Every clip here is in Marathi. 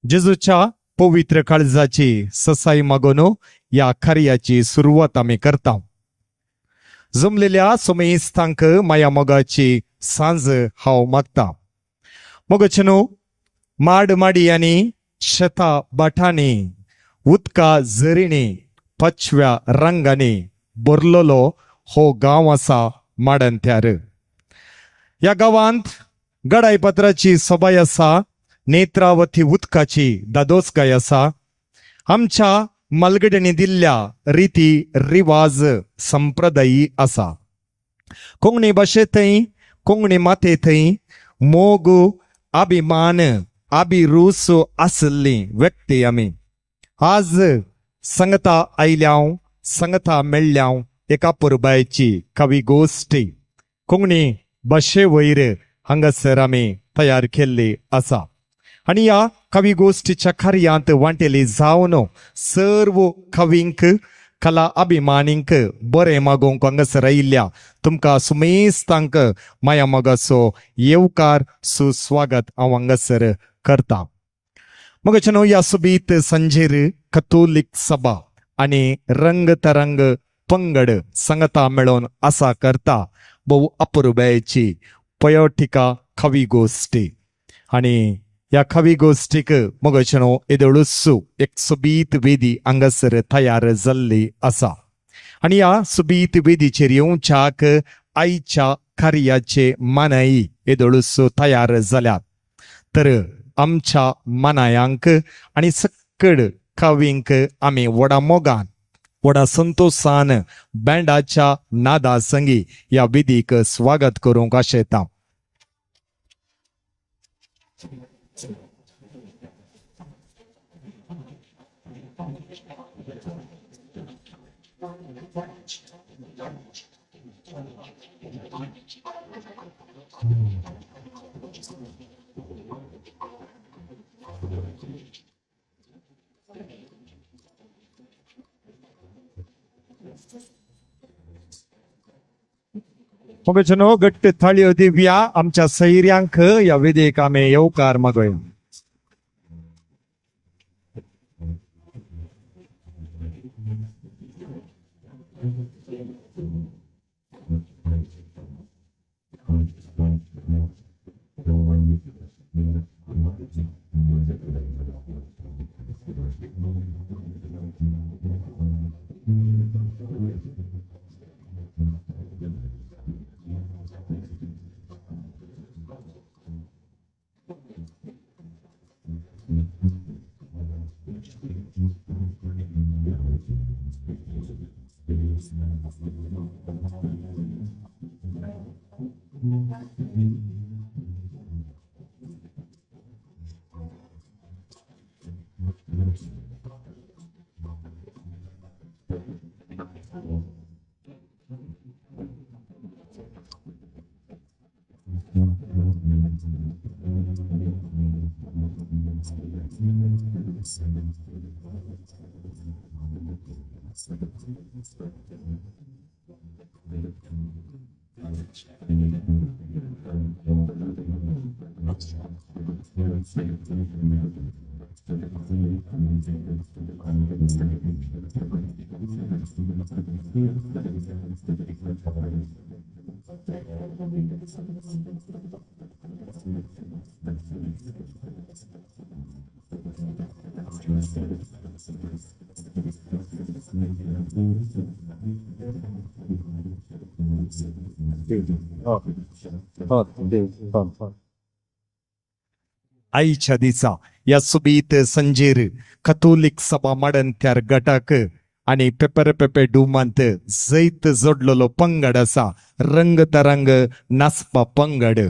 जेजूच्या पवित्र काळजाची ससाई मागून या कार्याची सुरुवात आम्ही करता. जमलेल्या सोमेस्तांक माया मोगाची सांज हांव मागता. मोगचनो माड माडियांनी शेता बाठांनी उदका झरींनी पचव्या रंगांनी भरलोलो हो गांव आसा माडंत्यार. या गांवांत गडाईपत्राची सभाय आसा. नेत्रावती उदकाची दादोसगाय आसा. आमच्या मलगड्यांनी दिल्ल्या रिती रिवाज संप्रदायी आसा. कोंकणी भाशेंतय कोंकणी मातेंतय मोग अभिमान अभिरूस आसली व्यक्ती आमी. आज संगता आयल्याव संगता मेळ्ळ्याव एका पुरबायची कवी गोष्टी कोंकणी भाशे वयर हांगासर आमी तयार केल्ली आसा. आणि या कवी गोष्टीच्या कार्यांत वांटेली जावन सर्व कवींक कला अभिमानींक बरें मागोवंक हांगासर आयिल्ल्या तुमकां सुमेस्तांक माया मोगाचो येवकार सुस्वागत हांव हांगासर करता. मोगचनो या सुबीत संजेर कथोलिक सभा आणि रंग तरंग पंगड संगता मेळोन आसा करता बहु अपुरबायेची पयोटिका कवी गोष्टी. आणि या कवी गोष्टीक मोगचनो एदळुसू एक सुबीत वेदी हांगासर तयार जाल्ली आसा. आणि या सुबीत वेदीचेर येवच्याक आयच्या कार्याचे मानाई एदळुसू तयार जाल्यात. तर आमच्या मानायांक आणि सकड कवींक आमी व्हडा मोगान व्हडा संतोषान बँडाच्या नादा संगी या वेदीक स्वागत करूंक आशेता. मोगचनो गट्ट थाळयो दिव्या आमच्या सैर्यांक या वेदेक आमी येवकार मागोया. आईच्या दिसा या सुबीत संजेर कथोलिक सभा माडंत्यार गटाक आणि पेपर पेपे डुमांत जैत जोडलेलो पंगड आसा. रंग तरंग नाचपा पंगड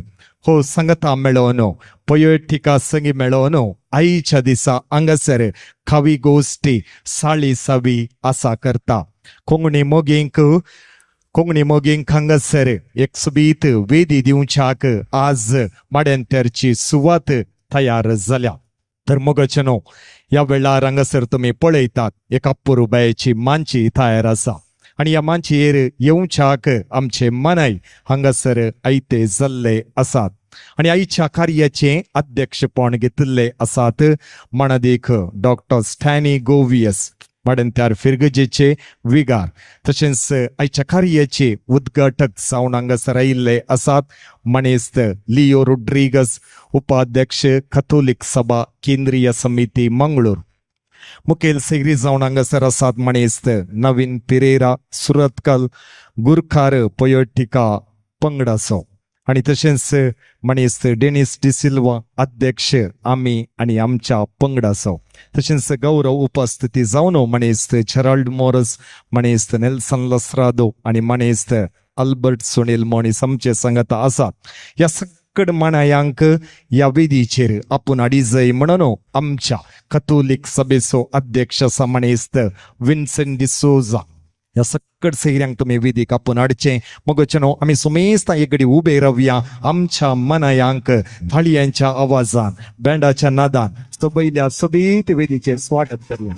हो संगता मेळोन पयोटिका संगी मेळोन आईच्या दिसा हांगासर कवी गोष्टी साळी सावी आसा करता. कोंकणी मोगींक हांगासर एक सुबीत वेदी दिवच्याक आज माड्यांत्यारची सुवात तयार जाल्या. तर मोगचनो या वेळार हांगासर तुमी पळयतात एका पुरबायेची मांची तयार आसा. आणि या मांचयेर येवच्याक आमचे मनाय हांगासर आयते जाल्ले आसात. आणि आईच्या कार्याचे अध्यक्षपण घेतले आसात मणदेख डॉक्टर स्टॅनी गोवियस मडंत्यार फिरगजेचे विगार तशेंच आयच्या कार्याचे उद्घाटक जावन हांगासर आयिल्ले आसात मणेस्त लिओ रोड्रिगस उपाध्यक्ष कॅथोलिक सभा केंद्रीय समिती मंगळूर मुखेल सैरी जावन हांगासर आसात मणेस्त नवीन पेरेरा सुरतकल गुरखार पयोटिका पंगडाचो आणि तशेंच मणेस्त डेनिस डिसिल्वा अध्यक्ष आमी आणि आमच्या पंगडाचो तशेंच गौरव उपस्थिती जावन मणेस्त जेराल्ड मोरस मणेस्त नेल्सन लस्रादो आणि मणेस्त अल्बर्ट सुनील मोनिस आमचे संगत आसात या सकड मानायांक या वेदीचेर आपूण हाडिजय म्हणून आमच्या कॅथोलिक सभेचो अध्यक्ष आसा मणेस्त विन्सेंट डिसोजा या सकड सैऱ्यांक तुम्ही वेदीक आपूण हाडचें मगोचनो आमी सुमेस्त एक घडी उबे रावया आमच्या मनायांक थाळयांच्या आवाजान बँडाच्या नादान सबैल्या सबीत वेदीचेर स्वागत करूया.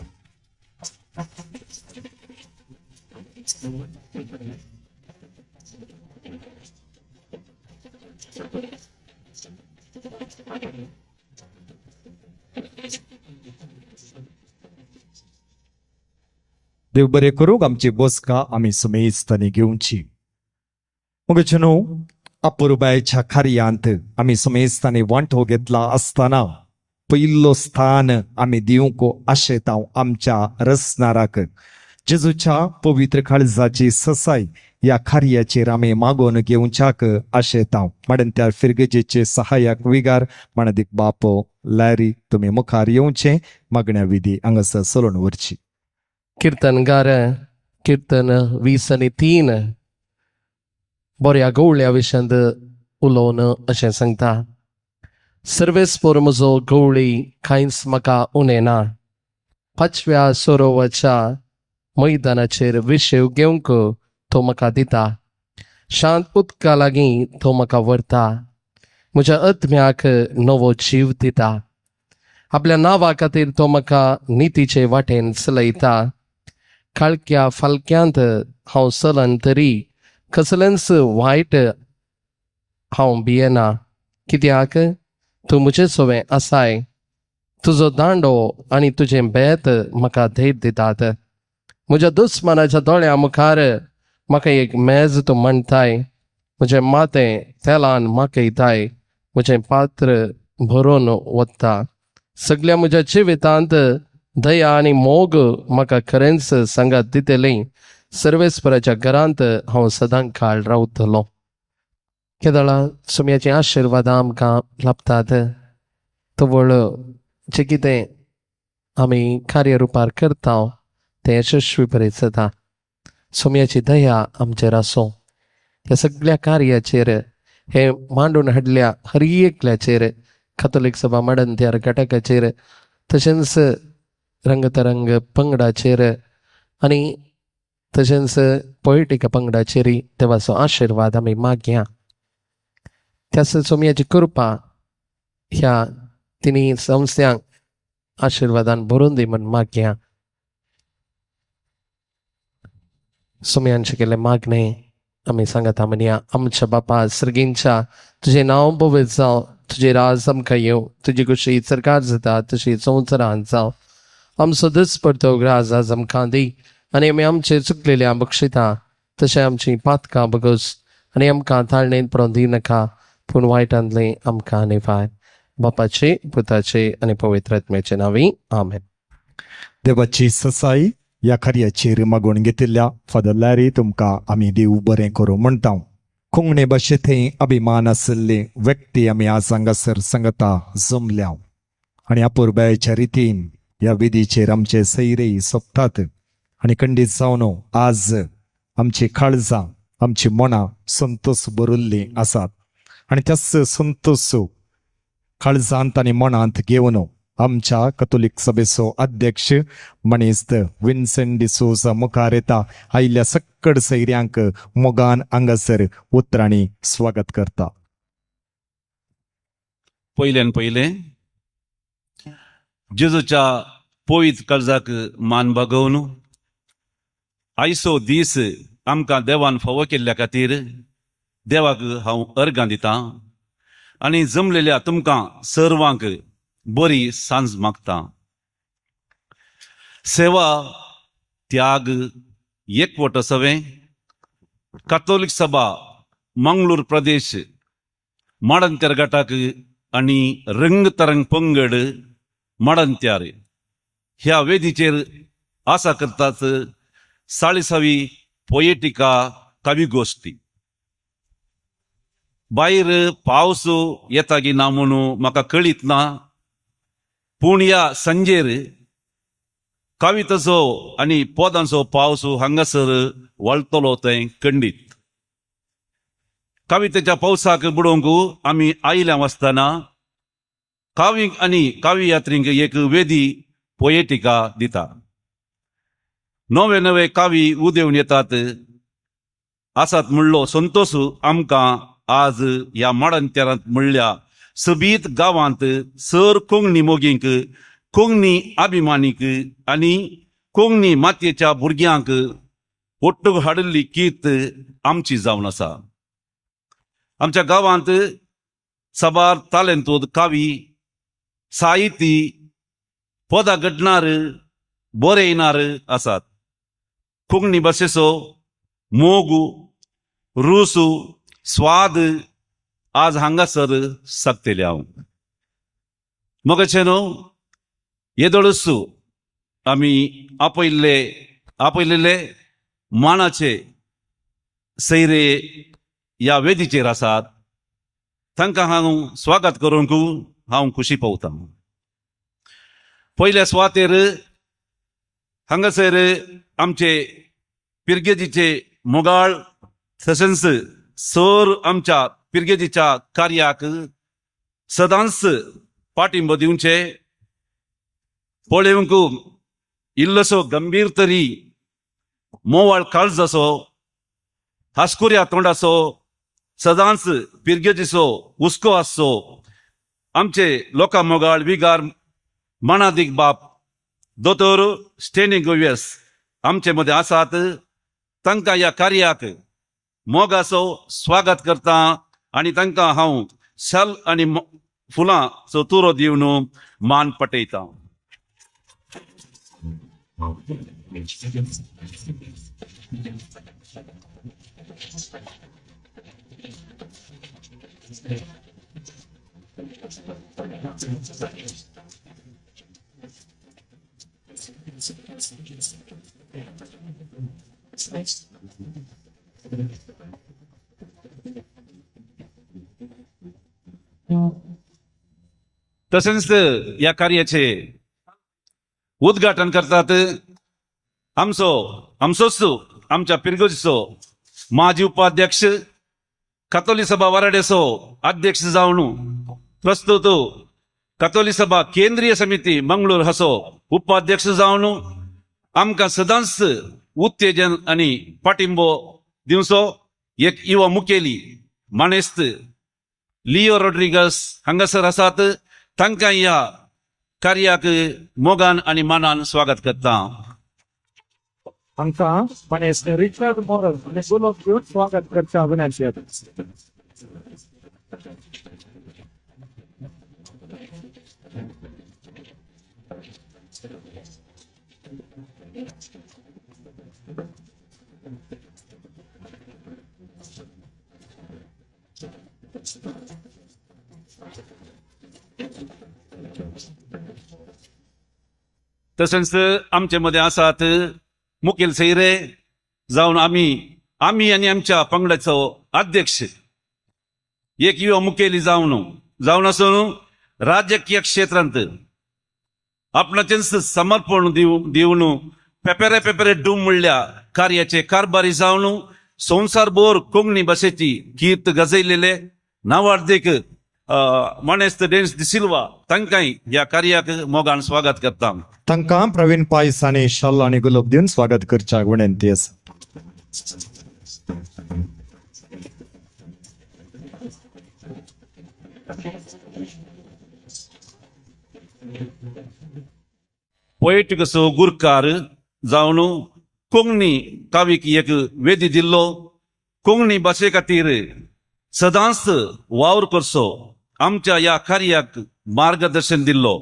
देव बरे करूंक आमची बसका आमी सुमेस्तनी घेवची. मगोचनो अपुरबायच्या कार्यांत आमी सुमेस्तानी वांटो घेतला आसतना पयलो स्थान आमी दिवंक आशेता आमच्या रसनाराक जेजूच्या पवित्र काळजाची ससाय या कार्याचेर आमी मागोन घेवच्याक आशेता. मडंत्यार फिरगजेचे सहाय्यक विगार मणदिक बापो लॅरी तुमी मुखार येवचे मागण्या विधी हांगासर चलोवन व्हरची. कीर्तनगार कीर्तन 20:3 बऱ्या गवळ्या विशयांत उलोवन अशें सांगता. सर्वेस्पोर म्हजो गवळी कांयच म्हाका उणें ना. 5व्या सरोवाच्या मैदानाचेर विशेव घेवंक तो म्हाका दिता. शांत उदका लागीं तो म्हाका व्हरता. म्हज्या आत्म्याक नवो जीव दिता. आपल्या नांवा खातीर तो म्हाका नितीचे वाटेन चलयता. काळक्या फालक्यांत हांव चलन तरी कसलेंच वायट हांव भियेना. कित्याक तूं म्हजे सोबें आसाय. तुजो दांडो आनी तुजें बेत म्हाका धैर्य दितात. म्हज्या दुस्मानाच्या दोळ्या मुखार म्हाका एक मेज तूं मांडटाय. म्हजें मातें तेलान माकयताय. म्हजें पात्र भरून वता. सगळ्या म्हज्या जिवितांत दया आनी मोग म्हाका खरेंच सांगात दितली. सर्वेस्पराच्या घरांत हांव सदां काळ रावतलों. केदळा सुमयाची आशिर्वादां आमकां लाभतात. तवळ जें कितें आमी कार्यरुपार करता तें यशस्वी बरें जाता. सुमयाची दया आमचेर आसूं. ह्या सगळ्या कार्याचेर हे मांडून हाडल्या हर एकल्याचेर कॅथोलिक सभा मडंत्यार घटकाचेर तशेंच रंगतरंग पंगडाचेर आनी तशेंच पोयटिका पंगडाचेरय देवाचो आशिर्वाद आमी मागया. त्याच सुमयाची कृपा ह्या तिनी संस्थ्यांक आशिर्वादान भरून दी म्हण मागया. सुमयांचे केले मागणे आमी सांगता म्हणया. आमच्या बापा सर्गींच्या तुजें नांव पवित्र जावं. तुजें राज आमकां येवं. तुजी कुशी सरकार जाता तशी संवसारांत जावं. आमचो दीस परतो राज आज आमकां दी आनी आमी आमचे चुकलेल्या बक्षिता तशें आमची पातकां बगोस आनी आमकां ताळणेंत पडोवंक दिनाका पूण वायटांतलें आमकां निवार. बापाचे पुताचे आनी पवित्र आत्म्याचे नांवी आमेन. देवाची ससाई या कार्याचेर मागून घेतिल्ल्या फादर लॅरी तुमकां आमी देव बरें करूं म्हणटा. कोंकणी भाशेंतय अभिमान आशिल्ले व्यक्ती आमी आज हांगासर सांगता जमल्या आनी अपुरबायेच्या रितीन ह्या विधीचेर आमचे सैरय सोंपतात आनी खंडीत जावन आज आमची काळजां आमची मनां संतोष भरिल्लीं आसात आनी त्याच संतोष काळजांत आनी मनांत घेवन आमच्या कॅथोलिक सभेचो अध्यक्ष मणेस्त विन्सेंट डिसोजा मुखार येता. आयिल्ल्या सक्कड सैऱ्यांक मोगान हांगासर उतरांनी स्वागत करता. पयल्यान पयलें जेजूच्या पवित्र काळजाक मान बागोवन आयचो दीस आमकां देवान फावो केल्ल्या खातीर देवाक हांव अर्गां दितां. आनी जमलेल्या तुमकां सर्वांक बरी सांज मागता. सेवा त्याग एकवट सवे कॅथोलिक सभा मंगळूर प्रदेश माडंत्यार गटाक आनी रंगतरंग पंगड माडंत्यार ह्या वेदीचेर आसा करतात 40वी पोएटिका कविगोष्टी. भायर पावस येता की ना म्हणून म्हाका कळीत ना, पूण ह्या संजेर कवितेचो आनी पदांचो पावस हांगासर वळतलो तें खंडीत. कवितेच्या पावसाक बुडोवंक आमी आयल्या आसतना कावीक आनी काव्ययात्रींक एक वेदी पोएटिका दिता. नवे नवे कावी उदेवून येतात. आसात म्हणलो संतोष आमकां आज ह्या माडंत्यारांत म्हणल्या सबीत गांवांत सर कोंकणी मोगींक, कोंकणी अभिमानीक आनी कोंकणी मातयेच्या भुरग्यांक ओट्टूक हाडिल्ली कीर्त आमची जावन आसा. आमच्या गांवांत साबार तालंतूद कावी, साहिती, पदां घडणार, बरयणार आसात. कोंकणी भाशेचो मोग, रूस, स्वाद आज हांगासर सकतले हांव. मोगाचेनो येदोळूच आमी आपयलेले मानाचे सैरे ह्या वेदीचेर आसात. तांकां हांव स्वागत करूंक हांव खुशी पावता. पयल्या सुवातेर हांगासर आमचे पिरगेजीचे मोगाळ तशेंच सर आमच्या पिरगेजीच्या कार्याक सदांच पाठिंबो दिवचे, पळोवंक इल्लोसो गंभीर तरी मोवाळ काळजाचो, हास्कुऱ्या तोंडाचो, सदांच पिरगेजीचो हुस्को आसचो आमचे लोका मोगाळ विगार मानादीक बाप दोतोर स्टेनी गोवियस आमचे मदें आसात. तांकां ह्या कार्याक मोगाचो स्वागत करता आनी तांकां हांव शाल आनी फुलांचो तुरो दिवन मान पटयता. तसेच या कार्याचे उद्घाटन करतात आमचोच आमच्या पिरगेजीचो माजी उपाध्यक्ष, कॅथोलिक सभा वराडेचो अध्यक्ष जावन प्रस्तुत कॅथोलिक सभा केंद्रीय समिती मंगळूर हाचो उपाध्यक्ष जावन आमकां सदांच उत्तेजन आनी पाठिंबो दिवचो एक युवा मुखेली मानेस्त लिओ रॉड्रिगस हांगासर आसात. तांकां ह्या कार्याक मोगान आनी मानान स्वागत करता. हांकां मानेस्त रिचर्ड मॉरल आनी उलोवप घेवन स्वागत करता विनंती. तशेंच आमचे मदें आसात मुखेल सैरे जावन आमी आनी आमच्या पंगडाचो अध्यक्ष एक युवा मुखेली जावन आसून राजकीय क्षेत्रांत आपणाचें समर्पण दिवन पेपेरे डूम म्हणल्या कार्याचे कारभारी जावन संवसारभर कोंकणी भाशेची कीर्त गजयलेले नावार्दीक मानेस्त डेन्स दि सिल्वा तांकांय ह्या कार्याक मोगान स्वागत करता. तांकां प्रवीण पायस आनी शाल आनी गुलाब दिवन स्वागत करच्याक विनंती आसा. पोएटिकसो गुरकार जावन कोंकणी कावीक एक वेदी दिल्लो, कोंकणी भाशे खातीर सदांच वावर करचो आमच्या या कार्याक मार्गदर्शन दिल्लो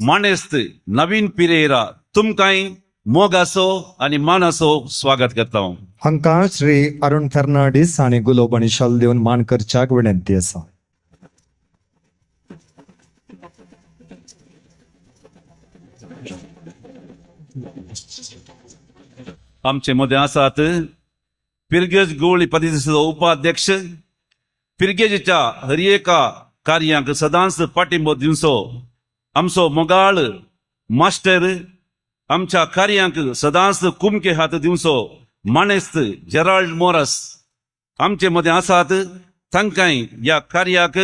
मानेस्त नवीन पिरेरा तुमकांय मोग असो आणि मान असो स्वागत करता हांव. हांकां श्री अरुण फर्नांडीस आणि गुलाब शाल दिवन मान करच्याक विनंती आसा. आमचे मदें आसात पिरगेज गवळी परिशदेचो उपाध्यक्ष. पिरगेजीच्या हर एका कार्यांक सदांच पाठिंबो दिवचो आमचो मोगाळ मास्टर. आमच्या कार्यांक सदांच कुमके हात दिवचो मानेस्त जेराल्ड मोरस आमचे मदें आसात. तांकांय या कार्याक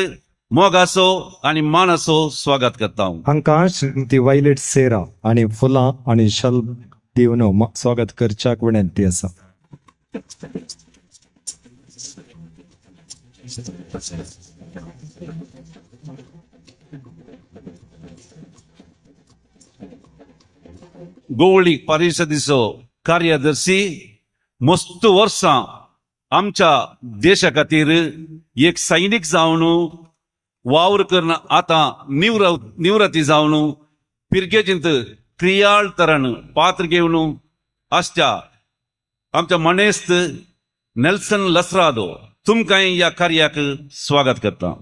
मोग असो आणि मान असो स्वागत करता हांव. हांकां श्रीमती वायलेट सेरा आणि फुलां आणि शाल दिवन स्वागत करच्याक विनंती आसा. गवळी परिशदेचो कार्यदर्शी मस्त वर्सां आमच्या देशा खातीर एक सैनीक जावन वावर करन आतां निवृत्ती जावन पिरगेजींत क्रियाळ तरान पात्र घेवन आसच्या आमच्या मनेस्त नेल्सन लसरादो तुमकांय या कार्याक स्वागत करता.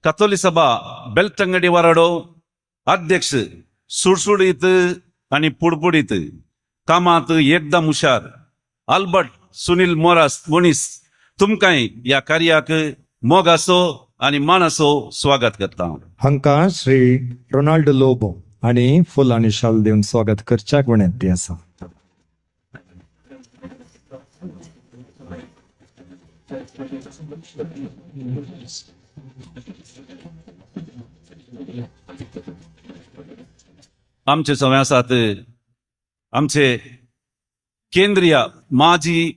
कथोलिक सभा बेलतंगडी वाराडो अध्यक्ष सुडसुडीत आणि पुडपुडीत कामात एकदम हुशार अल्बर्ट सुनील मोनीस तुमकांय या कार्याक मोग असो आणि मान असो स्वागत करता. हांकां श्री रोनाल्ड लोबो आणि फुल आणि शाल दिवन स्वागत करच्याक विनंती आसा. आमचे सगळे आसात आमचे माजी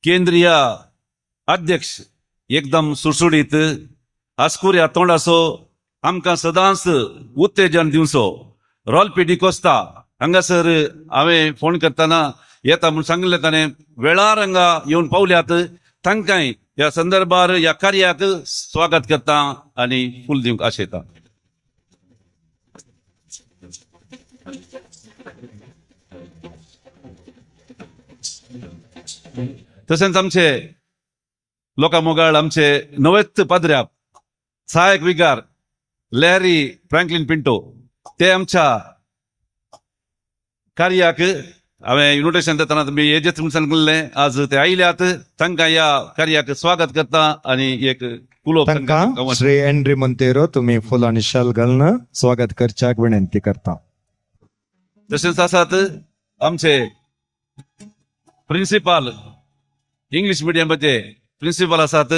केंद्रीय अध्यक्ष एकदम सुडसुडीत आस्कुऱ्या तोंडाचो आमकां सदांच उत्तेजन दिवचो रॉल्पी डिकोस्ता हांगासर हांवें फोन करतना येता म्हूण सांगिल्लें ताणें वेळार हांगा येवन पावल्यात. तांकांय ह्या संदर्भार ह्या कार्याक स्वागत करता आनी फूल दिवंक आशेता. तशेंच आमचे लोकांमोगाळ आमचे नवेत पाद्र्याप सहायक विकार लॅरी फ्रँकलिन पिंटो ते आमच्या कार्याक हांवें इन्विटेशन दितना तुमी येजेत म्हूण सांगिल्लें आज ते आयल्यात. तांकां ह्या कार्याक स्वागत करता आनी एक कुलोप तांकां श्री एंड्री मोंतेरो तुमी फुल आणि शाल घालून स्वागत करच्याक विनंती करता. तशेंच आसात आमचे प्रिन्सिपाल इंग्लिश मिडियमाचे प्रिन्सिपल आसात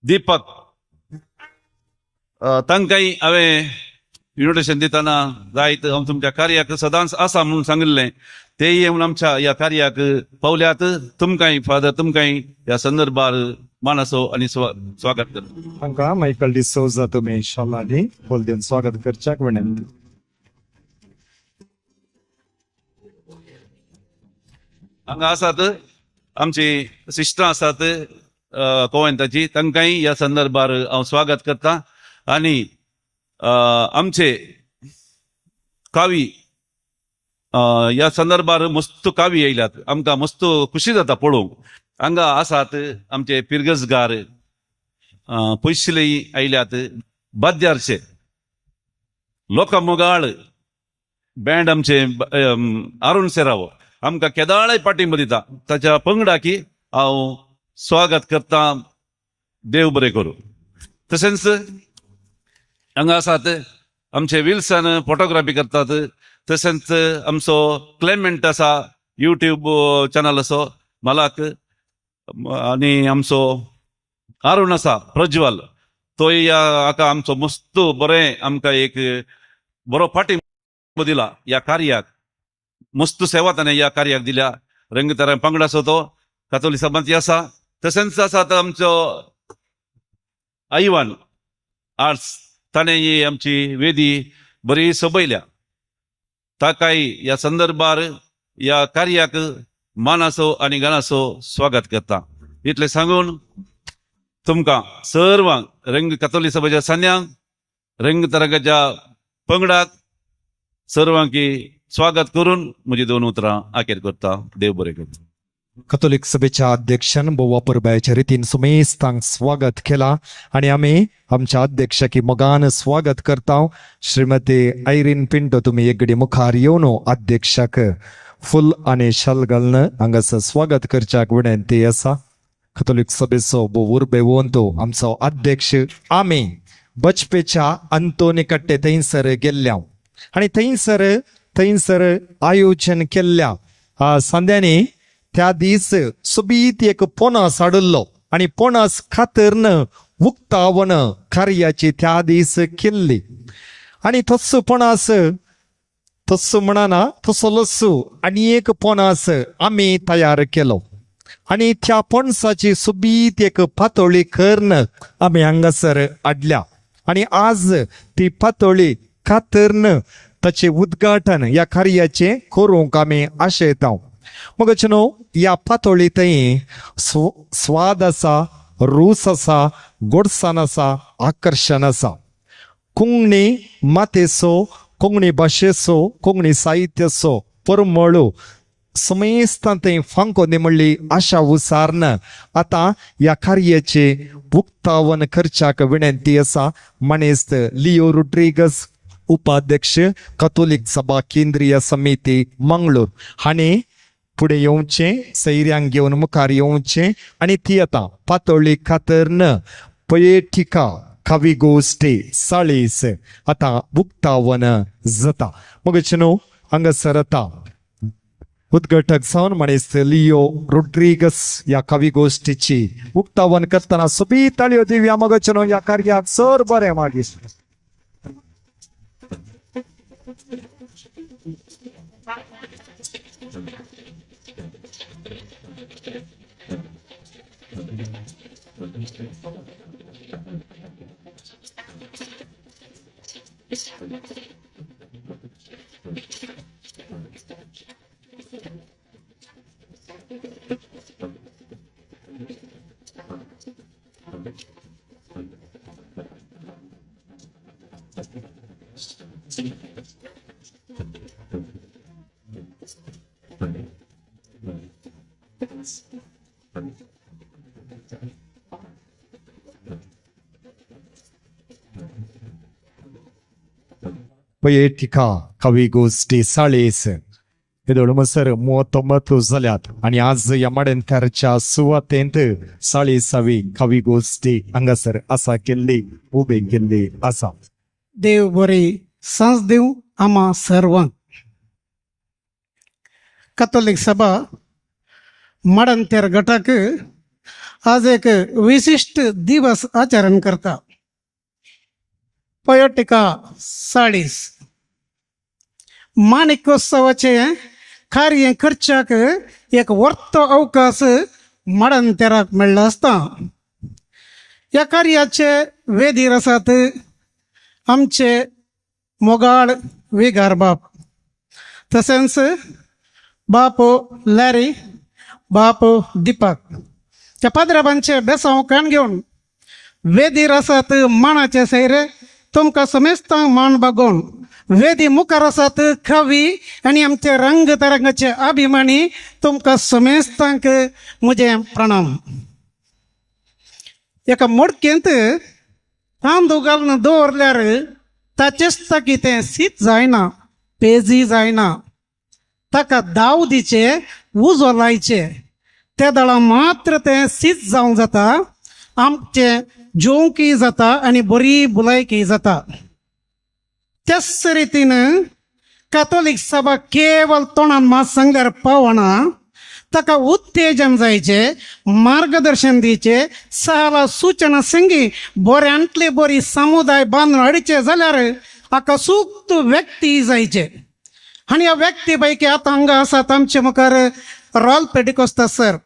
दीपक. तांकांय हांवें इन्विटेशन दितना जायत हांव तुमच्या कार्याक सदांच आसा म्हणून सांगिल्लें. ते येवन आमच्या ह्या कार्याक पावल्यात. तुमकांय फादर तुमकांय ह्या संदर्भार मानसो आनी स्वागत करता. हांकां मायकल डिसोजा तुमी शाल आनी फुल दिवन स्वागत करच्याक विनंती. हांगा आसात आमची सिस्टरां आसात कोवंताची तांकांय ह्या संदर्भार हांव स्वागत करता. आनी आमचे कावी ह्या संदर्भार मस्त कावी येयल्यात. आमकां मस्त खुशी जाता पळोवंक. हांगा आसात आमचे पिरगजगार पयशेलेय आयल्यात बाद्यारचे लोकांमोगाळ बँड आमचे अरुण सेरावो आमकां केदाळाय पाठिंबो दिता. ताच्या पंगडाकी हांव स्वागत करता. देव बरें करूं. तशेंच हांगा आसात आमचे विल्सन फोटोग्राफी करतात. तशेंच आमचो क्लेमेंट आसा युट्यूब चॅनल असो मालाक. आनी आमचो अरुण आसा प्रज्वल तोय हाका आमचो मस्त बरें आमकां एक बरो पाठिंबो दिला ह्या कार्याक. मस्त सेवा ताणें ह्या कार्याक दिल्या. रंगतरा पंगड आसा तो कातोलीक सभांती आसा. तशेंच आसात आमचो आयवान आर्ट्स ताणें ही आमची वेदी बरी सोबयल्या. ताकाय ह्या संदर्भार ह्या कार्याक मानासो आनी गानासो स्वागत करता. इतले सांगून तुमकां सर्वांक रंग कातोलीक सभेच्या सान्यांक रंग तरंगाच्या पंगडाक सर्वांकी स्वागत करून म्हजी 2 उतरां आखेर करता. देव बरें करता. कथोलिक सभेच्या अध्यक्षान बोवा परबायाच्या रितीन सुमेस्तांक स्वागत केला आणि आम्ही आमच्या अध्यक्षाकी मोगान स्वागत करता. श्रीमती आयरीन पिंटो तुम्ही एक घडी मुखार येवन अध्यक्षाक फुल आणि शाल घालून हांगासर स्वागत करच्याक विनंती आसा. कथोलिक सभेचो बोवूर बेवंतो आमचो अध्यक्ष आमी बचपेच्या अंतोनी कट्टे थंयसर गेल्ल्या आणि थंयसर आयोजन केल्ल्या संध्यानी त्या दीस सोबीत एक पोनस हाडलो आणि पोनस खातीर उक्तावण कार्याची त्या दीस केल्ली आणि तसो पोनस तसो म्हणना तसो लस्सू आणि एक पोनस आमी तयार केलो आणि त्या पणसाची सोबीत एक पातोळी करून आमी हांगासर हाडल्या आणि आज ती पातोळी खातीर ताचे उद्घाटन या कार्याचे करूंक आमी आशेता. मग या पातोळीतय स्वाद आसा, रूस आसा, गोडसाण आसा, आकर्षण आसा. कोंकणी मातेचो, कोंकणी भाशेचो, कोंकणी साहित्याचो परमळू समेस्तांत फांको म्हणली आशा उसारन आता या कार्याचे उक्तावण करच्याक विनंती आसा. मनेस्त लिओ रोड्रिगस उपाध्यक्ष कथोलिक सभा केंद्रीय समिती मंगळूर हांणी पुढे येवचे, सैर्यांक घेवन मुखार येवचे आणि ती आता पातोळी खातीर पयेटिका कवी गोष्टी साळीस आता उक्तावण जाता. मग हांगासर आता उद्घाटक जावन मनेस्त लिओ रोड्रिगस या कवी गोष्टीची उक्तावण करताना सोबीत ताळयो दिवया. मग या कार्याक सर बरें मागीर. पयेटिका कवी गोष्टी साळीस ಇದೊಳು ಸರ್ 39 झाल्यात आणि आज या मडेंतरच्या सुवातेंत 40वी कवी गोष्टी हांगासर आसा केल्ली उबे केल्ली आसा. देव बरी सांज देव आम्हा सर्वांक. कॅथोलिक सभा मडंतर गटाक आज एक विशिष्ट दिवस आचरण करता. पयटिका 40 माणिकोत्सवाचे कार्य करच्याक एक वर्तो अवकाश मडंतराक मेळ्ळो आसता. या कार्याचे वेदीर आसात आमचे मोगाळ विगार बाप, तशेंच बाप लॅरी, बाप दीपक. त्या पाद्राबांचे बेसांव काण घेवन वेदीर आसात मानाचे सैरे तुमकां समेस्तांक मान बागोवन वेदी मुखार आसात कवी आणि आमचे रंग तरंगाचे अभिमानी तुमकां समेस्तांक म्हजे प्रणाम. एका मडकेंत तांदूळ घालून दवरल्यार ताचेच ताकी तें शीत जायना, पेजी जायना. ताका दावदीचे उजो लायचे, त्या दळा मात्र तें शीत जावंक जाता, आमचे जेवंकय जाता आनी बरी भलायकी जाता. त्याच रितीन कॅथोलिक सभा केवळ तोंडान मात सांगल्यार पावना, ताका उत्तेजन जायचे, मार्गदर्शन दिवचे, सहाला सूचना संगी बऱ्यांतले बरी समुदाय बांदून हाडचे जाल्यार हाका सूक्त व्यक्ती जायचे. आनी ह्या व्यक्ती पैकी आतां हांगा आसात आमचे मुखार रॉल पेडिकोस्ता सर.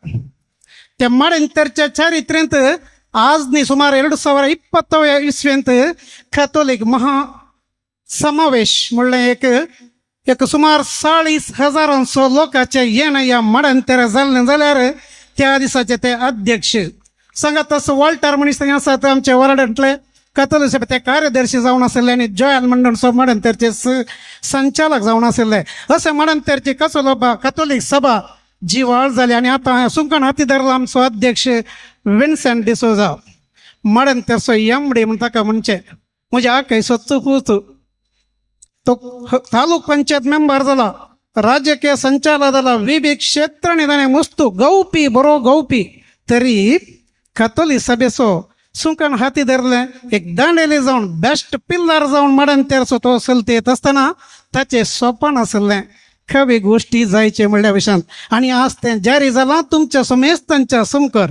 त्या मडेंतरच्या चारित्र्यांत आज न्ही सुमार 2020 इसवेंत कॅथोलिक महा समावेश म्हणलें एक एक सुमार 40,000 लोकांचे येणं या मडांतर जाल्लें जाल्यार त्या दिसाचे ते अध्यक्ष सांगा तसं वॉल्टर मनीस आसात आमचे वार्डांतले कातोली सभे ते कार्यदर्शी जावन आशिल्ले आनी जॉयल मंडळ मडांतरचे संचालक जावन आशिल्ले. असे मडांतरची कातोलीक सभा जिवाळ जाली आनी आतां सुमकान हाती धरला आमचो अध्यक्ष विन्सेंट डिसोजा मडांतरचो एमडी म्हण ताका म्हणचे म्हणजे आखयचो चुपूत तो तालूक पंचायत मेंबर जाला राजकीय संचालक जाला विविध क्षेत्रांनी ताणें मस्तू गवपी बरो गवपी तरी कातोली सभेचो सुमकान हाती धरले एक दांडेली जावन बेस्ट पिल्लर जावन मडांतरचो तो चलतेत आसतना ताचें सोपन आसलें खबी गोष्टी जायचे म्हणल्या विशयान आनी आज तें जारी जालां तुमच्या समेस्तांच्या समकर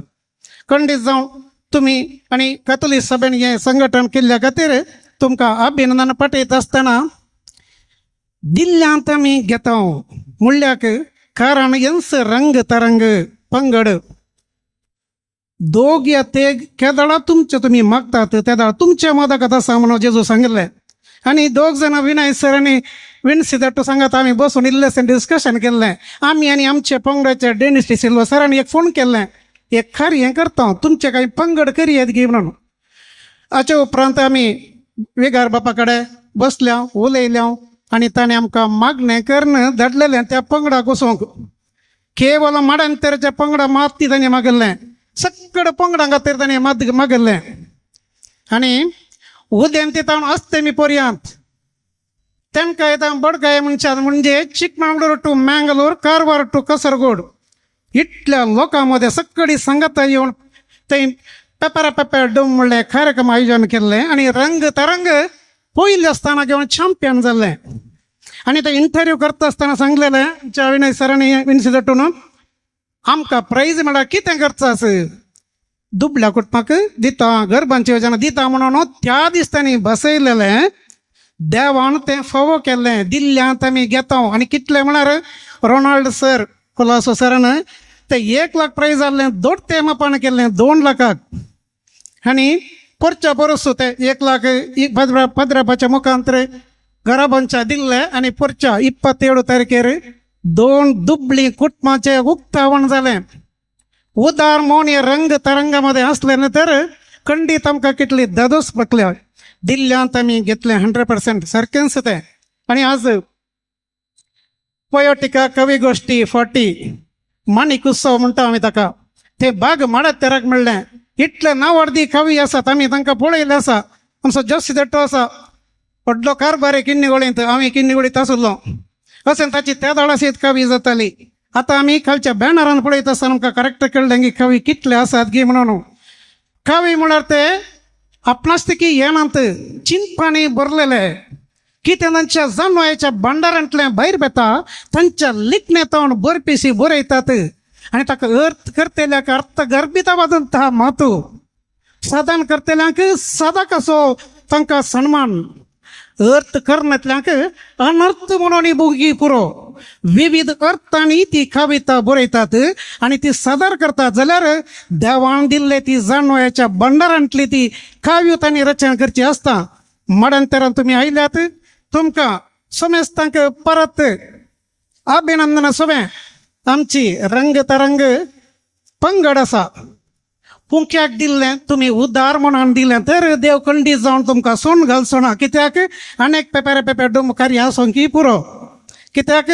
खंडीत जावन तुमी आनी कातोली सभेन हें संघटन केल्ल्या खातीर तुमकां अभिनंदन पाठयत आसतना दिल्ल्यांत आमी घेता म्हणल्याक कारण यांच रंग तरंग पंगड दोग या ते केदाळा तुमचे तुम्ही मागतात त्या दाळ तुमच्या मदकात आसा म्हणून जेजू सांगितले आनी दोग जाण विनय सर आनी विनसिदट्टू सांगात आमी बसून इल्लेशें डिस्कशन केल्लें आमी आनी आमचे पंगडाचे डेनिस टी सिल्वा सरांनी एक फोन केल्लें एक खरी हें करता तुमचे काही पंगड करियेत गी म्हणून. हाचे उपरांत आमी वेगार बापा कडेन बसल्या उलयल्या आनी ताणें आमकां मागणें करून धाडलेलें त्या पंगडाक वचूंक केवळ मडांतरच्या पंगडा माती ताणें मागल्लें सकड पंगडा खातीर ताणें मागल्लें आनी उदेंती तावन अस्तमी पर्यंत तांकां येता बडकाय मनशां म्हणजे चिकमंगळूर टू मँगलोर कारवार टू कसरगोड इतल्या लोकां मदें सकडी संगता येवन थंय पेपर डूम म्हणलें कार्यक्रम आयोजन केल्लें आनी रंग तरंग पयल्या स्थानाक घेवन चॅम्पियन जाल्लें आनी ते इंटरव्यू करता आसतना सांगलेलें विनय सरांनी विनसिदट्टून आमकां प्रायज म्हळ्यार कितें करचास दुबळ्या कुटुंबाक दिता गरबांची योजना दिता म्हणून त्या दिसतांनी बसयलेलें देवान तें फावो केल्लें दिल्ल्यांत आमी घेता आनी कितले म्हळ्यार रोनाल्ड सर खुलासो सरान ते 1 लाख प्रायज जाल्लें दोड मापान केल्लें 2 लाखाक आनी परच्या परस ते 1 लाख भद्रापाच्या मुखांतर गराबांच्या दिल्ले आनी परच्या 27 तारखेर 2 दुबळी कुटुंबाचे उक्तावण जालें उदार मौन हे रंग तरंगामध्ये असले ना तर खंडीत आमकां कितली दादोस पटल्या दिल्ल्यांत आमी घेतले 100% सारकेंच तें आनी आज पोयोटिका कवी गोष्टी 40 माणिक उत्सव म्हणटा आमी ताका ते बाग मडांतराक म्हणलें इतले नांवडदी कवी आसात आमी तांकां पळयले आसा आमचो जोसिदट्टो आसा व्हडलो कारभार किन्निगोळींत आमी किन्निगोळीत आसलो अशें ताची त्या दाळाशीत कवी जाताली आतां आमी खालच्या बॅनरान पळयत आसतना आमकां करेक्ट कळ्ळें की कवी कितले आसात गी म्हणून कवी म्हळ्यार ते आपणास की येनांत चिंतपांनी बरलेले की ते तांच्या जाणवायेच्या भांडारांतले भायर बेता तांच्या लिखणेतावन बरपिशी बरयतात आनी ताका अर्थ करतेल्याक अर्थ गर्भितावादंता मातू साधन करतेल्यांक सदा कसो तांकां सन्मान अर्थ करनातल्यांक अनर्थ म्हणून बुगी पुरो विविध अर्थांनी ती कविता बरयतात आनी ती सादर करतात जाल्यार देवान दिल्ले ती जाणवायेच्या भंडारांतली ती काव्य तांणी रचना करची आसता मडांतरान तुमी आयल्यात तुमकां समेस्तांक परत अभिनंदन सोबे आमची रंग तरंग पंगड आसा पुंक्याक दिल्लें तुमी उदार म्हणून दिलें तर देव खंडीत जावन तुमकां सोन घालचोना कित्याक अनेक पेपर डूम कार्य आसूंक पुरो कित्याक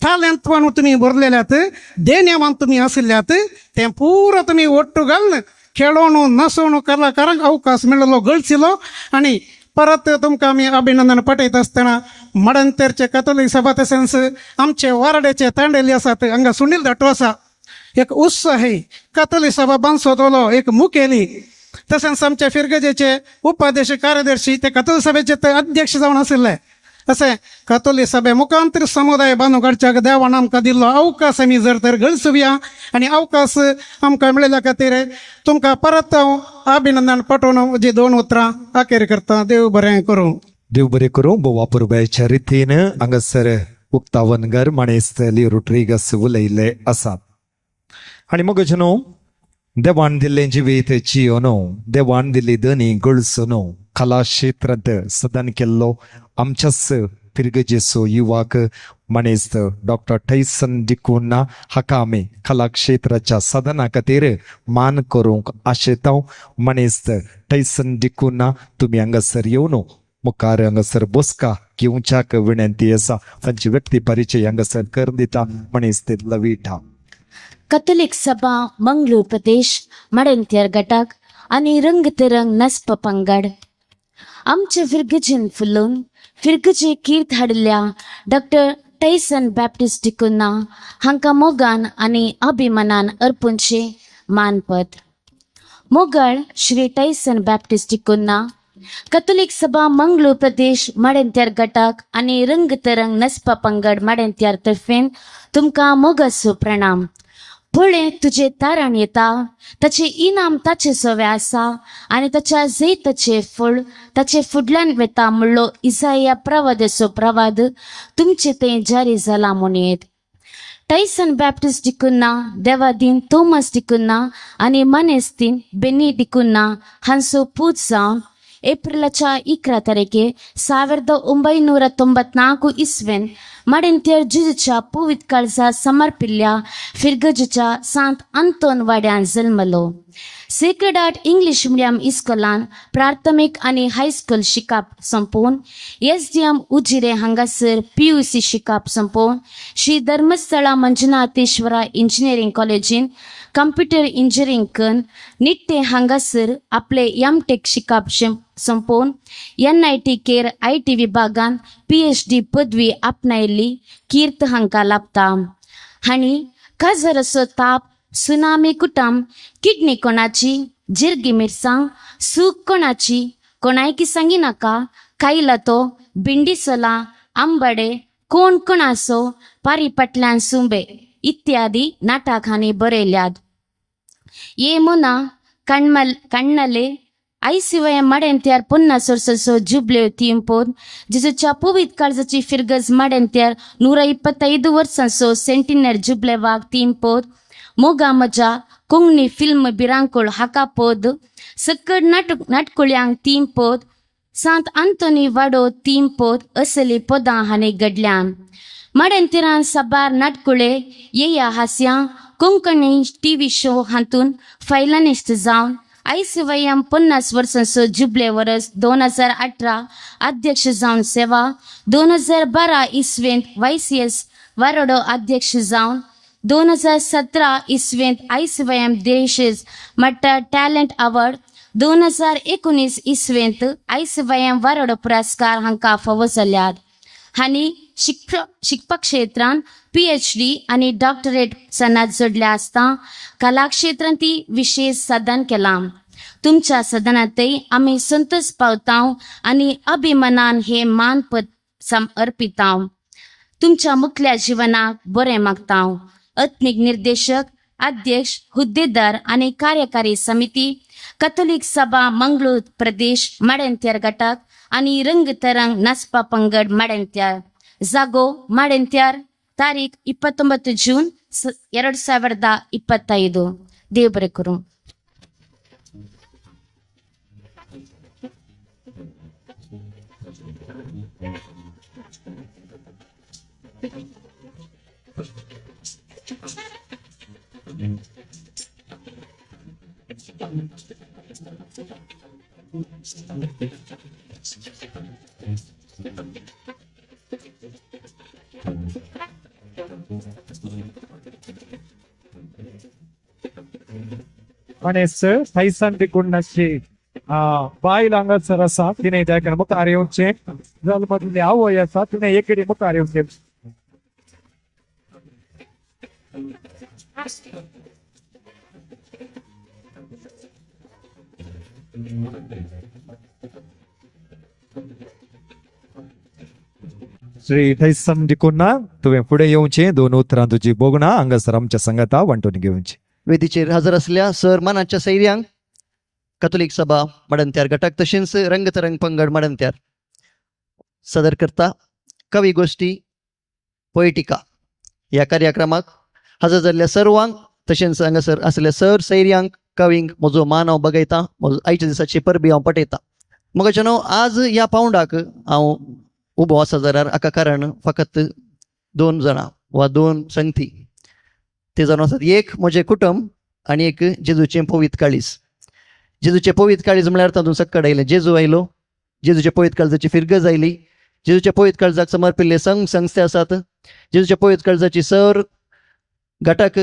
टॅलंट म्हणून तुमी भरलेल्यात देण्यावान तुमी आशिल्ल्यात तें पुरो तुमी ओट्टू घालून खेळोन नसोन कलाकारांक अवकाश मेळिल्लो गळचिलो आनी परत तुमकां आमी अभिनंदन पाठयत आसतना मडंतरचे कातोलीक सभा तशेंच आमचे वारड्याचे तांडेली आसात हांगा सुनील धाटो आसा एक उत्साही कातोलीक सभा बांदसोदलो एक मुखेली तशेंच आमचे फिरगजेचे उपाध्यक्ष कार्यदर्शी ते कातोलीक सभेचे ते अध्यक्ष जावन आशिल्ले अशें कातोलीक सभे मुखांतर समुदाय बांदूंक हाडच्याक देवान आमकां दिल्लो अवकाश आमी जर तर गळसुया आनी अवकाश आमकां मेळिल्ल्या खातीर तुमकां परत हांव अभिनंदन पाठोवन म्हजी 2 उतरां अखेर करता देव बरें करूं. देव बरें करूं. बोवा पुरब्याच्या रितीन हांगासर उक्तावणकार माणेस्त रोड्रिगस उलयले आसात आनी मग न्हू देवान दिल्ले जिवीत जियोनो देवान दिल्ली दनी गळसोनो कला क्षेत्रांत सदन केल्लो आमच्याच फिरगजेसो युवाक मनेस्त डॉक्टर टैसन डिकुना हाका आमी कला क्षेत्राच्या सदना खातीर मान करूंक आशेतांव मनेस्त टैसन डिकुना तुमी हांगासर येवनो मुखार हांगासर बसका घेवच्याक विनंती आसा तांची व्यक्ती परिचय हांगासर कर दिता मनेस्त लविठा कॅथोलिक सभा मंगळूर प्रदेश मडेंत्यार घटक आणि रंगतिरंग नस्प पंगड आमचे फिरगजेन फुलोवन फिरगजे कीर्त हाडिल्ल्या डॉक्टर टैसन बॅप्टिस्ट डिकुना हांकां मोगान आनी अभिमानान अर्पूनचे मानपत्र मोगळ श्री टैसन बॅप्टिस्ट डिकुना कॅथोलिक सभा मंगळूर प्रदेश मडेंत्यार घटक आणि रंगतिरंग नस्प पंगड मडेंत्यार तर्फेन तुमकां मोगाचो प्रणाम फुडें तुजे तारण येता ताचे इनाम ताचे सवे आसा आनी ताच्या जैताचे फळ ताचे फुडल्यान वेता म्हणलो इसाया प्रवादेचो प्रवाद तुमचे थंय जारी जाला म्हणयत टैसन बॅप्टिस्ट डिकुना देवादीन थोमस डिकुना आनी मनेस्तीन बेनी डिकुना हांचो पूज जावन एप्रिलाच्या 11 तारखे 1994 इस्वेन मडेंत्यार जुजच्या पुवीत काळजा समर्पिल्ल्या फिरगजेच्या सांत Anton वाड्यान जल्मलो sacred heart English medium इस्कॉलान प्राथमीक आनी हायस्कूल शिकाप संपोवन SDM उजिरे हांगासर PUC शिकाप संपोवन श्री धर्मस्थळा मंजुनाथेश्वरा इंजिनियरिंग कॉलेजीन कंप्युटर इंजिनियरिंग करून निट्टे हांगासर आपले M.Tech शिकाप संपोवन NIT केर IT विभागान PhD पदवी आपणायल्ली कीर्त हांकां लाभता हांणी काजराचो ताप सुनामी कुटुंब किडनी कोणाची जिरगी मिरसांग सूक कोणाची कोणायकी सांगी नाका खायला तो बिंडिसोला आंबडे कोण कोणासो पारीपटल्यान सुंबे इत्यादी नाटकांनी बरयल्यात ये मुना कण्णले ICYM मडेंत्यार 50 वर्साचो जुबल्यो तींपोद जेजूच्या पुवीत काळजाची फिरगज मडेंत्यार 125 वर्सांचो सेंटिनर जुबलेवाक तींपोद मोगा मजा कोंगणी फिल्म बिरांकोळ हाका पोद सकड नाटकुळ्यांक तींपोद सांत आंतोनी वाडो तींपोद असली पदां हांणी घडल्यान मडेंत्यारान साबार नाटकुळे येया हास्यां कोंकणी TV शो हातून फायनलिस्ट जावन ICYM 50 वर्सांचो जुबले वर्स 2018 अध्यक्ष जावन सेवा 2012 इस्वेंत YCS वारोडो अध्यक्ष जावन 2017 इस्वेंत ICYM देशेज मट्टा टॅलेंट अवॉर्ड 2019 इस्वेंत ICYM वारोडो पुरस्कार हांकां फावो जाल्यात हांणी शिकपा क्षेत्रांत PhD आनी डॉक्टरेट सनात जोडल्या आसता कला क्षेत्रांती विशेष साधन केलां तुमच्या सदनातय आमी संतोष पावतांव आनी अभिमानान हे मानपत्र अर्पितांव तुमच्या मुखल्या जिवनाक बरें मागतांव अत्मिक निर्देशक अध्यक्ष हुद्देदार आनी कार्यकारी समिती कॅथोलिक सभा मंगळूर प्रदेश मडेंत्यार घटक आनी रंगतरंग नस्पा पंगड मडेंत्यार जागो मडेंत्यार तारीख 29 जून 2025 देव बरें करूं मनेस्त टैसन डिकुनाची बायल हांगासर आसा तिणें त्या मुखार येवचें जल्मदिल्ली आवय आसा तिणें एकेडी मुखार येवचें श्री टैसन डिकुना तुवें फुडें येवचें 2 उतरां तुजी बोगणां हांगासर आमच्या संगता वांटून घेवची वेदीचेर हजर असल्या सर मानाच्या सैर्यांक कॅथोलिक सभा मडंत्यार घटक तशेंच रंगतरंग पंगड मडंत्यार सदर करता कवी गोष्टी पोएटिका ह्या कार्यक्रमाक हजर जाल्ल्या सर्वांक तशेंच हांगासर असल्या सर सैर्यांक कविंक म्हजो मान हांव बगयतां, म्हजो आयच्या दिसाची परबी हांव पटयतां. मगाच्यानो आज ह्या पावंडाक हांव उबो आसा जाल्यार हाका कारण फकत 2 जाणां वा 2 संगती. ते जावन आसात एक म्हजें कुटुंब आनी एक जेजूचें पवित्र काळीज. जेजूचें पवित्र काळीज म्हळ्यार तातूंत सक्कड आयलें जेजू आयलो, जेजूच्या पवित्र काळजाची फिरगज आयली, जेजूच्या पवित्र काळजाक समर्पिल्ले संस्थे आसात, जेजूच्या पवित्र काळजाची सर घटक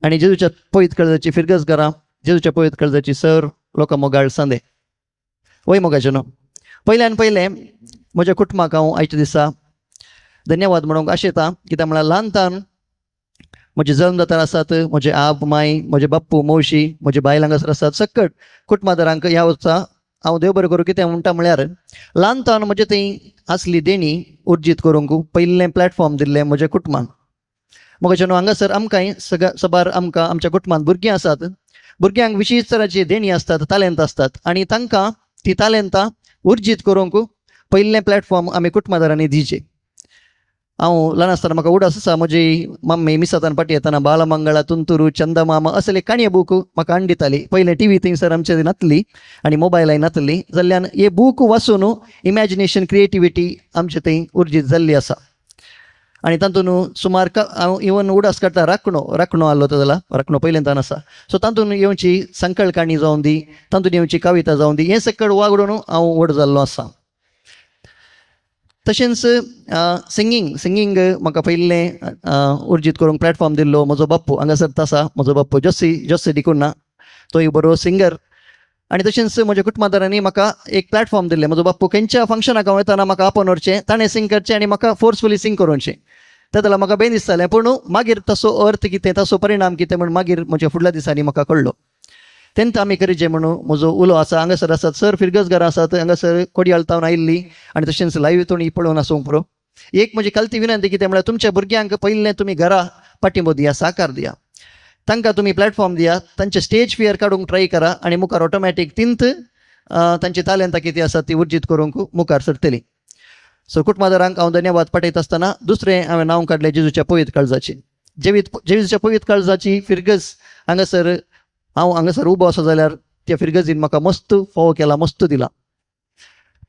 आनी जेजूच्या पवित्र काळजाची फिरगज घरां, जेजूच्या पवित्र काळजाची सर लोकां मोगाळ सांदे. वय मोगाचेनो, पयल्यान पयलें म्हज्या कुटुंबाक हांव आयच्या दिसा धन्यवाद म्हणूंक आशेतां. कित्याक म्हळ्यार ल्हानतान म्हजे जल्मदातार आसात, म्हजे आप माय, म्हजे बाप्पू मावशी, म्हजे बायल हांगासर आसात, सक्कट कुटुंबादारांक ह्या वर्सा हांव देव बरें करूं कितें म्हणटा म्हळ्यार ल्हानतान म्हजे थंय आसली देणी उर्जीत करूंक पयलें प्लॅटफॉर्म दिल्लें म्हज्या कुटुंबान. मोगाचेनो हांगासर आमकांय सबार आमकां आमच्या कुटुंबांत भुरगीं आसात, भुरग्यांक विशेश तरांची देणी आसतात, तालेंत आसतात आनी तांकां ती तालेंतां उर्जीत करूंक पयलें प्लॅटफॉर्म आमी कुटुंबादारांनी दिवचे. हांव ल्हान आसतना म्हाका उडास आसा, म्हजी मम्मी मिसातान पाटी येताना बालमंगळा, तुंतुरू, चंदमामा असले काणये बूक म्हाका हाडून दिताली. पयलें टीव्ही थंयसर आमचे नासली आनी मोबायलाय नासली, जाल्ल्यान हे बूक वाचून इमॅजिनेशन क्रिएटिविटी आमचे थंय उर्जीत जाल्ली आसा. आनी तातूंत सुमार हांव इवन उडास काडटा राखणो आसलो तो जाल्यार राखणो पयलेंतान आसा. सो तातूंत येवची संकळ काणी जावं दी, तातूंत येवची कविता जावं दी, हें सकयल वागडून हांव व्हड जाल्लो आसा. तशेंच सिंगींग म्हाका पयलें उर्जीत करूंक प्लॅटफॉर्म दिल्लो म्हजो बाप्पू हांगासर आसा, म्हजो बाप्पू जोसी डिकुन्ना, तोय बरो सिंगर. आनी तशेंच म्हज्या कुटुंबादारांनी म्हाका एक प्लॅटफॉर्म दिल्लें. म्हजो बाप्पू खंयच्या फंक्शनाक हांव येताना म्हाका आपोवन व्हरचें, ताणें सिंग करचें आनी म्हाका फोर्सफुली सिंग करूनचें. तें जाल्यार म्हाका बेन दिसतालें, पूण मागीर तसो अर्थ कितें, तसो परिणाम कितें म्हण मागीर म्हज्या फुडल्या दिसांनी म्हाका कळ्ळो. तेंत आमी करचें म्हणून म्हजो उलो आसा. हांगासर आसात सर फिरगजगारां आसात, हांगासर कोडयाळतावन आयिल्ली आनी तशेंच लायव्ह हितून पळोवन आसूंक पुरो. एक म्हजी कल्ती विनंती कितें म्हळ्यार तुमच्या भुरग्यांक पयलें तुमी घरा पाठिंबो दिया, साकार दिया, तांकां तुमी प्लॅटफॉर्म दिया, तांचे स्टेज फियर काडूंक ट्राय करा आनी मुखार ऑटोमॅटीक तिंत तांची तालेंतां कितें आसा ती उर्जीत करूंक मुखार सरतली. सो कुटुंबादारांक हांव धन्यवाद पटयता आसतना दुसरें हांवें नांव काडलें जेजूच्या पवित्र काळजाचें. जेजूच्या पवित्र काळजाची फिरगज हांगासर हांव हांगासर उबो आसा जाल्यार त्या फिरगजीन म्हाका मस्त फोव केला, मस्त दिला.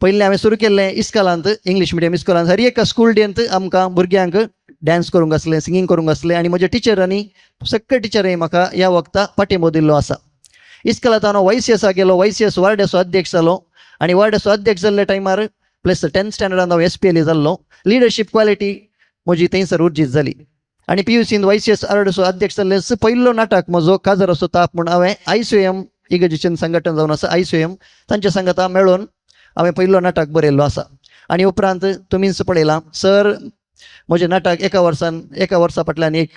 पयलें हांवें सुरू केल्लें इस्कॉलांत, इंग्लीश मिडियम इस्कॉलांत. हर एक स्कूल डेंत आमकां भुरग्यांक डॅन्स करूंक आसलें, सिंगींग करूंक आसलें आनी म्हज्या टिचरांनी सक्कल टिचरींय म्हाका ह्या वक्ता पाठिंबो दिल्लो आसा. इस्कॉलांत हांव YCSाक गेलो, YCS वार्डाचो अध्यक्ष जालो आनी वार्डाचो अध्यक्ष जाल्ल्या टायमार प्लस 10th स्टँडर्डांत हांव SPLA जाल्लो. लिडरशीप क्वॉलिटी म्हजी थंयसर उर्जीत जाली. आनी PUCंत YCS वार्डाचो अध्यक्ष जाल्ले पयलो नाटक म्हजो काजार असो ताप म्हूण हांवें ICOM इगर्जेचें संघटन जावन आसा, ICOM तांच्या सांगाता मेळोवन हांवें पयलो नाटक बरयल्लो आसा. आनी उपरांत तुमीच पळयलां सर म्हजें नाटक एका वर्सा फाटल्यान एक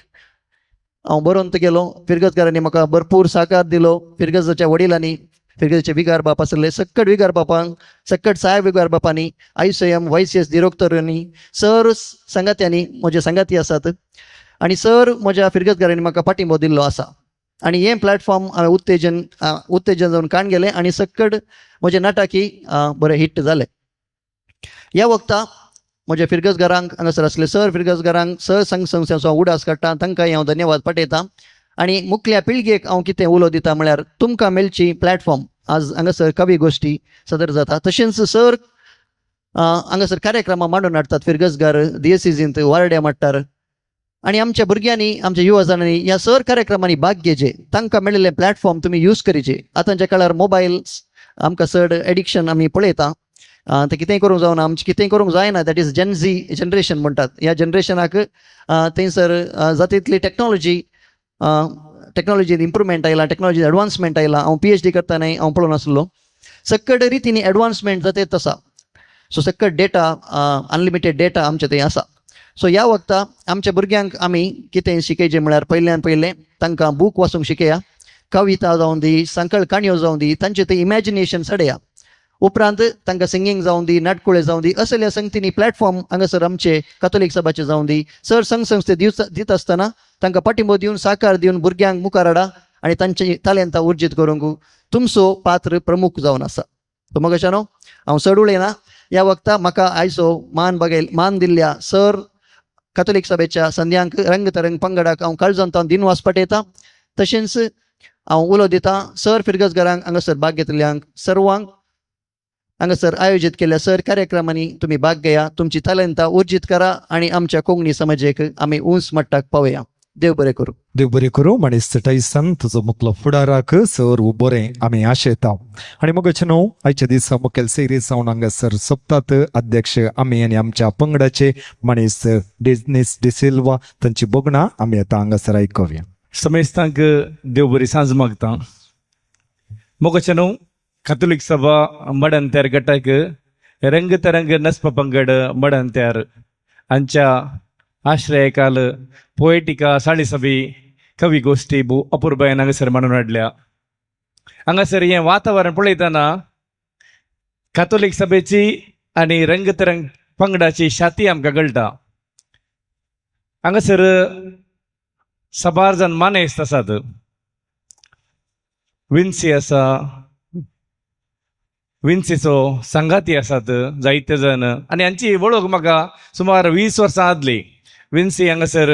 हांव बरोवन गेलो. फिरगजकारांनी म्हाका भरपूर साकार दिलो. फिरगजाच्या वडिलांनी, फिरगजाचे विगार बाप आसले, सक्कट विगार बापांक, सक्कट साहेब विगार बापांनी, ICOM YCS दिरोक्तरांनी, सर संगात्यांनी म्हजे संगाती आसात आनी सर म्हज्या फिरगजकारांनी म्हाका पाठिंबो दिल्लो आसा. आनी हें प्लॅटफॉर्म हांवें उत्तेजन जावन काण गेलें आनी सक्कट म्हजें नाटकय बरें हिट जालें. ह्या वक्ता म्हज्या फिरगजगारांक हांगासर आसले सर फिरगजगारांक सर संस्थेचो हांव उडास काडटां, तांकांय हांव धन्यवाद पटयतां. आनी मुखल्या पिळगेक हांव कितें उलो दिता म्हळ्यार तुमकां मेळची प्लॅटफॉर्म. आज हांगासर कवी गोश्टी सदर जाता, तशेंच सर हांगासर कार्यक्रमां मांडून हाडटात. फिरगजगार DSCजींत वार्ड्या मांडटात आनी आमच्या भुरग्यांनी, आमच्या युवा जाणांनी ह्या सर कार्यक्रमांनी भाग घेवचे. तांकां मेळिल्ले प्लॅटफॉर्म तुमी यूज करचे. आतांच्या काळार मोबायल्स आमकां चड एडिक्शन आमी पळयता. ते कितेंय करूंक जावना, आमचें कितेंय करूंक जायना. That is Gen Z generation म्हणटात. ह्या जनरेशनाक थंयसर जाता तितली टेक्नॉलॉजीन इम्प्रुवमेंट आयला, टेक्नॉलॉजी एडवान्समेंट आयला. हांव PhD करतानाय हांव पळोवन आसलो सक्कट रितीनी एडवान्समेंट जाता तसा. सो सक्कट डेटा, अनलिमिटेड डेटा आमचे थंय आसा. सो ह्या वक्ता आमच्या भुरग्यांक आमी कितें शिकयचें म्हळ्यार पयल्यान पयलें तांकां बूक वाचूंक शिकया, कविता जावं दी, संकळ काणयो जावं दी, तांचें तें इमॅजिनेशन सडया. उपरांत तांकां सिंगींग जावं दी, नाटकुळे जावं दी, असल्या संगतींनी प्लॅटफॉर्म हांगासर आमचे कॅथोलीक सभाचे जावं दी. सर संस्थे दिता आसतना तांकां पाठिंबो दिवन, साकार दिवन भुरग्यांक मुखार हाडा आनी तांची तालेंतां उर्जीत करूंक तुमचो पात्र प्रमुख जावन आसा. तो मगाच्यानो हांव चड उलयना. ह्या वक्ता म्हाका आयचो मान दिल्ल्या सर कॅथोलीक सभेच्या संध्यांक रंगतरंग पंगडाक हांव काळजांत दिनवास पटयतां. तशेंच हांव उलो दितां सर फिरगजगरांक हांगासर भाग घेतल्यांक सर्वांक हांगासर आयोजीत केल्ल्या सर कार्यक्रमांनी तुमी भाग घेया, तुमची तालंतां उर्जीत करा आनी आमच्या कोंकणी समाजाक आमी उंच मट्टाक पावया. देव बरें करूं. देव बरें करूं. मनीस टायसन तुजो मुखलो फुडाराक सर बरें आमी आशेता. आनी मगचे न्हू आयच्या दिसा मुखेल सेरी सावन हांगासर सोंपतात. अध्यक्ष आमी आनी आमच्या पंगडाचे मनीस डेनिस डिसिल्वा तांची बोगणां आमी आतां हांगासर आयकुया. समेस्तांक देव बरी सांज मागता. मगचे न्हू कॅथोलिक सभा मडंत्यार गटाक रंगतरंग नस्प पंगड मडंत्यार हांच्या आश्रयाखाल पोएटिका साळीसभी कवी गोष्टी भोव अपुर्बायेन हांगासर मांडून हाडल्या. हांगासर हें वातावरण पळयतना कॅथोलिक सभेची आनी रंगतरंग पंगडाची शाती आमकां कळटा. हांगासर 12 जाण मानेस्त आसात. विन्सी आसा, विन्सीचो संगाती आसात जायते जण, आनी हांची वळख म्हाका सुमार 20 वर्सां आदली. विन्सी हांगासर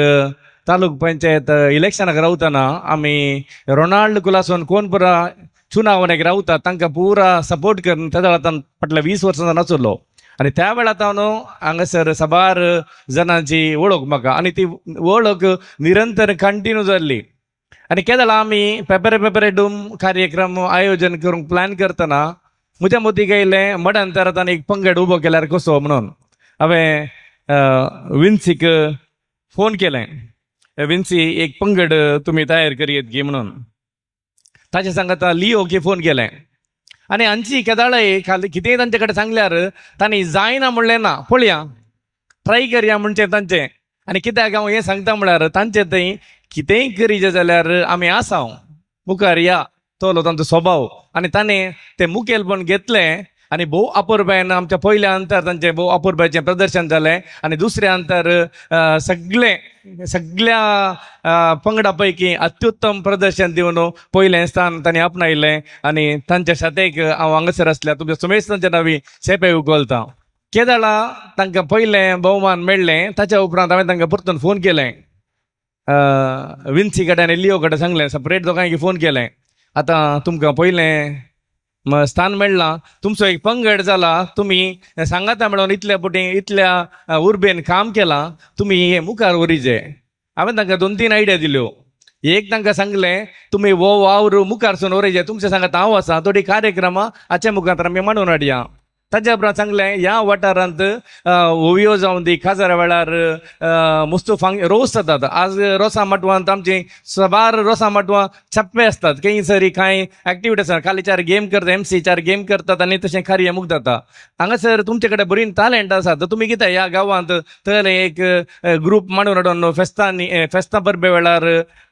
तालूक पंचायत इलेक्शनाक रावतना आमी रोनाल्ड कुलासून कोण पुरा चुनावणेक रावतात तांकां पुरा सपोर्ट करून त्या वेळार फाटल्या 20 वर्सां नाचलो. आनी त्या वेळार हांव हांगासर 12 जणांची वळख म्हाका, आनी ती वळख निरंतर कंटिन्यू जाल्ली. आनी केदां आमी पेपरे डूम कार्यक्रम आयोजन करूंक प्लॅन करतना म्हज्या मतीक येयलें मडांतरांत आनी एक पंगड उबो केल्यार कसो म्हणून. हांवें विन्सीक फोन केलें, विन्सी एक पंगड तुमी तयार करीत गी म्हणून. ताचे सांगता लिओकी फोन केलें आनी हांची केदाळय कितेंय तांचे कडेन सांगल्यार तांणी जायना म्हणलें ना, पळया ट्राय करया म्हणचे तांचे. आनी कित्याक हांव हें सांगता म्हळ्यार तांचे थंय कितेंय करीचे जाल्यार आमी आसा, मुखार या, तो तांचो स्वभाव. आनी ताणें तें मुखेलपण घेतलें आनी भोव अपुर्बायेन आमच्या पयल्या अंतर तांचें भोव अपुर्बायेचें प्रदर्शन जालें. आनी दुसऱ्या अंतर सगळ्या पंगडा पैकी अत्युत्तम प्रदर्शन दिवन पयलें स्थान तांणी आपणायलें. आनी तांच्या शातेक हांव हांगासर आसल्या तुमच्या सुमेस्तांच्या नांवी शेपे उखलतां. केदाळा तांकां पयलें भोवमान मेळ्ळें, ताच्या उपरांत हांवें तांकां परतून फोन केलें. विन्सी कडेन आनी लिओ कडेन सांगलें, सेपरेट दोगांयकी फोन केलें. आतां तुमकां पयलें स्थान मेळ्ळां, तुमचो एक पंगड जाला, तुमी सांगाता मेळोन इतल्या उर्बेन काम केलां, तुमी हे मुखार व्हरीचे. हांवें तांकां 2-3 आयडिया दिल्यो. एक तांकां सांगलें तुमी वो वावर मुखारसून व्हरचे, तुमचे सांगात हांव आसा, थोडी कार्यक्रमां हाचे मुखार आमी मांडून हाडया. ताच्या उपरांत सांगलें ह्या वाठारांत ओवियो जावन दी काजारा वेळार मुस्तफांग रोस जातात. आज रोसां माटवांत आमची 12 रोसां माटवां छप्पे असतात. खंयसरी कांय एक्टिविटी आसा, काली 4 गेम करता, MC 4 गेम करतात आनी तशें कार्य मुक्त जाता. हांगासर तुमचे कडेन बरी टॅलंट आसा, तर तुमी कितें ह्या गांवांत तर एक ग्रूप मांडून हाडून फेस्तां परबे वेळार,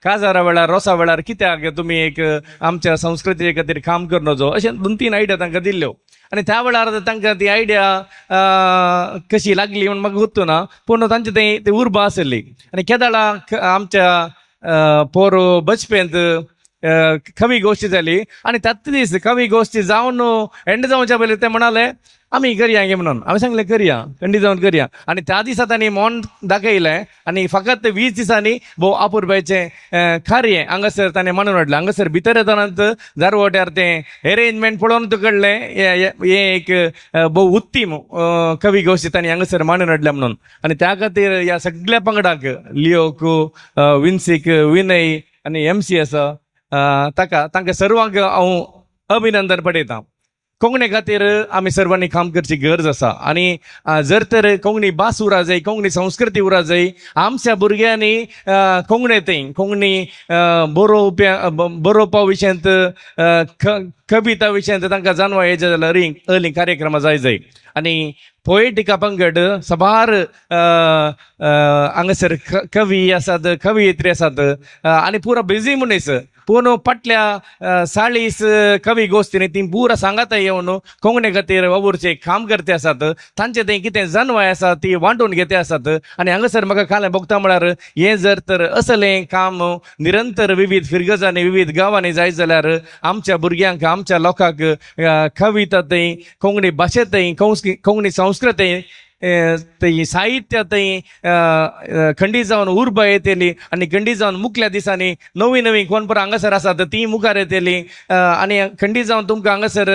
काजारा वेळार, रोसा वेळार कित्याक तुमी एक आमच्या संस्कृती खातीर काम करन वचो, अशें 2-3 आयडिया तांकां दिल्ल्यो. आनी त्या वेळार तांकां ती आयडिया कशी लागली म्हूण म्हाका गुर्तू ना, पूण तांचे ते उर्बा आसली. आनी केदाळा आमच्या पोरो बचपेंत कवी गोश्टी जाली आनी त्याच दीस कवी गोश्टी जावन एंड जावच्या पयलीं ते म्हणाले आमी करया गे म्हणून. हांवें सांगलें करया, खंडी जावन करया. आनी त्या दिसा तांणी मोन दाखयलें आनी फकत 20 दिसांनी भोव अपुर्बायेचें कार्य हांगासर ताणें मांडून हाडलें. हांगासर भितर येतानाच जारवट्यार तें अरेंजमेंट पळोवन कळलें हें एक भोव उत्तीम कवी गोश्टी तांणी हांगासर मांडून हाडल्या म्हणून. आनी त्या खातीर ह्या सगळ्या पंगडाक लिओक, विन्सीक, विनय आनी MC आसा तांकां सर्वांक हांव अभिनंदन पठयतां. कोंकणी खातीर आमी सर्वांनी काम करची गरज आसा. आनी जर तर कोंकणी भास उरा जाय, कोंकणी संस्कृती उरा जाय, आमच्या भुरग्यांनी कोंकणी बरोवपा विशयांत, कविता विशयांत तांकां जाणवा येता जाल्यार अर्ली कार्यक्रमां जाय. आनी पोएटिका पंगड 12 हांगासर कवी आसात, कवयित्री आसात आनी पुरो बिजी मनीस. पूण फाटल्या 40 कवी गोश्टींनी ती पुरा सांगाता येवन कोंकणी खातीर वावुरचे काम करते आसात. तांचे थंय कितें जानवाय आसा ती वांटून घेते आसात. आनी हांगासर म्हाका कालें भोगता म्हळ्यार हें जर तर असलें काम निरंतर विविध फिरगजांनी, विविध गांवांनी जायत जाल्यार आमच्या भुरग्यांक, आमच्या लोकांक कविता थंय, कोंकणी भाशेंतय, कोंकणी संस्कृती थंय साहित्य थंय खंडी जावन उर्बा येतली आनी खंडी जावन मुखल्या दिसांनी नवी नवी कोण पर हांगासर आसात ती मुखार येतली आनी खंडी जावन तुमकां हांगासर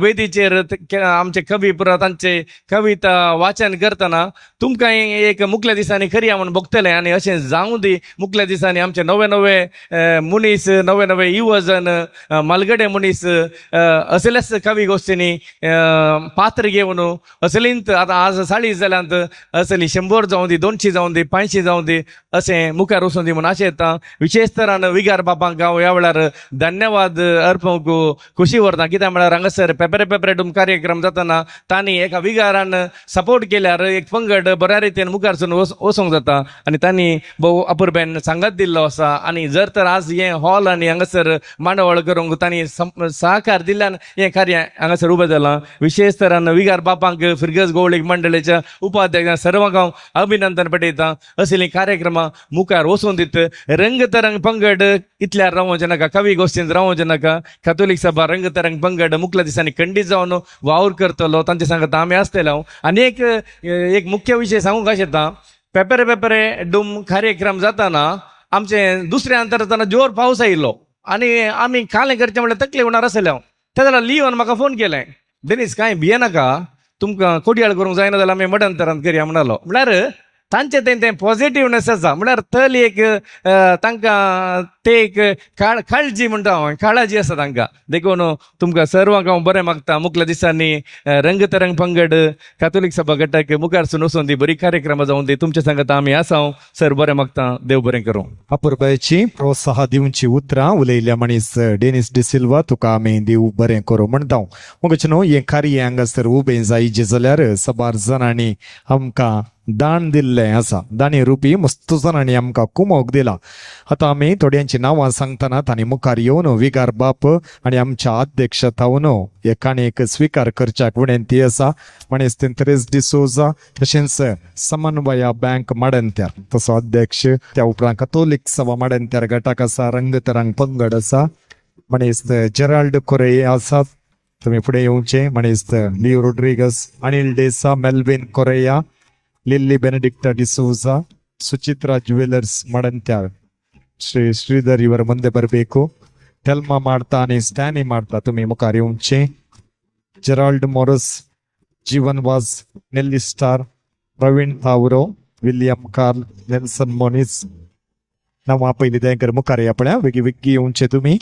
वेदीचेर आमचे कवी पुरो तांचे कविता वाचन करतना तुमकां एक मुखल्या दिसांनी खरी म्हणून बघतले आनी अशें जावं दी मुखल्या दिसांनी आमचे नवे नवे मनीस नवे नवे युवजन मलगडे मनीस असलेच कवी गोष्टींनी पात्र घेवन असलींत आतां आज 40 जाल्यांत असली 100 जावं दी 200 जावं दी 500 जावं दी अशें मुखार वचून दी म्हणून अशें येता विशेष तरान विगार बापांक हांव ह्या वेळार धन्यवाद अर्पूंक खुशी व्हरता कित्याक म्हळ्यार हांगासर पेपरे कार्यक्रम जातना तांणी एका विगारान सपोर्ट केल्यार एक पंगड बऱ्या रितीन मुखार वचूंक जाता आनी तांणी भोव अपुरबेन सांगत दिल्लो आसा आनी जर तर आज हे हॉल आनी हांगासर मांडवळ करूंक तांणी सहकार दिल्ल्यान हें कार्य हांगासर उबें जालां विशेष तरान विगार बापांक फिरगज गवळीक मंडळीच्या उपाध्यक्ष सर्वांक हांव अभिनंदन पटयतां असली कार्यक्रमां मुखार वचून दित रंगतरंग पंगड इतल्यार रावोवचे नाका कवी गोष्टींत रावोवचे नाका कॅथोलीक सभा रंगतरंग पंगड मुखल्या दिसांनी खंडीत जावन वावर करतलो तांचे सांगता आमी आसतले हांव आनी एक मुख्य विशय सांगूंक येता पेपरे डूम कार्यक्रम जाताना आमचे दुसऱ्या अंतर जोर पावस आयिल्लो आनी आमी कालें करचें म्हणल्यार तकली उणार आसले हांव त्या जाल्यार लिवन म्हाका फोन केलें देनीस कांय भिये नाका तुमकां कोडयाळ करूंक जायना जाल्यार आमी मडंतरांत करया म्हणलो म्हळ्यार तांचे तें पॉझिटिव्हनेस आसा म्हळ्यार थल एक तांकां ते एक काळजी म्हणटा हांव काळजी आसा तांकां देखून तुमकां सर्वांक हांव बरें मागता मुखल्या दिसांनी रंगतरंग पंगड कॅथोलीक सभा गटाक मुखारसून वचून दी बरी कार्यक्रमां जावं दी तुमच्या सांगता आमी आसा सर बरें मागता देव बरें करूं अपुरबायची प्रोत्साह दिवची उतरां उलयल्या मनीस डेनिस डिसिल्वा तुका आमी देव बरें करूं म्हणटा मगच न्हू हें कार्य हांगासर उबें जायचें जाल्यार सबार जाणांनी आमकां दान दिल्लें आसा दानी रुपी मस्त जाणांनी आमकां कुमोग दिला आतां आमी थोड्यांची नांवां सांगतना तांणी मुखार येवन विगार बाप आनी आमच्या अध्यक्ष थावन हे काणयेक स्विकार करच्याक विनंती आसा मनीस तेरेस डिसोजा तशेंच समन्वया बँक माडंत्यार तसो अध्यक्ष त्या उपरांत कॅथोलीक सभा माडंत्यार गटाक आसा रंगतरंग पंगड आसा मनीस जेराल्ड कोरे आसात तुमी फुडें येवचें मनीस Leo Rodrigues Anil D'Sa Melvin Correa Lilly Benedicta D'Souza Suchitra jewellers Madantyar Shri Sridhar इवर ಮುಂದೆ ಬರಬೇಕು ಟೆಲ್ಮಾ ಮಾಡ್ತಾ आणि ಸ್ಟ್ಯಾನಿ ಮಾಡ್ತಾ तुम्ही मुखार येवचें Gerald Moras Jeevan Vaz Nelly Star Praveen Thavro William Carl Nelson Monis नांवां पयलीं तेंकर मुखार या पळय वेगी वेगी येवचें तुमी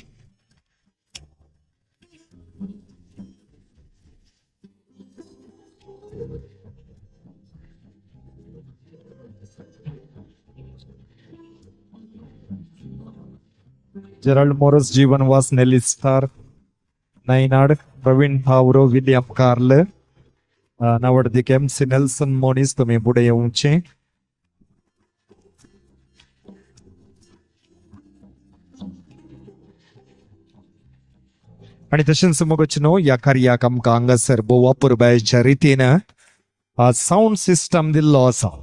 Gerald Moras Jeevan Vaz Nelly Star Nainad Praveen Thavro William Carl नावडदिक एमसी नेल्सन मोनिस तुम्ही पुढे येऊचे आणि तशेंच मगच न्हू ह्या कार्याक आमकां हांगासर भोव अपुरबायेच्या रितीन साऊंड सिस्टम दिल्लो आसा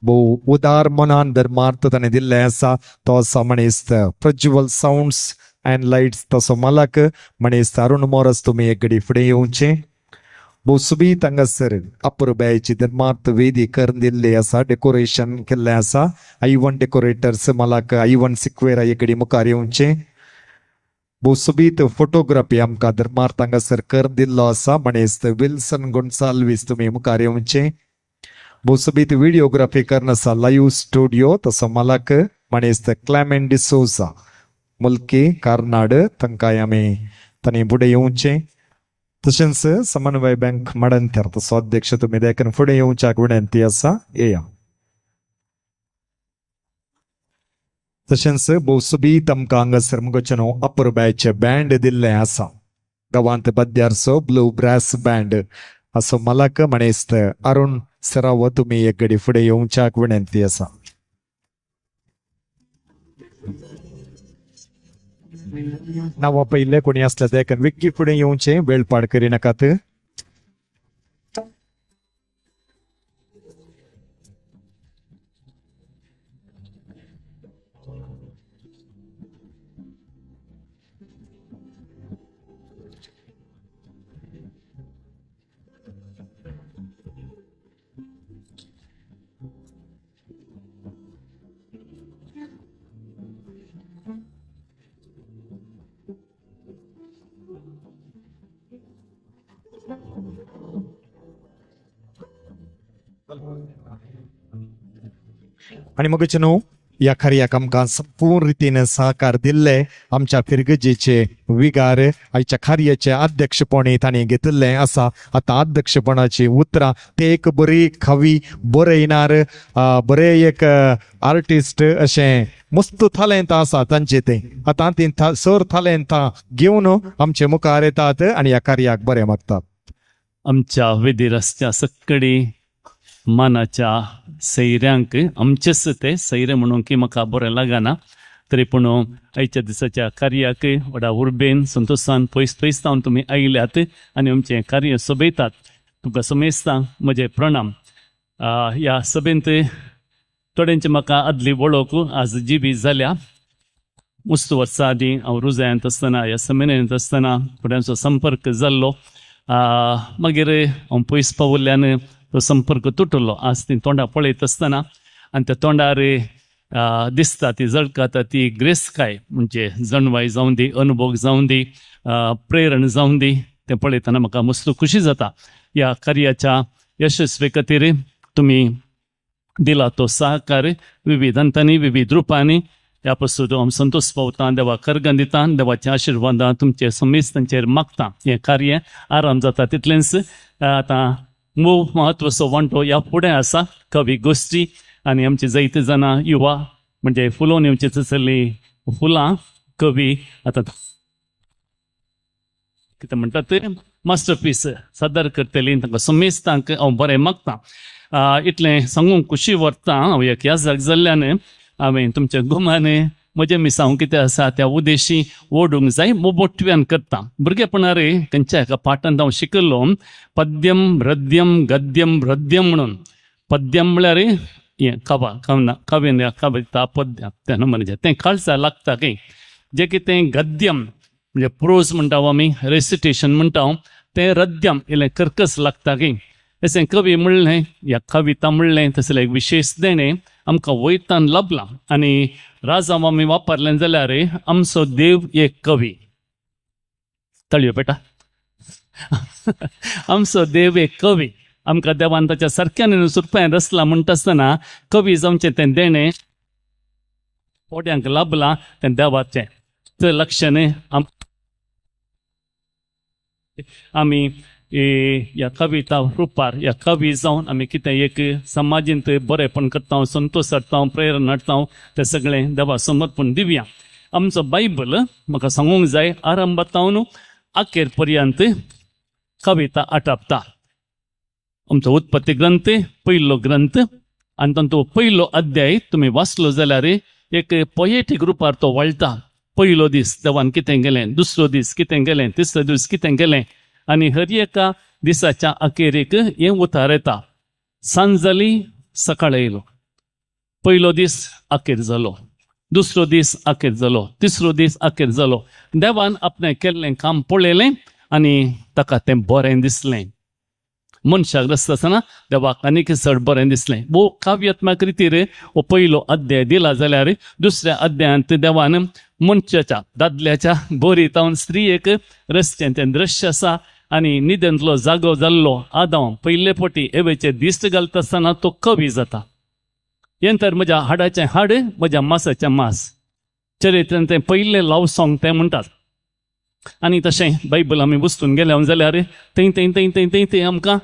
भोव उदार मनान धर्मार्थ ताणें दिल्लें आसा तो आसा मनीस प्रज्वल साऊंड्स अँड लायट्स तसो मालक मनीस अरुण मोरस तुमी एक घडी फुडें येवचें भोव सुबीत हांगासर अपुरबायेची धर्मार्थ वेदी करून दिल्ली आसा डेकोरेशन केल्लें आसा आयवन डेकोरेटर्स मालक आयवन सिक्वेरा एक घडी मुखार येवचें भोव सुबीत फोटोग्राफी आमकां धर्मार्थ हांगासर करून दिल्लो आसा मनीस विल्सन गोन्साल्वीस तुमी मुखार येवचें भोव सुबीत व्हिडिओग्राफी करन आसा लाईव्ह स्टुडिओ तसो मालक मनीस क्लेमेंट डिसोजा मुल्की कार्नाड तांकांय आमी तांणी फुडें येवचें तशेंच समन्वय बँक माडंत्यार तसो अध्यक्ष तुमी देखून फुडें येवच्याक विनंती आसा येया तशेंच भोव सुबीत आमकां हांगासर मुगोचें न्हू अपुरबायचे बँड दिल्लें आसा गांवांत बद्यारचो ब्लू ब्रास बँड असो मालक मनीस अरुण सराव तुम्ही एक घडी फुडें येवच्याक विनंती आसा नांवां पयले कोणी आसल्या देखून विग्गी फुडें येवचें वेळ पाड करिनाकात आणि मग न्हू या कार्याक आमकां संपूर्ण रितीन सहकार दिल्ले आमच्या फिरगजेचे विगार आयच्या कार्याचे अध्यक्षपणी तांणी घेतिल्ले आसा. आतां अध्यक्षपणाची उतरां ते एक बरी कवी बरयणार बरे एक आर्टिस्ट अशें मस्त थालेंत आसा तांचे ते. आतां ती सर थालेंतां घेवन आमचे मुखार येतात आनी ह्या कार्याक बरें मागतात. आमच्या वेदी रस्त्या सक्कडी मानाच्या सैऱ्यांक आमचेच ते सैरे म्हणून की म्हाका बरें लागना तरी पूण आयच्या दिसाच्या कार्याक व्हडा उर्बेन संतोशान पयस पयस जावन तुमी आयल्यात आनी आमचें कार्य सोबयतात. तुमकां समेस्तां म्हजे प्रणाम. ह्या सभेंत थोड्यांची म्हाका आदली वळख आज जीबी जाल्या. मुस्त वर्सां आदीं हांव रुजायांत आसतना ह्या सेमिनारींत आसतना थोड्यांचो संपर्क जाल्लो. मागीर हांव पयस पावल्ल्यान तो संपर्क तुटलो. आज ती तोंडां पळयत आसतना आनी त्या तोंडार दिसता ती जळकाता ती ग्रेसकाय म्हणजे जणवाय जावं दी, अनुभव जावं दी, प्रेरण जावं दी, तें पळयतना म्हाका मस्त खुशी जाता. ह्या कार्याच्या यशस्वी खातीर तुमी दिला तो सहकार विविध अंतांनी विविध रुपांनी ह्या पासून हांव संतोश पावता. देवा कर्गन दिता. देवाच्या आशिर्वादां तुमचे समेस्तांचेर मागता. हें कार्य आराम जाता तितलेंच. आतां महत्वाचो वांटो ह्या फुडें आसा कवी गोश्टी आनी आमची जायती जाणां युवा म्हणजे फुलोवन येवची चल्ली फुलां कवी आतां कितें म्हणटात ते मास्टरपीस सादर करतली. तांकां समेस्तांक हांव बरें मागता. इतलें सांगूंक खुशी व्हरता. हांव एक ह्या जाग जाल्ल्यान हांवें तुमच्या गुमान म्हजे मिसांव कितें आसा त्या उद्देशी ओडूंक जाय मोबोटव्यान करता. भुरगेपणार खंयच्या एका पाठांत हांव शिकलो पद्यम रद्यम गद्यम रद्यम म्हणून. पद्यम म्हळ्यार हें कवेन कविता पद्य तेन्ना म्हणजे तें खालसा लागता की जें कितें गद्यम म्हणजे प्रोज म्हणटा आमी रेसिटेशन म्हणटा तें रद्यम इल्लें कर्कस लागता की. अशें कवी म्हणलें ह्या कविता म्हणलें तसलें एक विशेश देणें आमकां वयतान लाभलां. आनी राजांव आमी वापरलें जाल्यार आमचो देव एक कवी. तळयो पेटा. आमचो देव एक कवी. आमकां देवान ताच्या सारक्यान सुरपायन रचलां म्हणटा आसतना कवी जावचें तें देणें पोड्यांक लाभलां तें देवाचें. तें लक्षण आमी ह्या कविता रुपार ह्या कवी जावन आमी कितें एक समाजींत बरेंपण करता, संतोश हाडटा, प्रेरणा हाडटा, तें सगळें देवा समर्पण दिवया. आमचो बायबल म्हाका सांगूंक जाय आरंभातावन अखेर पर्यंत कविता आटापता. आमचो उत्पत्ती ग्रंथ पयलो ग्रंथ आनी तांचो पयलो अध्याय तुमी वाचलो जाल्यार एक पोएटीक रुपार तो वळटा. पयलो दीस देवान कितें केलें, दुसरो दीस कितें केलें, तिसरो दीस कितें केलें आनी हर एका दिसाच्या अखेरेक हें उतार येता. सांज जाली सकाळ येयलो. पयलो दीस अखेर जालो, दुसरो दीस अखेर जालो, तिसरो दीस अखेर जालो. देवान आपणें केल्लें काम पळयलें आनी ताका तें बरें दिसलें. मनशाक रचता आसतना देवाक आनीक चड बरें दिसलें. भोव काव्यात्मक रितीर हो पयलो अध्याय दिला जाल्यार दुसऱ्या अध्यायांत देवान मनशाच्या दादल्याच्या बोरीतावन स्त्री एक रचचें तें दृश्य आसा. आनी निदेंतलो जागो जाल्लो आदाम पयले फावटी एवेचे दिश्ट घालता आसतना तो कवी जाता. हें तर म्हज्या हाडाचें हाड, म्हज्या मांसाचें मांस. चरित्रांत तें पयलें लव सॉंग तें म्हणटात. आनी तशें बायबल आमी वचून गेले जाल्यार थंय आमकां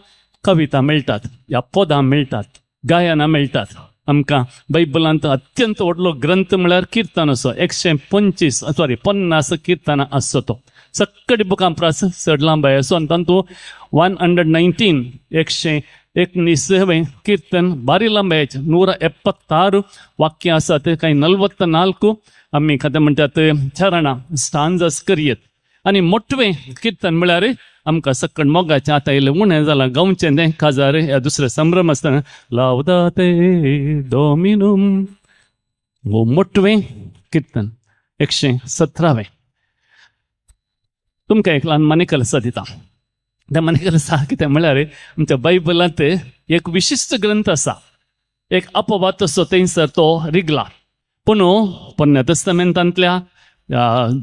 कविता मेळटात, ह्या पदां मेळटात, गायनां मेळटात. आमकां बायबलांत अत्यंत व्हडलो ग्रंथ म्हळ्यार किर्तन असो 150 किर्तनां आसचो तो. सक्कडी बुकां प्रास चड लांबाय असो आनी तातूंत 119 119 कीर्तन बारी लांबायचे 176 वाक्यां आसात. कांय 44 आमी कितें म्हणटात चरणां स्टांजास करियत. आनी मोठवें कीर्तन म्हळ्यार आमकां सक्कड मोगाचें आतां इल्लें उणें जालां गांवचें तें काजार ह्या दुसरे संभ्रम आसतना लावदाते डोमिनम हो मोठवें कीर्तन 117. तुमकां एक ल्हान मानेकलसा दिता. त्या मानेकलसा कितें म्हळ्यार आमच्या बायबलांत एक विशिश्ट ग्रंथ आसा. एक अपवाद असो थंयसर तो रिगला. पूण पोरण्या तestamenतांतल्या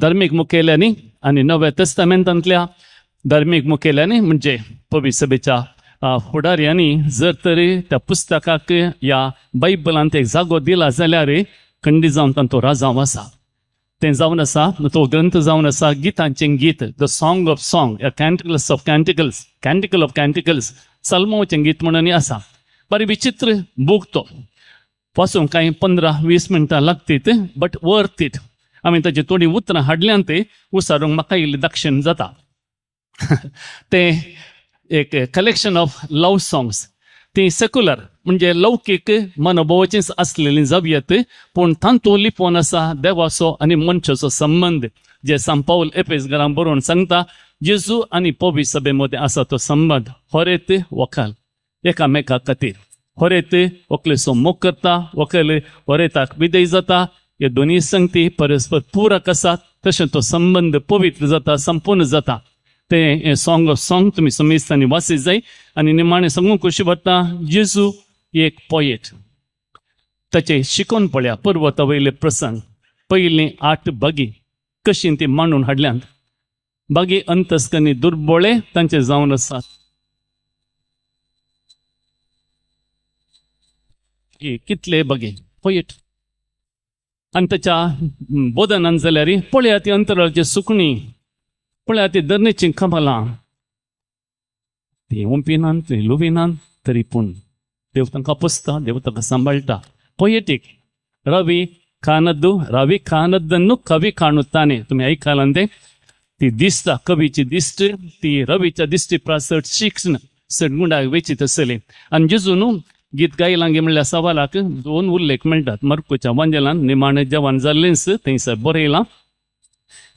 धार्मीक मुखेल्यांनी आनी नव्या तestamenतांतल्या धार्मीक मुखेल्यांनी म्हणजे पवित्र सभेच्या फुडाऱ्यांनी जर तरी त्या पुस्तकाक या बायबलांत एक जागो दिला जाल्यार खंडी जावन तांचो राजांव आसा. तें जावन आसा, तो ग्रंथ जावन आसा गितांचें गीत, the song of song, canticles of canticles, canticle of canticles, सल्मांचें गीत म्हणून आसा. बरें विचित्र बूक तो, पासून काही 15-20 मिनटां लागतात, बट वर्थ इट. आमी ताची थोडी उतरां हाडल्यांत उसारूंक म्हाका इल्लें दाक्षिण जाता. ते एक कलेक्शन ऑफ लव सॉंग्स, ती सेक्युलर म्हणजे लौकीक मनोभावाचीच असलेली जावयेत, पूण तांतूं लिपोवन आसा देवाचो आनी मनशाचो संबंध, जे सान पाऊल एफेसकारांक बरोवन सांगता, जेजू आनी पवी सभे मदें आसा तो संबंध. होरेत वखाल एकामेका खातीर, होरेत व्हंकलेचो मोग करता, व्हंकल होरेताक विधेय जाता. हे दोनी संगती परस्पर पूरक आसात, तशें तो संबंध पवित्र जाता, संपूर्ण जाता. ते सॉंग ऑफ सॉंग तुमी समेस्तांनी वाचीत जाय. आनी निमाणें सांगूंक कशी पडटा, जेजू एक पोएट, ताचे शिकोवन पळया पर्वता वयले प्रसंग. पयलीं 8 बागी कशी ती मांडून हाडल्यांत. बागी अंतस्कनी दुर्बळे तांचे जावन आसात. कितले बागे पोएट. आनी ताच्या बोधनान जाल्यार पळया ती अंतराळची सुकणी, पळया ती धरणीची कमलां, ती ओंपिनान ती लुविनान, तरी पूण देव तांकां पुसता, देव तांकां सांबाळटा. पोएटीक. रवी कानद्दन्नु कवी काणुತ್ತಾನೆ. तुम्ही ऐकालां ते. ती दिसता कवीची दिश्ट, ती रवीच्या दिश्टी प्रासट शिक्षण सडगुंडाक वेचीत आसली. आनी जेजून गीत गायलां गे म्हणल्यार सवालाक 2 उल्लेख मेळटात. मर्कुच्या वांजेलान निमाणें जेवण जाल्लेंच थंयसर बरयलां,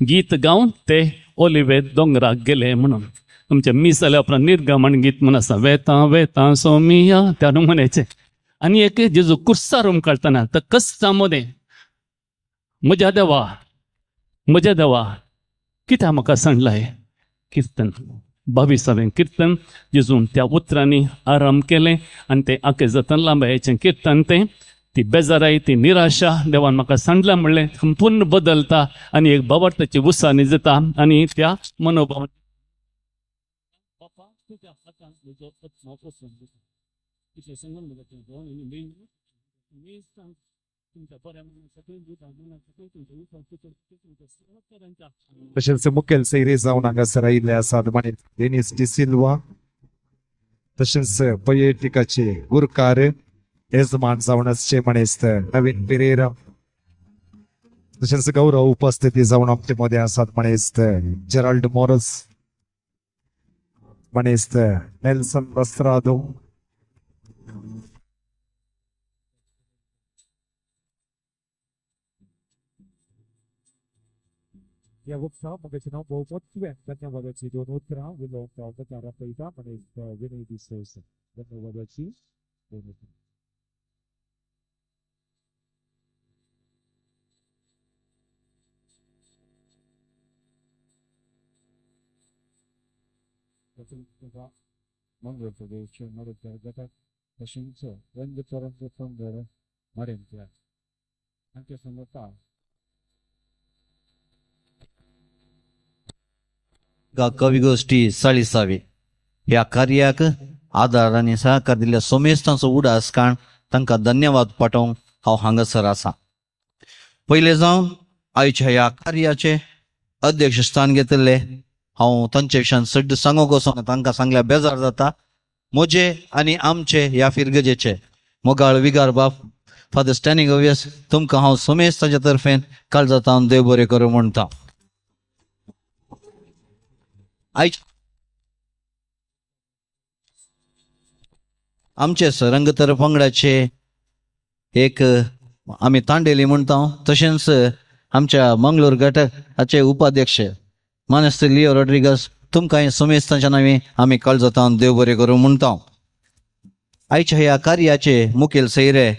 गीत गावन ते ओलिवे दोंगराक गेले म्हणून. तुमचे मीस जाल्या उपरांत निर्गमन गीत म्हण आसा, वेता वेता सोमिया, त्या नमुन्याचें. आनी एक जेजू कुर्सार काडटना तर कस्ता मदें, म्हज्या देवा कित्याक म्हाका सांडलाय, किर्तन 22वें किर्तन. जेजून त्या उतरांनी आराम केलें आनी तें आखे जतन लांबायेचें किर्तन तें. ती बेजाराय, ती निराशा देवान म्हाका सांडला म्हणलें संपूर्ण बदलता आनी एक भावार्थाची उसानी जाता. आनी त्या मनोभावान तशेंच मुखेल सैरी जावन हांगासर आयिल्ले आसात म्हणे डेनिस डिसिल्वा, तशेंच पर्यटिकाचे गुरकार येजमान जावन आसचे म्हणेस्त नवीन पेरेरा, तशेंच गौरव उपस्थिती जावन आमचे मध्ये आसात म्हणेस्त जेराल्ड मॉरस, म्हणेस्त नेल्सन रस्त्रादो, या वक्ता मगाची नाव बहुत धन्यवादाची 2 उतरां उलोवंक प्रचार पळयता म्हणेस्त विनय डिसोस. धन्यवादाची 2 उतरां. मंगळ प्रदेश मडंत्यार गटाक तशेंच रंग तरंग पंगड मडंत्यार हांचे सांगता कवी गोष्टी 40वी ह्या कार्याक आदार आनी सहकार दिल्ल्या सोमेस्तांचो उडास काण तांकां धन्यवाद पाठोवंक हांव हांगासर आसा. पयले जावन आयच्या ह्या कार्याचे अध्यक्ष स्थान घेतले हांव तांचे विशयान सड्ड सांगूंक वचोन तांकां सांगल्यार बेजार जाता. म्हजे आनी आमचे ह्या फिरगजेचे मोगाळ विगार बाप फादर स्टॅनिंग ओवियस तुमकां हांव सोमेस्तांच्या तर्फेन काळजांतल्यान देव बरें करूं म्हणटा. आमचे रंगतर पंगडाचे एक आमी तांडेली म्हणटा, तशेंच आमच्या मंगळूर गटाचे उपाध्यक्ष मानेस्तर लिओ रॉड्रिगस तुमकां सोमेस्तांच्या नांवी आमी काळजांतल्यान देव बरें करूं म्हणटा. आयच्या ह्या कार्याचे मुखेल सैरे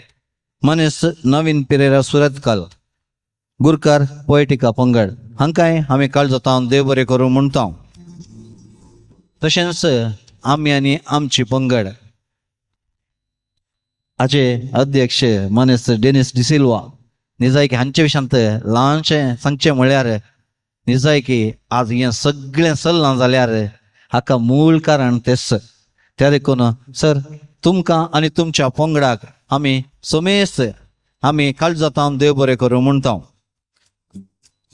मनेस नवीन पेरेरा सुरतकाल गुरकार पोएटिका पंगड हांकांय आमी काळजांतल्यान देव बरें करूं म्हणटा. तशेंच आमी आनी आमची पंगड हाचे अध्यक्ष मानेस्तर डेनिस डिसिल्वा निजायकी हांचे विशयांत ल्हानशें सांगचें म्हळ्यार निजायकी आज हें सगळें चल्लां जाल्यार हाका मूळ कारण तेच त्या देखून सर तुमकां आनी तुमच्या पंगडाक आमी समेस्त आमी काळजातान देव बरें करूं म्हणटा.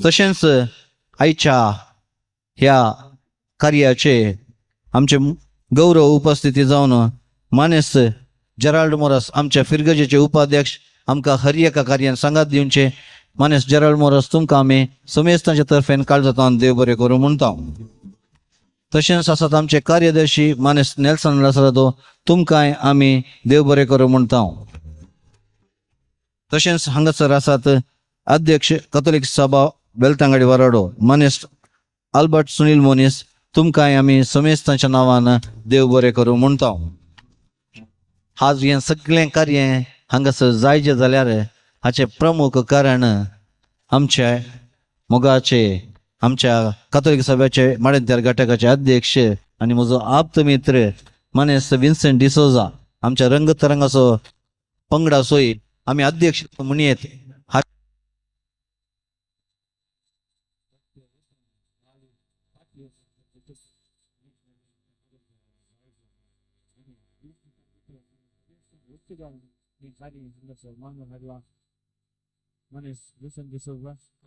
तशेंच आयच्या ह्या कार्याचे आमचे गौरव उपस्थिती जावन मानेस जेराल्ड मोरस आमच्या फिरगजेचे उपाध्यक्ष आमकां हर एका कार्यान सांगात दिवचे. मानेस जेराल्ड मोरस तुमकां आमी समेस्तांच्या तर्फेन काळजातान देव बरें करूं म्हणटा. तशेंच आसात आमचे कार्यदर्शी मानेस नेल्सन लासरादो तुमकांय आमी देव बरें करूं म्हणटा. तशेंच हांगासर आसात अध्यक्ष कॅथोलिक सभा बेलतांगडी वराडो मानेस आल्बर्ट सुनील मोनीस तुमकांय आमी समेस्तांच्या नांवान देव बरें करूं म्हणटा. आज हें सगळें कार्य हांगासर जायचें जाल्यार हाचे प्रमुख कारण आमचे मोगाचे आमच्या कॅथोलिक सभेचे माडेंत्यार घटकाचे अध्यक्ष आनी म्हजो आप्त मित्र मानेस विन्सेंट डिसोजा आमच्या रंगतरंगाचो पंगडा सोय आमी अध्यक्ष म्हणयेत.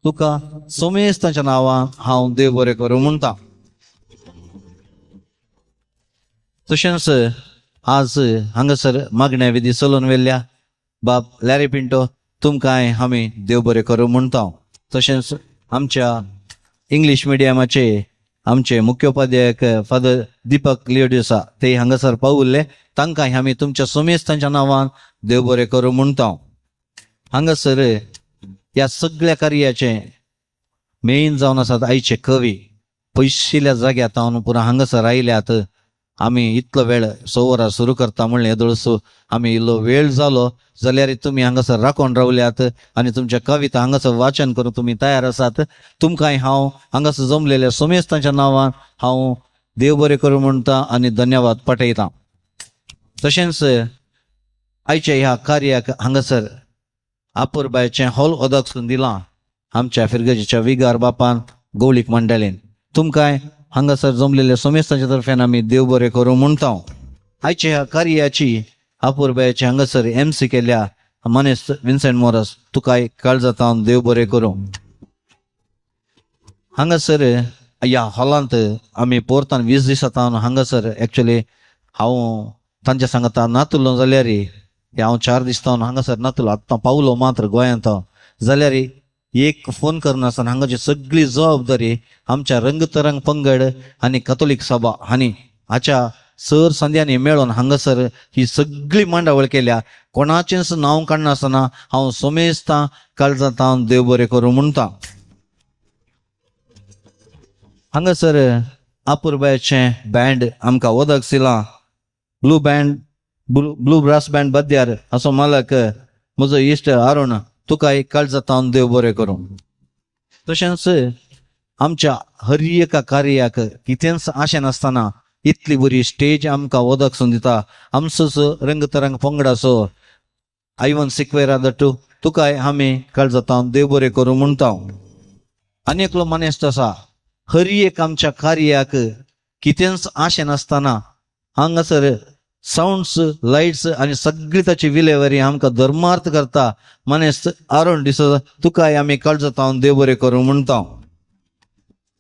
तुका समेस्तांच्या नांवान हांव देव बरें करूं म्हणटा. तशेंच आज हांगासर मागण्या विधी चलोवन वेल्ल्या बाब लॅरी पिंटो तुमकांय आमी देव बरें करूं म्हणटा. तशेंच आमच्या इंग्लीश मिडियमाचे आमचे मुख्योपाध्यायक फादर दीपक लिओडिसा ते हांगासर पावुल्ले तांकांय आमी तुमच्या समेस्तांच्या नांवान देव बरें करूं म्हणटा. हांगासर ह्या सगळ्या कार्याचे मेन जावन आसात आयचे कवी पयशिल्ल्या जाग्यार तावन पुरो हांगासर आयल्यात. आमी इतलो वेळ 6 वरां सुरू करता म्हणलें येदोळसो आमी इल्लो वेळ जालो जाल्यार तुमी हांगासर राखून रावल्यात आनी तुमच्या कविता हांगासर वाचन करूंक तुमी तयार आसात. तुमकांय हांव हांगासर जमलेल्या समेस्तांच्या नांवान हांव देव बरें करूं म्हणटा आनी धन्यवाद पाठयतां. तशेंच आयच्या ह्या कार्याक हांगासर आपुरबायेचें हॉल ओदकसून दिलां आमच्या फिरगजेच्या विगार बापान गवळीक मंडळीन. तुमकांय हांगासर जमलेल्या समेस्तांच्या तर्फेन आमी देव बरें करूं म्हणटा. आयच्या ह्या कार्याची आपुरबायेचे हांगासर MC केल्या मानेस विन्सेंट मोरस तुकाय काळजातान देव बरें करूं. हांगासर ह्या हॉलांत आमी पोरतान 20 दिसां तावन हांगासर एक्चुअली हांव तांच्या सांगाता नातुलो जाल्यार हांव 4 दीस तावन हांगासर नातुलो आतां पावलो मात्र गोंयांत जाल्यार एक फोन करनासतना हांगाची सगळी जबाबदारी आमच्या रंगतरंग पंगड आनी कॅथोलिक सभा हांणी हाच्या सर संध्यांनी मेळोन हांगासर ही सगळी मांडावळ केल्या. कोणाचेंच नांव काडनासतना हांव समेस्तां काळजातान देव बरें करूं म्हणटा. हांगासर आपुरबायेचें बँड आमकां वदक सिलां ब्लू ब्रास बँड बद्यार असो मालक म्हजो इश्ट अरुण तुकाय काळजातान देव बरें करूं. तशेंच आमच्या हर एका कार्याक कितेंच आशें नासतना इतली बरी स्टेज आमकां वदकसून दिता आमचोच रंगतरंग पंगडाचो आयवन सिक्वेरा दट्टू तुकाय आमी काळजातान देव बरें करूं म्हणटा. आनी एकलो मनीस आसा हर एक आमच्या कार्याक कितेंच आशें नासतना हांगासर साउंड्स लायट्स आनी सगळी ताची विलेवारी आमकां धर्मार्थ करता मनीस अरुण डिसोजा तुकाय आमी काळजातान देव बरें करूं म्हणटा.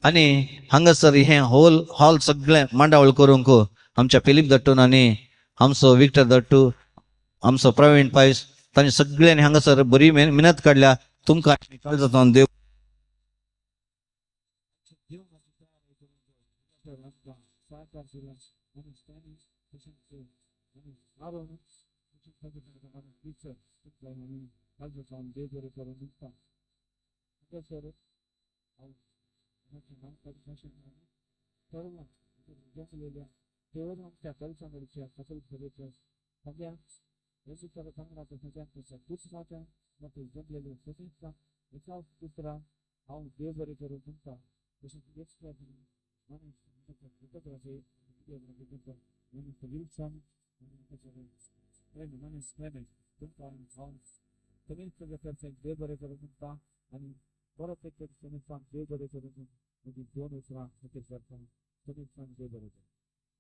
आनी हांगासर हें हॉल सगळें मांडावळ करूंक आमच्या फिलीप दट्टून आनी आमचो विक्टर दट्टू आमचो प्रवीण पायस तांणी सगळ्यांनी हांगासर बरी मेहनत काडल्या. तुमकां काळजातान देव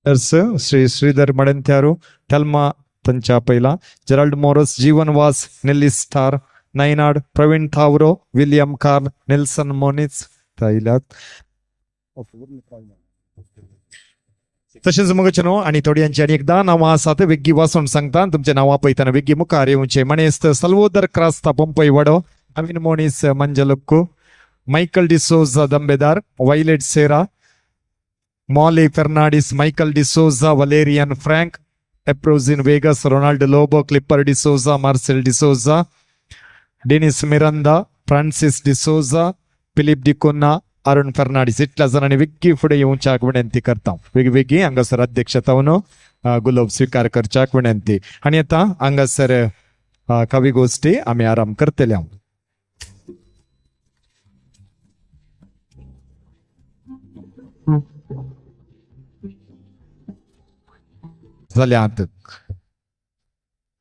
श्री श्रीधर मडंत्यारू थेल्मा ತಂಚಾ ಪೈಲ Gerald Moras Jeevan Vaz Nellis Star Nainad Praveen Thavro William Carl Nelson Monis थैल्यात तशेंच मगचनो आणि थोड्यांची आणि एकदा नावां आसात वेग्गी वाचून सांगता तुमचे नावां पळयतना वेग्गी मुखार येवचे मणेस्त सल्वोदर क्रास्ता पंपई वडो अविन मोनिस मंजलुक्कू मायकल डिसोजा दंबेदार Violet Sera Molly Fernandes Michael D'Souza Valerian Frank एप्रोजिन वेगस रोनाल्ड लोबो क्लिपर D'Souza Marcel D'Souza Denis Miranda Francis D'Souza Philip D'Cunha Arun Fernandes इतल्या जणांनी वेग्गी फुडें येवच्याक विनंती करता वेगवेगळी हांगासर अध्यक्षतावन गुलाब स्वीकार करच्याक विनंती आणि आता हांगासर कवी गोष्टी आमी आराम करतले जाल्यात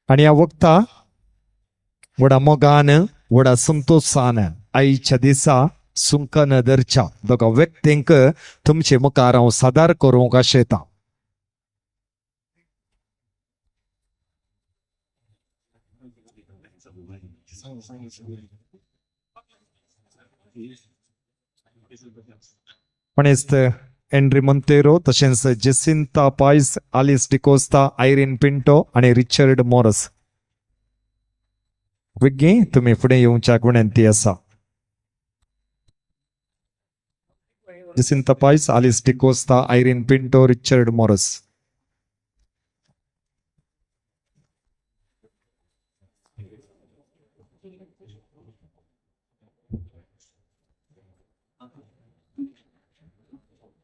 आणि ह्या वक्ता वडा मोगान वडा संतोषान आईच्या दिसा सुंकन दरच्या दोगा व्यक्तींक तुमचे मुखार हांव सादर करूंक आशेता पणेस्त एंड्री मोंतेरो तशेंच जेसिंता पायस आलिस डिकोस्ता आयरीन पिंटो आणि रिचर्ड मॉरस वेग्गी तुम्ही फुडें येवच्याक विनंती आसा जेसिंता पायस आलिस डिकोस्ता आयरीन पिंटो रिचर्ड मॉरस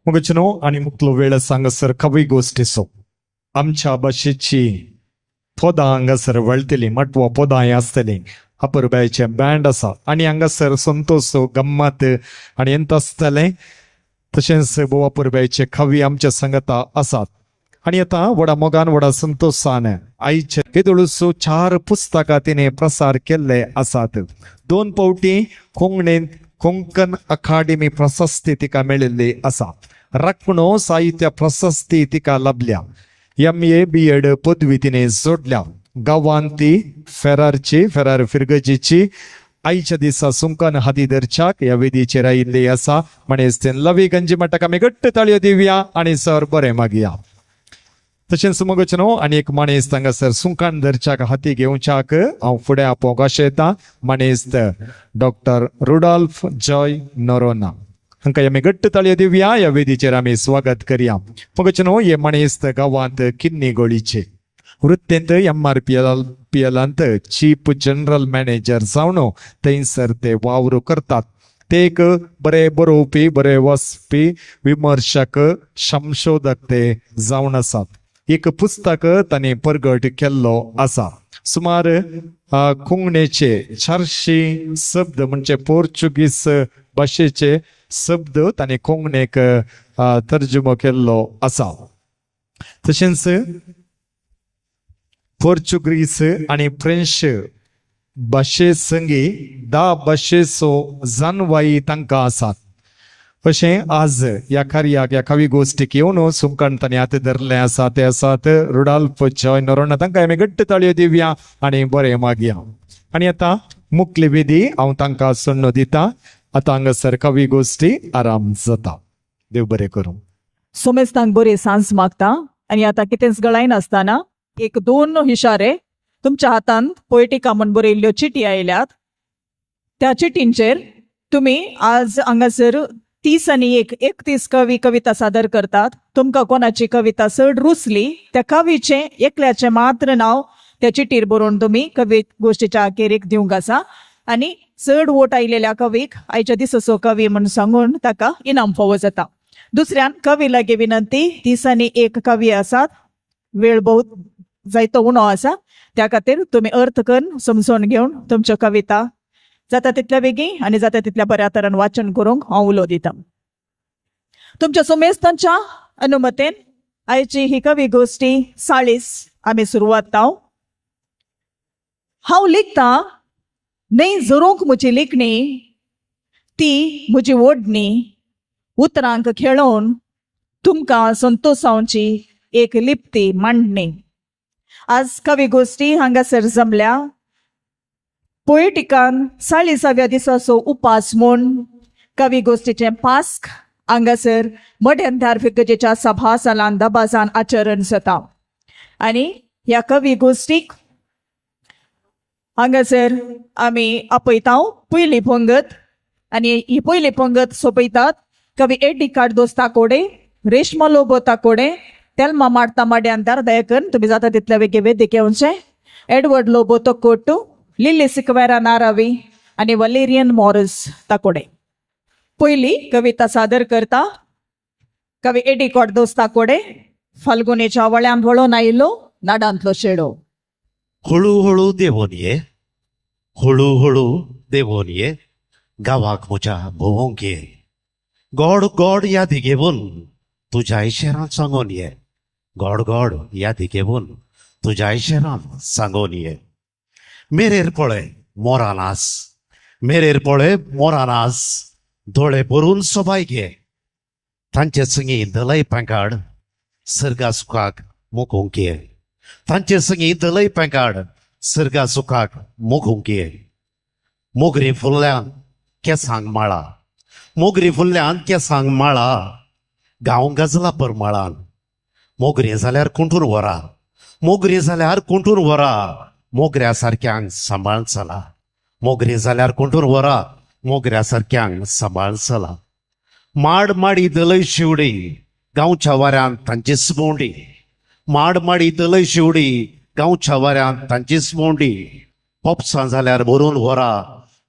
मुगचनो आणि मुक्तलो वेळ सांगसर कवी गोष्टीसो आमच्या भाशेची पोदां हांगासर वळतली मटवो पोदां आसतली अपुरबायचे बँड आसा आणि हांगासर संतोष गम्मत आणि एंत आसतलें तशेंच भोव अपुरबायचे कवी आमच्या संगता आसात आणि आता वडा मोगान वडा संतोषान आईचे केदुळूसो 4 पुस्तकां तिने प्रसार केल्ले आसात 2 फावटी कोंकण अकादेमी प्रशस्ती तिका मेळिल्ली आसा राखणो साहित्य प्रशस्ती तिका लाभल्या MA BEd पदवी तिने जोडल्या गांवांत ती फेरार फिरगजीची आईच्या दिसा सुंकन हाती धरच्याक ह्या वेदीचेर आयिल्ली आसा म्हणेच ते लवी गंजी मटाक आमी घट्ट ताळयो दिवया आणि सर बरें मागया तशेंच मगचनो आणि एक मणेस्त हांगासर सुंकन धरच्याक हाती घेवच्याक हांव फुडें आपोवंक आशेता मणेस्त डॉक्टर रुडॉल्फ जॉय नोरोना हांकां आमी घट्ट ताळयो दिवया ह्या वेदीचेर आमी स्वागत करया मगचनो हे मणेस्त गांवांत किन्नी गोळीचे वृत्तेंत MRPLांत चीफ जनरल मॅनेजर जावन थंयसर ते वावर करतात ते एक बरे बरोवपी बरे वचपी विमर्शक संशोधक ते जावन आसात एक पुस्तक तांणी प्रगट केल्लो आसा सुमार कोंकणीचे 400 शब्द म्हणजे पोर्चुगीज भाशेचे शब्द तांणी कोंकणीक तर्जुमो केल्लो आसा तशेंच पोर्चुगीज आणि फ्रेंच भाशे संगी 10 भाशेचो जानवाई तांकां आसात अशें आज ह्या कार्याक ह्या कवी गोष्टीक येवन सुंकण तांणी हात धरले आसा ते आसात रुडॉल्फ जॉय नोरोना तांकां आमी घट्ट ताळयो दिवया आनी बरें मागया आनी आतां मुखली विधी हांव तांकां सण्णो दिता आतां हांगासर कवी गोष्टी आराम जाता देव बरें करूं सोमेस्तांक बरी सांज मागता आनी आतां कितेंच गळाय नासतना 1-2 इशारे तुमच्या हातांत पोएटिका म्हूण बरयल्ल्यो चिटी आयल्यात त्या चिटींचेर तुमी आज हांगासर 30 आनी 31 कवी कविता सादर करतात तुमकां कोणाची कविता चड रुचली त्या कवीचें एकल्याचें मात्र नांव त्या चिटीर बरोवन तुमी कवी गोष्टीच्या अखेरेक दिवंक आसा आनी चड वोट आयिल्ल्या कवीक आयच्या दिसाचो कवी म्हूण सांगून ताका इनाम फावो जाता दुसऱ्यान कवी लागी विनंती 30 आनी 1 कवी आसात वेळ बहुत जायतो उणो आसा त्या खातीर तुमी अर्थ करून समजून घेवन तुमच्यो कविता जाता तितल्या बेगीन आनी जाता तितल्या बऱ्या तरेन वाचन करूंक हांव उलो दिता तुमच्या सोमेस्तांच्या अनुमतेन आयची ही कवी गोष्टी 40 आमी सुरवात हांव लिखता न्हय जरूंक म्हजी लेखणी ती म्हजी ओडणी उतरांक खेळोवन तुमकां संतोषावची एक लिप्ती मांडणी. आज कवी गोष्टी हांगासर जमल्या. पोएटिकान 40व्या दिसाचो उपास म्हूण कवी गोष्टीचे पास्क हांगासर मड्यांत्यार फिर्गजेच्या सभासालान दबाजान आचरण जाता. आनी ह्या कवी गोष्टीक हांगासर आमी आपयता पयली पंगत. आनी ही पयली पंगत सोपयतात कवी Eddie Cardoz Takode, Reshma Lobo Takode, Thelma Martha Madantyar दयाकन तुम्ही जाता तितल्या वेगे वेदिकेवचे, Edward Lobo Thokkottu, Lily Sequeira Naravi आनी वलेरियन मॉरिस ताकोडे. पयली कविता सादर करता कवी एडी कार्दोस ताकोडे. फाल्गुनेच्या वळ्यान वळोन आयिल्लो नाडांतलो शेडो. हळूहळू देवून ये, हळूहळू देवून ये, गावाक म्हज्या भोवंक ये. गोड गोड यादी घेवन तुज्या इशेरांत सांगून ये, गोड गोड यादी घेवन तुज्या इशेरांत सांगून ये. मेरेर पळय मोरानास, मेरेर पळय मोरानास, दोळे भरून सोबाय घे. तांचे संगी दलय पेंकाड सर्गा सुखाक मोखूंक ये. तांचे संगी दलय पेंकाड सर्गा सुखाक मोखूंक ये. मोगरी फुल्ल्यान केसांक माळा, मोगरी फुल्ल्यान केसांक माळा, गांव गजला परमाळान. मोगरी जाल्यार कुंटूर व्हरा, मोगरी जाल्यार कुंटूर व्हरा, मोगऱ्या सारक्यांक सांबाळून चला. मोगरी जाल्यार कुंटूर व्हरा, मोगऱ्या सारक्यांक सांबाळून चला. माड माडी दलय शिवडी, गांवच्या वाऱ्यान तांची स्पोंडी. माड माडी दलय शिवडी, गांवच्या वाऱ्यान तांची स्पोंडी. पोपसां जाल्यार भरून व्हरा,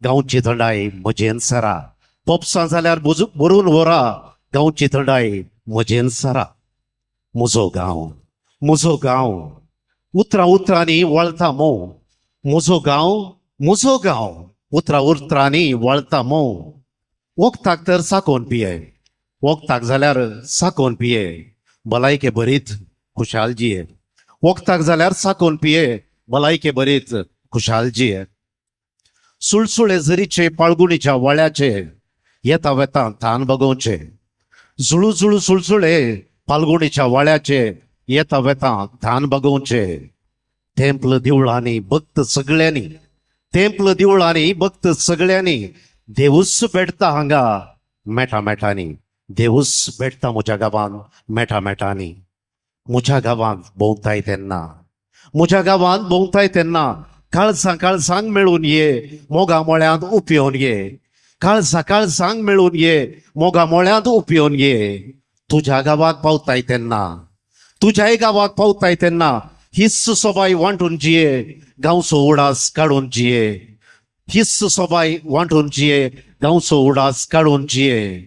गांवची थंडाई म्हजेन सरा. पोपसां जाल्यार भरून व्हरा, गांवची थंडाई म्हजेन सरा. म्हजो गांव, म्हजो गांव, उतरां उतरांनी वळता मोव. म्हजो गांव, म्हजो गांव, उतरां उतरांनी वळता मोव. वखदाक तर साकोन पिये, वखदाक जाल्यार साकोन पिये, भलायके बरीत खुशाल जिये. वखदाक जाल्यार साकोन पिये, भलायके बरीत खुशाल जिये. सुळसुळे झरीचे पाळगुणीच्या वळ्याचे येता वेता थान बगोवचे. झुळू झुळू सुळसुळे पाळगुणीच्या वळ्याचे येता वेता थान बगोवचे. तेंपल देवळांनी भक्त सगळ्यांनी, तेंपल देवळांनी भक्त सगळ्यांनी, देवूस भेटता हांगा मेटा मेटांनी. देवूस भेटता म्हज्या गांवांत मेटा मेटांनी. म्हज्या गांवांत भोंवताय तेन्ना, म्हज्या गांवांत भोंवताय तेन्ना काळसां काळसांक मेळून ये, मोगा मोळ्यांत उपियोन ये. काळसां काळसांक मेळून ये, मोगा मोळ्यांत उपियोन ये. तुज्या गांवाक पावताय तेन्ना, तुज्याय गांवाक पावताय तेन्ना हिस्स सोबाय वांटून जिये, गांवचो उडास काडून जिये. हिस्स सोबाय वांटून जिये, गांवचो उडास काडून जिये.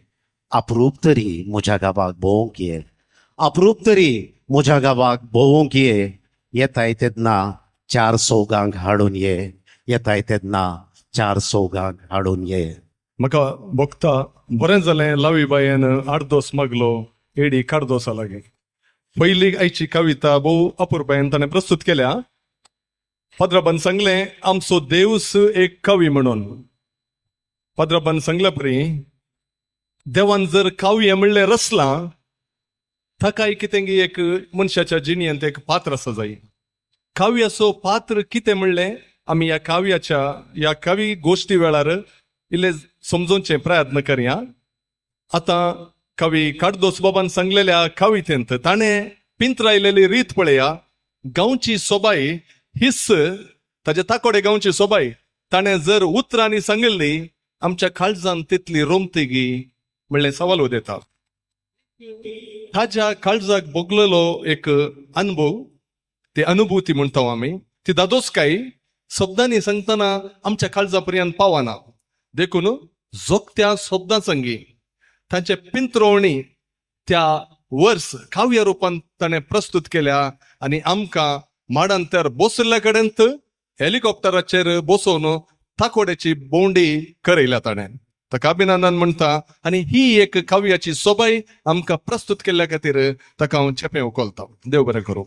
अप्रूप तरी म्हज्या गांवाक भोवंक ये, अप्रूप तरी म्हज्या गांवाक भोवंक ये. येताय तेन्ना चार सौगांक हाडून ये, येताय तेन्ना चार सौगांक हाडून ये. म्हाका भोगता बरें जालें लावीबायेन आर्दोस मागलो एडी कार्दोसा लागीं. पयली आयची कविता भोव अपुरबायेन ताणें प्रस्तुत केल्या. पाद्राबान सांगलें आमचो देवूस एक कवी म्हणून. पाद्राबान सांगल्या परी देवान जर काव्य म्हणलें रचलां, ताकाय कितें एक मनशाच्या जिणेंत एक पात्र आसा जाय. काव्याचो पात्र कितें म्हणलें आमी ह्या काव्याच्या ह्या कवी गोष्टी वेळार इल्लें समजोवचे प्रयत्न करया. आतां कवी कार्दोस बाबान सांगलेल्या कवितेंत ताणें पिंतरायलेली रीत पळया. गांवची सोबाय हिस्स ताजे ताकोडे गांवची सोबाय ताणें जर उतरांनी सांगिल्ली आमच्या काळजान तितली रोमतिगी म्हणलें सवाल उदेता. ताज्या काळजाक भोगलेलो एक अनुभव, ती अनुभूती म्हणटा आमी, ती दादोसकाय शब्दांनी सांगतना आमच्या काळजा पर्यंत पावना. देखून जोगत्या शब्दां संगी तांचे पिंत्रोवणी त्या वर्स काव्य रुपान ताणें प्रस्तुत केल्या. आनी आमकां माडांतर बसल्या कडेन हेलिकॉप्टराचेर बसोवन ताकोड्याची भोंवडी करयल्या ताणें. ताका अभिनंदन म्हणटा. आनी ही एक काव्याची सोबाय आमकां प्रस्तुत केल्ल्या खातीर ताका हांव चेपें उखलता. देव बरें करूं.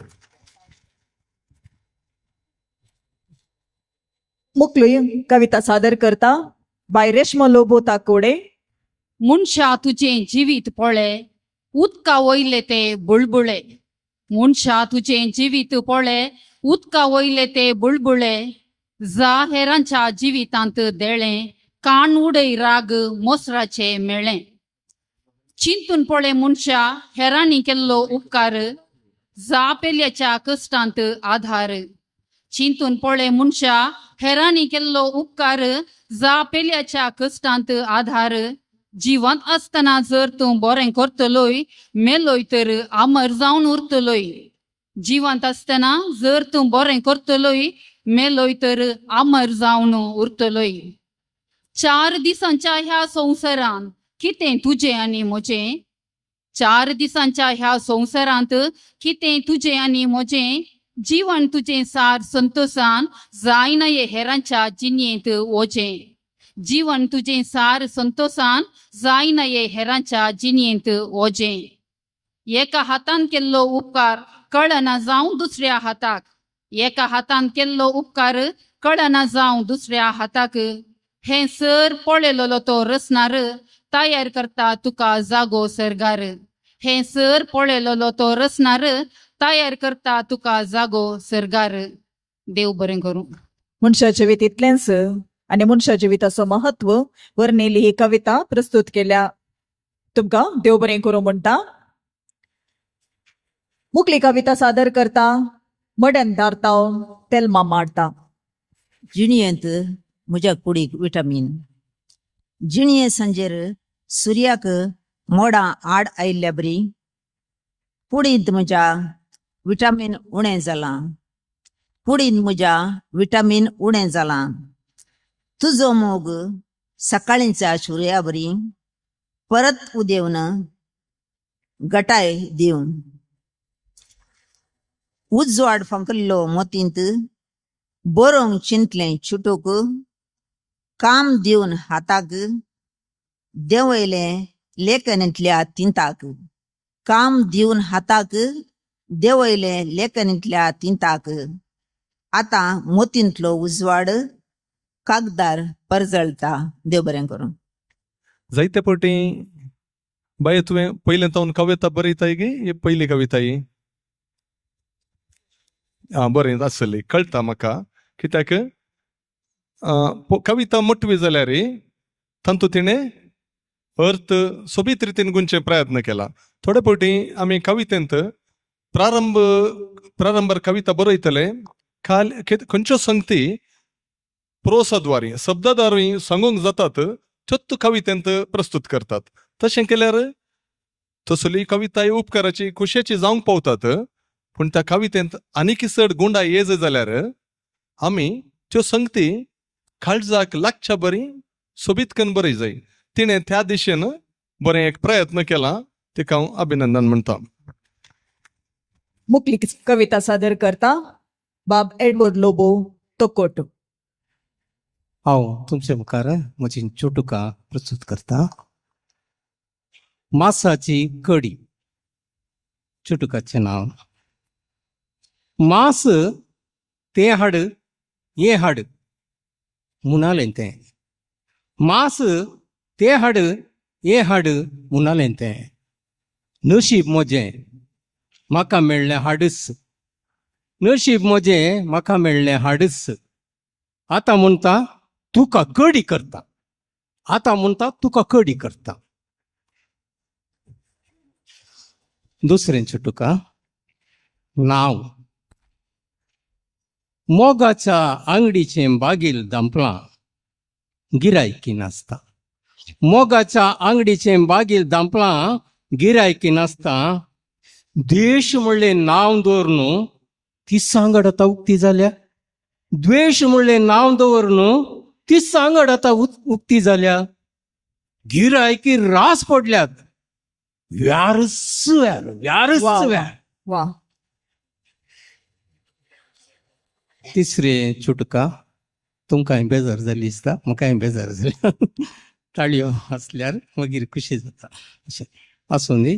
मुक्लूय कविता सादर करता बाय रेश्मा लोबो ताकोडे. मनशा तुझे जिवीत पळय, उदका वयले ते बुळबुळे. मनशा तुझे जिवीत पळय उदका वयले ते बुळबुळे जा हेरांच्या जिवितांत देळे कान उडय राग मोसराचे मेळे चिंतून पळय मनशा हेरांनी केल्लो उपकार जा पेल्याच्या कश्टांत आधार चिंतून पळय मनशा हेरांनी केल्लो उपकार जा पेल्याच्या कश्टांत आधार जिवंत असतना जर तूं बरें करतलोय मेलोय तर अमर जावन उरतलोय जिवंत असतना जर तूं बरें करतलोय मेलोय तर अमर जावन उरतलोय 4 दिसांच्या ह्या संवसारांत कितें तुझे आनी म्हजें 4 दिसांच्या ह्या संवसारांत कितें तुझे आनी म्हजें जीवन तुझें सार संतोषान जायना ये हेरांच्या जिणेंत ओजें जीवन तुझें सार संतोषान जायना ये हेरांच्या जिणेंत ओजें एका हातान केल्लो उपकार कळना जावं दुसऱ्या हाताक एका हातान केल्लो उपकार कळना जावं दुसऱ्या हाताक हे सर पळयलो तो रसनार तयार करता तुका जागो सरगार हे सर पळयलो तो रसनार तयार करता तुका जागो सरगार देव बरें करूं मनशा जिवितांतलेंच आणि मनशा जिविताचो महत्व वर्णिल्ली ही कविता प्रस्तुत केल्या तुमकां देव बरें करूं म्हणटा मुखली कविता सादर करता मडन दारताव तेलमा मारता जिणयेंत म्हज्या कुडीक विटामीन जिणये सांजेर सुर्याक मोडां आड आयिल्ल्या बरी कुडींत म्हज्या विटामीन उणें जालां कुडींत म्हज्या विटामीन उणें जालां तुजो मोग सकाळींच्या सुर्या बरी परत उदेवन गटाय दिवन उजवाड फंकल्लो मोतींत बरोंक चिंतलें चुटूक काम दिवन हाताक देवयलें लेखनींतल्या तिंताक काम दिवन हाताक देवयलें लेखनींतल्या तिंताक आतां मोतींतलो उजवाड कागदार परजळटा देव बरें करूं जायते फावटी बाय तुवें पयलें तावन कविता बरयताय गे ही पयली कविता ही बरें आसली कळटा म्हाका कित्याक कविता मोटवी जाल्यार तातूंत तिणें अर्थ सोबीत रितीन गुंचे प्रयत्न केला थोडे फावटी आमी कवितेंत प्रारंभार कविता बरयतले खंयच्यो संगती प्रोसाद्वारी शब्दाद्वारी सांगूंक जातात त्योच कवितेंत प्रस्तुत करतात तशें केल्यार तसली कविता ही उपकाराची खुशेची जावंक पावतात पूण त्या कवितेंत आनीक चड गुंडाय येज जाल्यार आमी त्यो संगती काळजाक लागच्या बरी सोबीत करून बरय जाय तिणें त्या दिशेन बरें एक प्रयत्न केला तिका हांव अभिनंदन म्हणटा मुखली कविता सादर करता बाब एडवर्ड लोबो तोकोट हांव तुमचे मुखार म्हजी चुटुका प्रस्तुत करता मासाची कडी चुटुकाचें नांव मास तें हाड हें हाड म्हणालें तें मास तें हाड हें हाड म्हणालें तें नशीब म्हजें म्हाका मेळ्ळें हाडस नशीब म्हजें म्हाका मेळ्ळें हाडस आतां म्हणटा तुका कडी करता आतां म्हणटा तुका कडी करता दुसरें चुटुका नांव मोगाच्या आंगडीचें बागील दांपलां गिरायकी नासता मोगाच्या आंगडीचें बागील दांपलां गिरायकी नासता द्वेश म्हणलें नांव दवर न्हू ती सांगड आतां उक्ती जाल्या द्वेश म्हणलें नांव दवर न्हू ती सांगड आतां उक्ती जाल्या गिरायकी रास पडल्यात व्यारस व्यार व्यारस व्यार वा तिसरें चुटका तुमकांय बेजार जाली दिसता म्हाकाय बेजार जाली ताळयो आसल्यार मागीर खुशी जाता अशें आसूं दी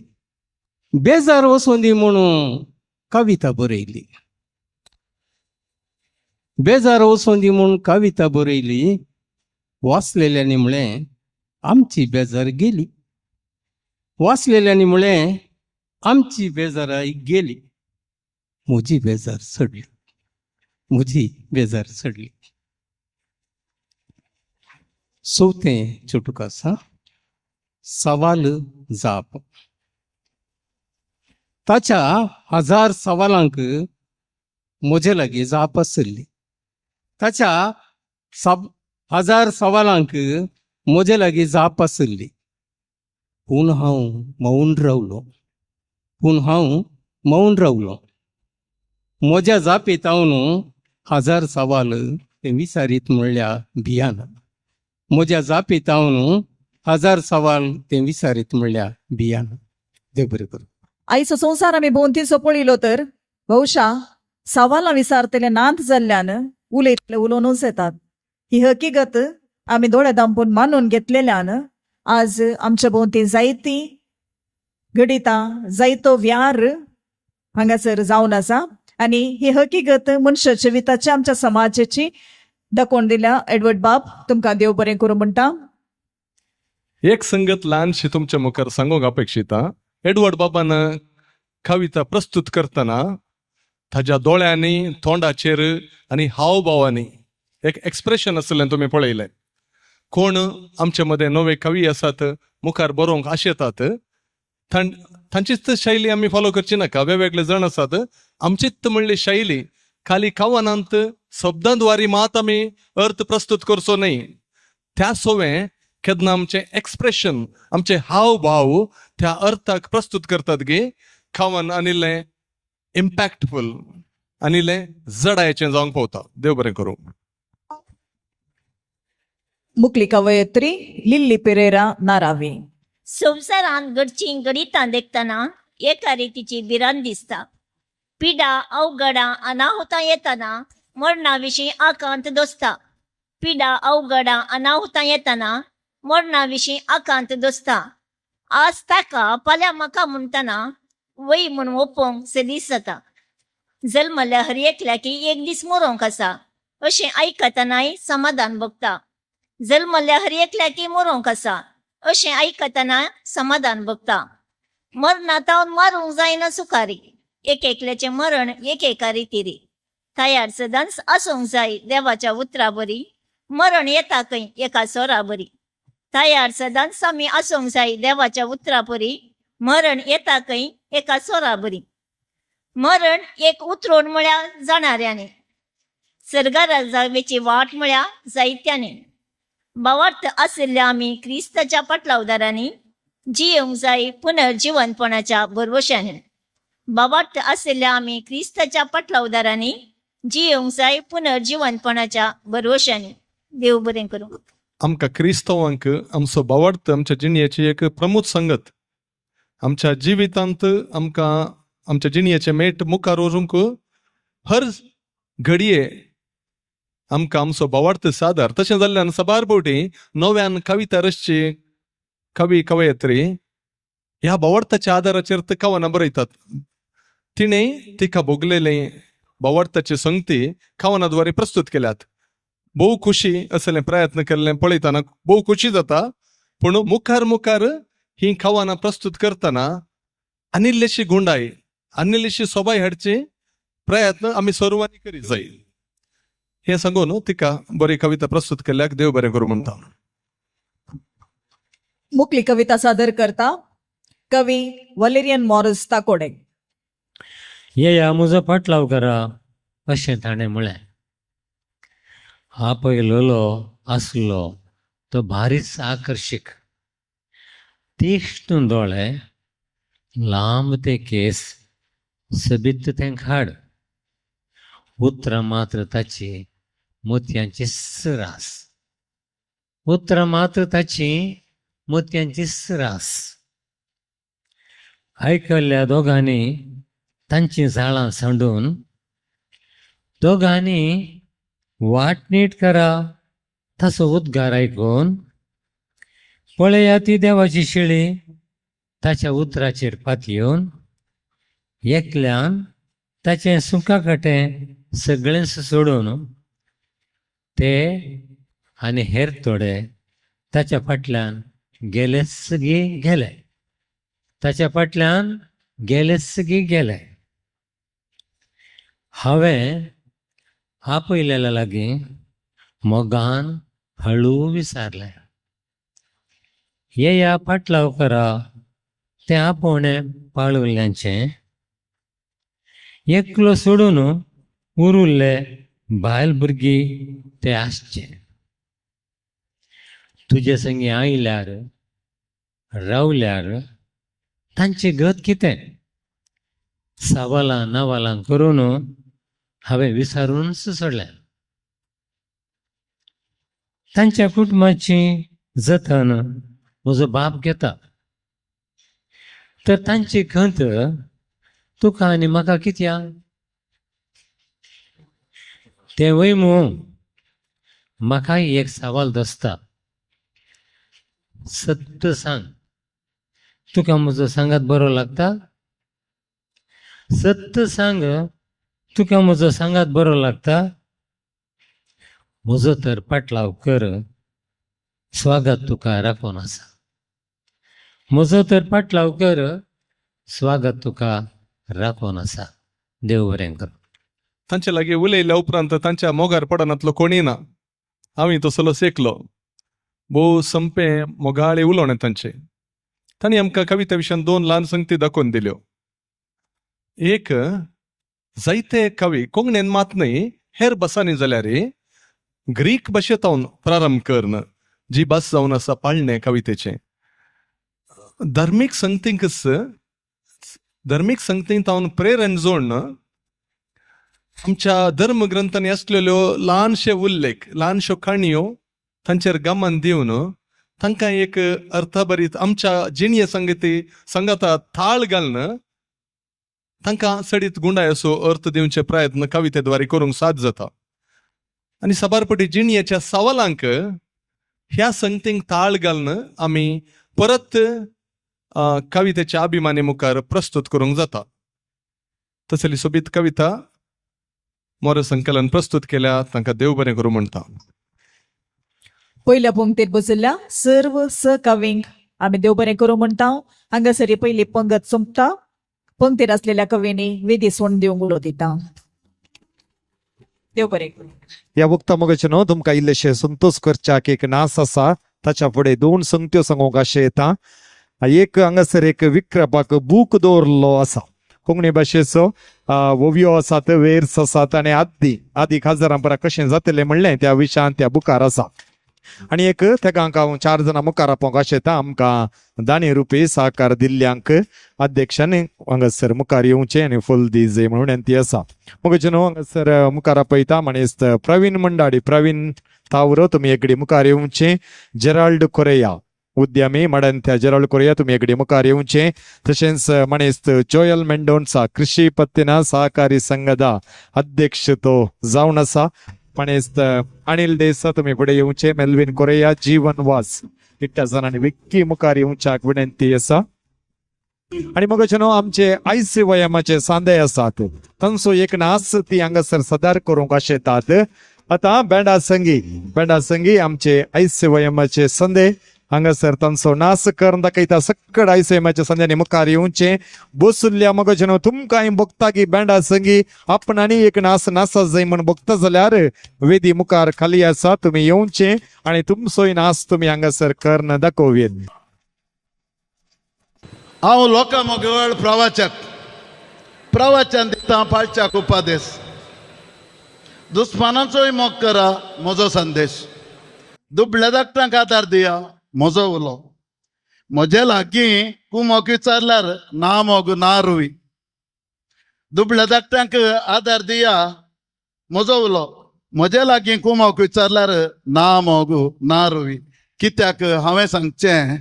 बेजार वचूं दी म्हणून कविता बरयली बेजार वचूं दी म्हणून कविता बरयली वाचलेल्यांनी म्हळें आमची बेजार गेली वाचलेल्यांनी म्हळें आमची बेजाराय गेली म्हजी बेजार चडली, म्हजी बेजार चडली. चवथें चुटूक आसा, सवाल जाप. ताच्या 1000 सवालांक म्हजे लागीं जाप आसली. ताच्या 1000 सवालांक म्हजे लागीं जाप आसली. पूण हांव मौन रावलो. म्हज्या जापेत हांव न्हू 1000 सवाल ते विचारीत म्हणल्या भियान. म्हज्या जापेत हांव न्हू 1000 सवाल ते विचारीत म्हणल्या भियान. देव बरें करूं. आयचो संवसार आमी भोंवतीचो पळयलो तर भौशा सवालां विचारतले नांत जाल्ल्यान उलयतले उलोवनूच येतात. ही हकीकत आमी दोळे धांपून मानून घेतलेल्यान आज आमच्या भोंवती जायती घडितां जायतो व्यार हांगासर जावन आसा. आनी ही हकीकत मनशाच्या जिविताची आमच्या समाजाची दाखोवन दिल्या. एडवर्ड बाब तुमकां देव बरें करूं म्हणटा. एक संगत ल्हानशी तुमच्या मुखार सांगूंक अपेक्षिता. एडवर्ड बाबान कविता प्रस्तुत करतना ताच्या दोळ्यांनी, तोंडाचेर आनी हावभावांनी एक एक्सप्रेशन आसलें तुमी पळयलें. कोण आमचे मदें नवे कवी आसात, मुखार बरोवंक आशेतात, तांचीच शैली आमी फॉलो करची नाका. वेगवेगळे जण आसात. आमचीच म्हणली शैली खाली कावनांत शब्दांद्वारे मात आमी अर्थ प्रस्तुत करचो न्ही. त्या सोवें केन्ना आमचे एक्सप्रेशन, आमचे हावभाव त्या अर्थाक प्रस्तुत करतात गे खावन आनिल्लें इम्पॅक्टफुल, आनिल्लें जडायेचें जावंक पावता. देव बरें करूं. मुखली कवयत्री लिल्ली पेरेरा नारावी. संवसारांत घडची गणितां देखतना एका रितीची भिरांत दिसता. पिडा अवघडां अनाहुतां येतना मरणा विशीं आकांत दोसता. पिडा अवघडां अनाहुतां येतना मरणा विशीं आकांत दोसता. आज ताका फाल्यां म्हाका म्हणटना वय म्हूण ओपोवंक सदीस जाता. जल्मल्या हर एकल्याकी एक दीस मरोंक आसा अशें आयकतनाय समाधान भोगता. जल्मल्या हर एकल्याकी मरोंक आसा अशें आयकतना समाधान भोगता. मरणांतावन मारूंक जायना सुखारी. एकल्याचें मरण एकेका रितीरी. तयार सदांच आसूंक जाय देवाच्या उतरा बरी. मरण येता खंय एका सोरा बरी. तयार सदांच आमी आसूंक जाय देवाच्या उतरा बरी. मरण येता खंय एका सोरा बरी. मरण एक उतरोड म्हळ्यार जाणाऱ्याने. सर्गार जावेची वाट म्हळ्यार जायत्याने. भावार्थ आशिल्ल्या आमी क्रिस्ताच्या पाटलावदारांनी जियोंक जाय पुनर्जीवनपणाच्या भरवशाने. भावार्थ आशिल्ल्या आमी क्रिस्ताच्या पाटलावदारांनी जियोंक जाय पुनर्जीवनपणाच्या भरवशाने. देव बरें करूं. आमकां क्रिस्तांवांक आमचो भावार्थ आमच्या जिणेची एक प्रमुख संगत. आमच्या जिवितांत आमकां आमच्या जिणेचें मेट मुखार व्हरूंक हर घडये आमकां आमचो भावार्थ सादर. तशें जाल्ल्यान सबार फावटी नव्यान कविता रचची कवी कवयत्री ह्या भावार्थाच्या आदाराचेर कवनां बरयतात. तिणें तिका भोगलेलें भावार्थाची संगती कवनाद्वारे प्रस्तुत केल्यात. भोव खुशी असलें प्रयत्न केल्लें पळयतना भोव खुशी जाता. पूण मुखार मुखार ही कवनां प्रस्तुत करतना आनिल्लीशी गुंडाय, आनिल्लीशी सोबाय हाडची प्रयत्न आमी सर्वांनी करीत जाय. हे सांगून तिका बरी कविता प्रस्तुत केल्याक देव बरें करूं म्हणटा. मुखली कविता सादर करता कवी वलेरियन मॉरिस ताकोडे. येया म्हजो पाटलाव करा अशें ताणें म्हळें. आपयलोलो आसलो तो भारीच आकर्षक. तीक्ष्ण दोळे, लांब ते केस, सबित तें खाड. उतरां मात्र ताची मोतयांची सरास. उतरां मात्र ताची मोतयांची सरास. आयकल्ल्या दोगांनी तांची झाडां सांडून दोगांनी वाटणीट करा तसो उद्गार आयकून पळया ती देवाची शिळी ताच्या उतराचेर पातयेवन एकल्यान ताचें सुकाकाटें सगळेंच सोडून ते आनी हेर थोडे ताच्या फाटल्यान गेलेच गेले. ताच्या फाटल्यान गेलेच गेले. हांवें आपयलेल्या लागीं मोगान हळू विचारलें, येया पाटलावकरा तें आपोवणें पाळुल्ल्यांचें, एकलो सोडून उरिल्ले बायल भुरगीं ते आसचे. तुजे संगी आयल्यार रावल्यार तांची गत कितें? सावालां नावालां करून हांवें विचारूनच सोडलें. तांच्या कुटुंबाची जतन म्हजो बाप घेता, तर तांची खंत तुका आनी म्हाका कित्याक? ते वयमू म्हाकाय एक सवाल दसता, सत्य सांग, तुका म्हजो सांगात बरो लागता? सत्य सांग, तुका म्हजो सांगात बरो लागता? म्हजो तर पाटलाव कर, स्वागत तुका राखून आसा. म्हजो तर पाटलाव कर, स्वागत तुका राखून आसा. देव बरें कर. तांचे लागीं उलयल्या उपरांत तांच्या मोगार पडनातलो कोणी ना. हांवें तसलो सेकलो. भोव संपे मोगाळे उलोवणे तांचे. तांणी आमकां कविता विशयान 2 ल्हान संगती दाखोवन दिल्यो. एक, जायते कवी कोंकणीन मात न्हय हेर भासांनी जाल्यार ग्रीक भाशेंतावन प्रारंभ करन, जी भास जावन आसा पाळणे कवितेचे. धार्मीक संगतींक हांव प्रेरण जोडन आमच्या धर्मग्रंथांनी आसलेल्यो ल्हानशे उल्लेख, ल्हानश्यो काणयो तांचेर गमन दिवन तांकां एक अर्थभरीत आमच्या जिणये संगताक थाळ घालन तांकां सडीत गुंडाय असो अर्थ दिवचे प्रयत्न कवितेद्वारे करूंक साद जाता. आनी साबारपटी जिणयेच्या सवालांक ह्या संगतींक थाळ घालन आमी परत कवितेच्या अभिमानी मुखार प्रस्तुत करूंक जाता. तसली सोबीत कविता मोर संकलन प्रस्तुत केल्या, तांकां देव बरें करूं म्हणटा. पयल्या पंक्तीर बसयल्ल्या सर्व सहकवींक आमी देव बरें करूं म्हणटा. हांगासर पयली पंगत सोंपता. पंक्तीर आसलेल्या कवींनी वेदी सोंड दिवंक उलो दिता. देव बरें करूं. ह्या वक्ता मोगाचे न्हू तुमकां इल्लेशे संतोष करच्याक एक नास आसा. ताच्या फुडें 2 संगत्यो सांगूंक अशें येता. एक हांगासर एक विक्रपाक बूक दवरलो आसा. कोंकणी भाशेचो ओवियो आसात, वेर्स आसात आनी आदीक हजारांपरा कशें जातलें म्हणलें त्या विशयान त्या बुकार आसा. आनी एक तेका हांव 4 जाणां मुखार आपोवंक अशें येता. आमकां दानी रुपी सहकार दिल्ल्यांक अध्यक्षांनी हांगासर मुखार येवचें आनी फूल दिजे म्हणून विनंती आसा. मोगाचे न्हू हांगासर मुखार आपयता मनीस प्रवीण मंडाडी, प्रवीण तावरो तुमी एकडे मुखार येवचें. जेराल्ड कोरेया उद्यमी मडंत्या जेराल्ड कोरेया तुमी एकडे मुखार येवचें. तशेंच मनीस जोयल मेंडोन्सा कृषी पत्तीना सहकारी संघದ अध्यक्ष तो जावन आसा. मनीस अनिल देसा तुमी फुडें येवचें. मेल्विन कोरेया जीवन वास इट्टा जाणांनी विक्की मुखार येवच्याक विनंती आसा. आनी मोगाचे न्हू आमचे ICYMचे सांदे आसात, तांचो एक नास ती हांगासर सदार करूंक अशें येतात. आतां बँडा संगी आमचे ICYMचे संदे हांगासर तांचो नास करून दाखयता. सक्कड ICYMच्या संद्यांनी मुखार येवचें. बसुल्ल्या मोगाचे न्हू तुमकां हांवें बघता की बँडा संगी आपणांनी एक नास नासा जाय म्हण बघता जाल्यार वेदी मुखार खाली आसा. तुमी येवचें आनी तुमचोय नास तुमी हांगासर करून दाखोवेत. हांव लोकां मोगळ प्रवचन दिता पाळच्याक उपादेश. दुस्मानाचोय मोग करा म्हजो संदेश. दुबळ्या धाकट्यांक आदार दिया म्हजो उलो. म्हजे लागीं कुमोग विचारल्यार ना मोग ना रुवी. दुबळ्या धाकट्यांक आदार दिया म्हजो उलो. म्हजे लागीं कुमोग विचारल्यार ना मोग ना रुवी. कित्याक हांवें सांगचें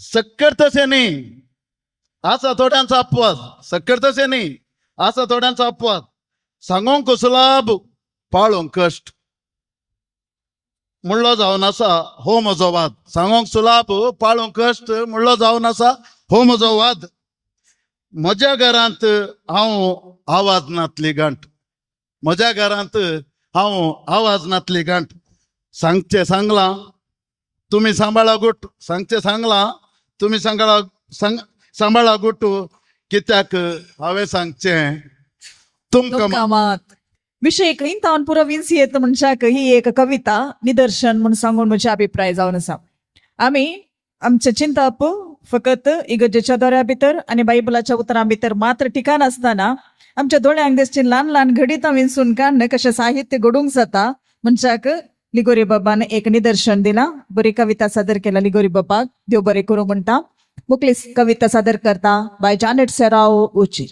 सक्कड तशें न्ही आसा थोड्यांचो अपवाद. सक्कड तशें न्ही आसा थोड्यांचो अपवाद. सांगोंक सुलाभ पाळोवंक कश्ट म्हणलो जावन आसा हो म्हजो वाद. सांगोंक सुलाभ पाळोवंक कश्ट म्हणलो जावन आसा हो म्हजो वाद. म्हज्या घरांत हांव आवाज नातली गांठ. म्हज्या घरांत हांव आवाज नातली गांठ. सांगचें सांगलां तुमी सांबाळा गुट. सांगचें सांगलां तुमी सांबाळा गुट. कित्याक हांवें सांगचें तुमकां मात विषय इंतावन पुरो विन्सी येता मनशाक ही एक कविता निदर्शन म्हणून सांगून म्हजे अभिप्राय जावन आसा. आमी आमचे चिंताप फकत इगर्जेच्या दोऱ्या भितर आनी बायबलाच्या उतरां भितर मात्र ठिकाण आसतना आमच्या दोळ्यांक दिसची ल्हान ल्हान घडीतां विंसून काडन कशें साहित्य घडूंक जाता मनशाक लिगोरी बाबान एक निदर्शन दिलां. बरी कविता सादर केला लिगोरी बाबाक, देव बरें करूं म्हणटा. मुखली कविता सादर करता बाय जानेट सेराव उची.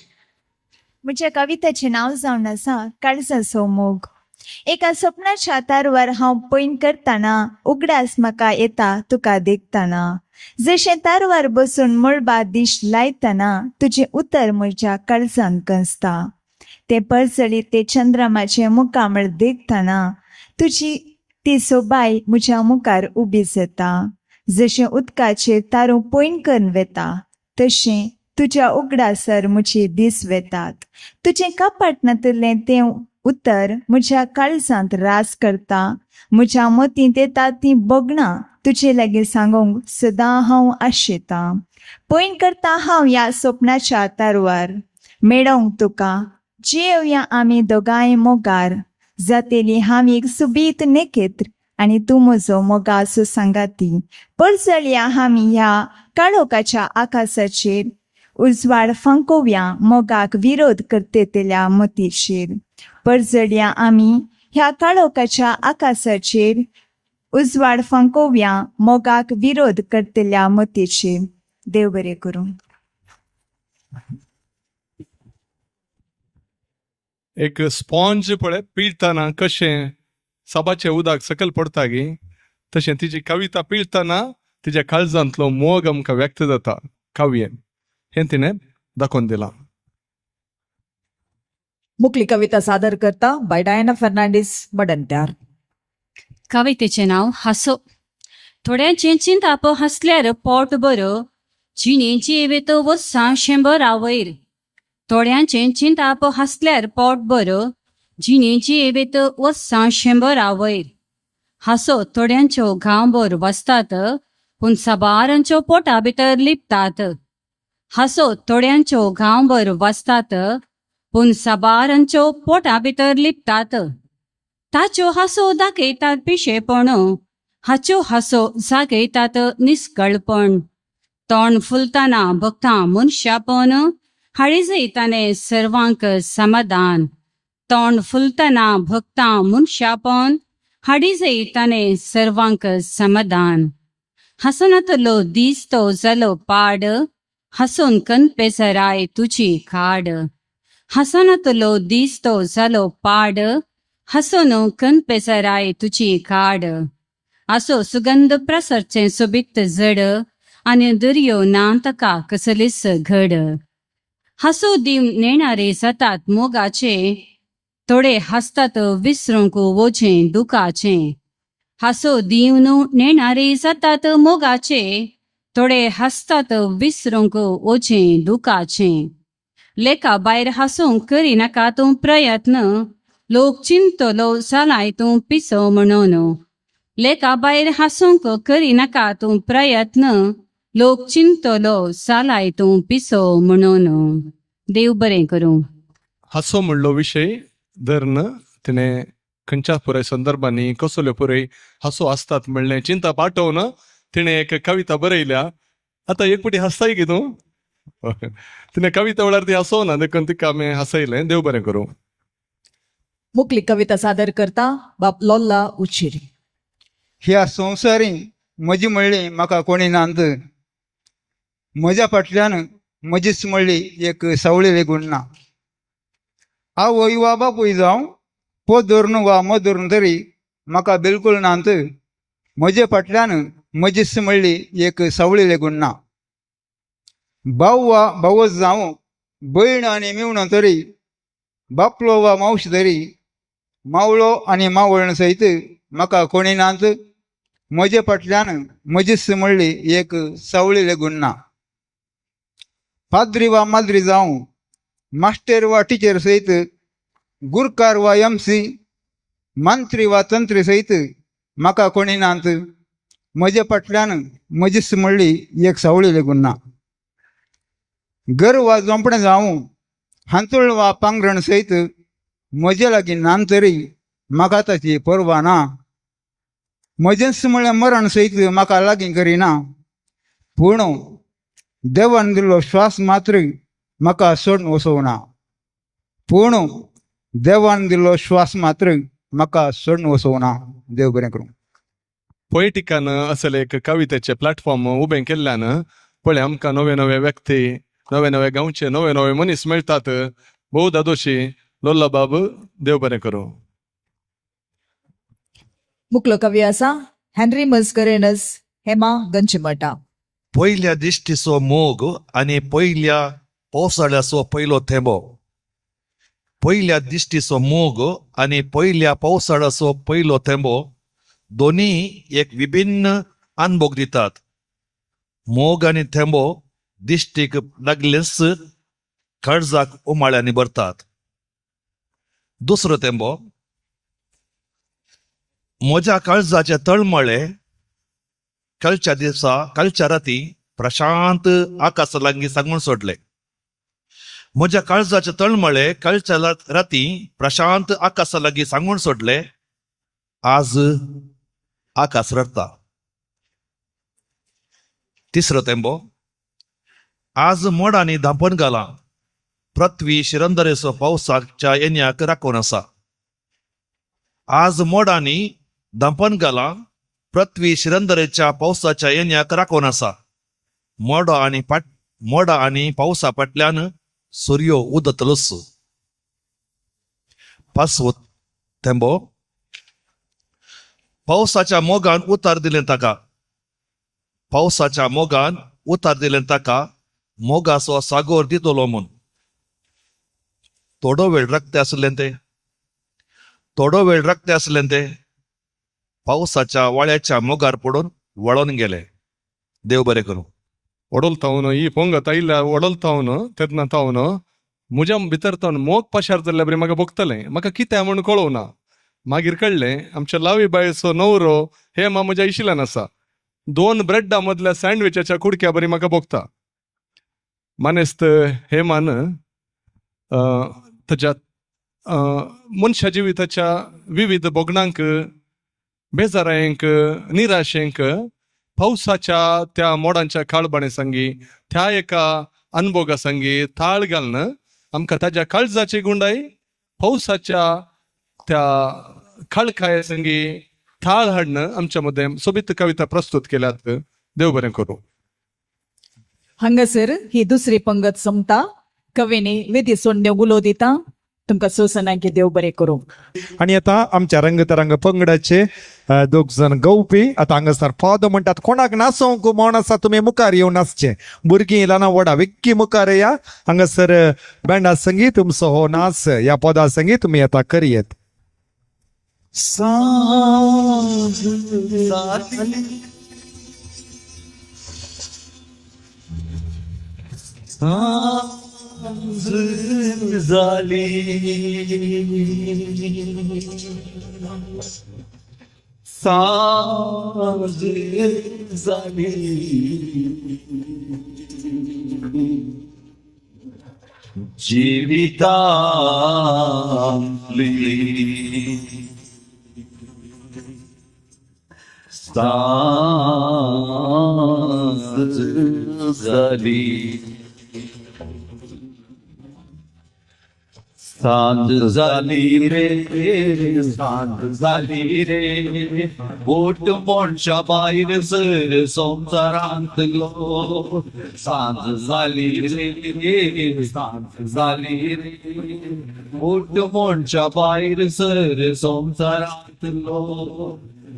म्हज्या कवितेचें नांव जावन आसा काळजाचो मोग. एका सपनाच्या तारवार हांव पैन करतना उगडास म्हाका येता तुका देखतना. जशें तारवार बसून मळबा दिश लायतना तुजें उतर म्हज्या काळजान गसता. ते पळसळीत ते चंद्रमाचे मुखामळ देखतना तुजी ती सोबाय म्हज्या मुखार उबी जाता. जशें उदकाचेर तारू पैन करून वेता तशें तुज्या उगडासर म्हजे दीस वेतात. तुजें कपाटनांतलें तें उतर म्हज्या काळजांत रास करता. म्हज्या मतींत येता ती बगणां तुजे लागीं सांगूंक सदां हांव आशेतां. पैन करता हांव ह्या सपनाच्या तारवार मेळोंक तुका. जेवया आमी दोगांय मोगार. जातेली हांव एक सुबीत नेकेत्र आनी तूं म्हजो मोगाचो सांगाती. पळसळया आमी ह्या काळोखाच्या आकाशाचेर. उजवाड फंकोव्या मोगाक विरोध करतेल्या मतीचेर. पळसळया आमी ह्या काळोखाच्या आकाशाचेर. उजवाड फंकोव्या मोगाक विरोध करतेल्या मतीचेर. देव बरें करूं. एक स्पॉन्ज पळय पिळतना कशें सबाचें उदक सकयल पडटा गे तशें तिची कविता पिळतना तिच्या काळजांतलो मोग आमकां व्यक्त जाता काव्येन. हें तिणें दाखोवन दिलां. मुखली कविता सादर करता बाय डायना फर्नांडीस मडंत्यार. कवितेचें नांव हासो. थोड्यांचें चिंताप हासल्यार पोट बरो. जिणेची येवेत वर्सां 100 वयर. थोड्यांचें चिंताप हासल्यार पोट बरो. जिणेची येवेत वर्सां 100 वयर. हासो थोड्यांच्यो गांवभर वाजतात पूण साबारांच्यो पोटा भितर लिपतात. हासो थोड्यांच्यो गांवभर वाजतात पूण साबारांच्यो पोटा भितर लिपतात. ताच्यो हासो दाखयतात पिशेपण. हाच्यो हासो जागयतात निस्कळपण. तोंड फुलतना भक्तां मनशापण. हाळी जैताने सर्वांक समाधान. तोंड फुलतना भक्तां मनशापण. हाडी जैताने सर्वांक समाधान. हसनातलो दीस तो जालो पाड. हसून कणपेसराय तुजी काड. हसनातलो दीस तो जालो पाड. हसून कणपेसराय तुजी काड. असो सुगंध प्रसरचे सोबीत जड. आनी दर्यो ना ताका कसलीच घड. हसो दिव नेणारे जातात मोगाचे. थोडे हसतात विसरूंक वोचें दुखाचें. हसो दिवन नेणारे जातात मोगाचे. थोडे हसतात विसरूंक वोचें दुखाचें. लेका भायर हसूंक करिनाका तूं प्रयत्न. लोक चिंतलो जालाय तूं पिसो म्हणून. लेका भायर हसूंक करिनाका तूं प्रयत्न. लोक चिंतलो जालाय तूं पिसो म्हणून. देव बरें करूं. हासो म्हणलो विशय धरन तिणें खंयच्या पुराय संदर्भांनी कसल्यो पुराय हासो आसतात म्हणलें चिंता पाठोवन तिणें एक कविता बरयल्या. आतां एक पुटी हांसताय की तूं. तिणें कविता वेळार ती हांसोवना देखून तिका आमी हांसयलें. देव बरें करूं. मुखली कविता सादर करता बाप लोल्ला उचिरी. ह्या संवसारीन म्हजी म्हणली म्हाका कोणी नांत. म्हज्या फाटल्यान म्हजीच म्हणली एक सावळी लेगून ना. हांव वय वा बापूय जावं पोत धरून वा मत धरून तरी म्हाका बिलकूल नांत. म्हजे फाटल्यान म्हजीच म्हणली एक सावळी लेगून ना. भाव वा भावच जावं भयण आनी मिवणो तरी. बापलो वा मावश तरी. मावळो आनी मावळण सयत म्हाका कोणी नांत. म्हजे फाटल्यान म्हजीच म्हणली एक सावळी लेगून ना. पाद्री वा माद्री जावं मास्टर वा टिचर सयत. गुरकार वा एमसी. मंत्री वा तंत्री सयत म्हाका कोणी नांत. म्हजे फाटल्यान म्हजीच म्हणली एक सावळी लेगून ना. घर वा झोंपडें जावं हांतुळ वा पांगरण सयत म्हजे लागीं नांतरी म्हाका ताची परवा ना. म्हजेंच म्हळ्यार मरण सयत म्हाका लागीं करिना. पूण देवान दिल्लो श्वास मात्र म्हाका सोडून वचोवना. पूण देवान दिल्लो श्वास मात्र म्हाका सोडून वचोवना. देव बरें करूं. पोएटिकान असले एक कवितेचे प्लॅटफॉर्म उबें केल्ल्यान पळय आमकां नवे नवे व्यक्ती, नवे नवे गांवचे नवे नवे मनीस मेळटात. भोव दादोशी, लोल्ला बाब, देव बरें करूं. मुखलो कवी आसा हेनरी मस्करेनस हेमा गंचिमटा. पयल्या दिश्टीचो मोग आनी पयल्या पावसाळ्याचो पयलो थेंबो. पयल्या दिश्टीचो मोग आनी पयल्या पावसाळ्याचो पयलो थेंबो दोनी एक विभिन्न अनुभव दितात. मोग आनी थेंबो दिश्टीक लागलेच काळजाक उमाळ्यांनी भरतात. दुसरो थेंबो. म्हज्या काळजाचे तळमळे कालच्या दिसा कालच्या राती प्रशांत आकाशा लागीं सांगून सोडले. म्हज्या काळजाचे तळमळे कालच्या राती प्रशांत आकाशा लागीं सांगून सोडले. आज आकाश रडता. तिसरो थेंबो. आज मोडांनी धांपण घाला. पृथ्वी शिरंदरेचो पावसाच्या येण्याक राखून आसा. आज मोडांनी धांपण घाला. पृथ्वी शिरंदरेच्या पावसाच्या येण्याक राखून आसा. मोडा आनी पावसा फाटल्यान सूर्यो उदतलोच. पांचवो थेंबो. पावसाच्या मोगान उतार दिलें ताका. पावसाच्या मोगान उतार दिलें ताका मोगाचो सागोर दितलो म्हूण. थोडो वेळ रक्ते आसलें ते. थोडो वेळ रक्ते आसलें ते पावसाच्या वाळ्याच्या मोगार पडून वळोन गेले. देव बरें करूं. ಒಡಲ್ತಾವನು ಈ ಪೊಂಗತ ಇಲ್ಲ ಒಡಲ್ತಾವನು ತೆದ್ನ ತಾವನು मुजा भितर तावन मोग पाशार जाल्ल्या बरी म्हाका भोगतलें. म्हाका कितें म्हूण कळोवना. मागीर कळलें आमच्या लावी बायचो नवरो हे म्हज्या इशिल्यान आसा. 2 ब्रेडा मदल्या सँडविचाच्या कुडक्या बरी म्हाका भोगता. मानेस्त हे मान ताच्या मनशा जिविताच्या विविध बोगणांक, बेजारांक, निराशेंक पावसाच्या त्या मोडांच्या काळबाणे सांगी त्या एका अनुभोगा सांगी थाळ घालन आमकां ताच्या काळजाची गुंडाई पावसाच्या त्या खळकाये संगी थाळ हाडणं आमच्या मध्ये सोबीत कविता प्रस्तुत केल्यात. देव बरें करूं. हांगासर ही दुसरी पंगत संपता. कवेनी विधी सोडण्यो उलो दिता. तुमकां सोसनांकी देव बरें करूं. आणि आता आमच्या रंगतरंग पंगडाचे दोग जण गवपी आता हांगासर फाद म्हणटात. कोणाक नासोंक म्हण आसा तुमी मुखार येवन नाचचे. भुरगीं ल्हान व्हडा विक्की मुखार या. हांगासर बँडा संगी तुमचो हो नाच या पदा संगी तुमी आता करियेत. झाली सांज झाली जीवितांतली सांज झाली सांज झाली रे सांज झाली रे बोट मोणच्या भायर सर संवसारांतलो सांज झाली रे सांज झाली रे बोट मोणच्या भायर सर संवसारांतलो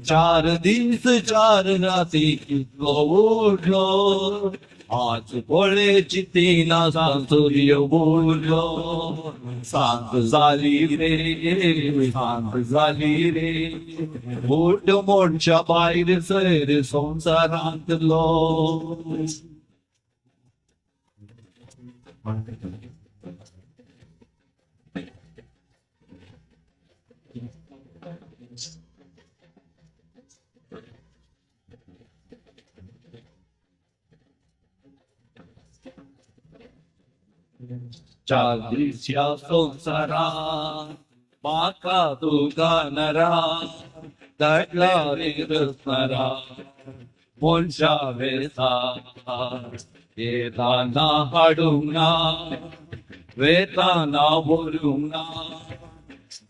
4 दीस 4 राती उठलो आज पळे चितीना सूर्य बोललो सांज झाली रे सांज झाली रे बोट मोणच्या भायर सर संवसारांतलो Yes. चालीस ह्या संवसारांत म्हाका तुका नरा धाडला रे रत्नरा मनशा वेतार येताना हाडूंक ना वेताना व्हरूंक ना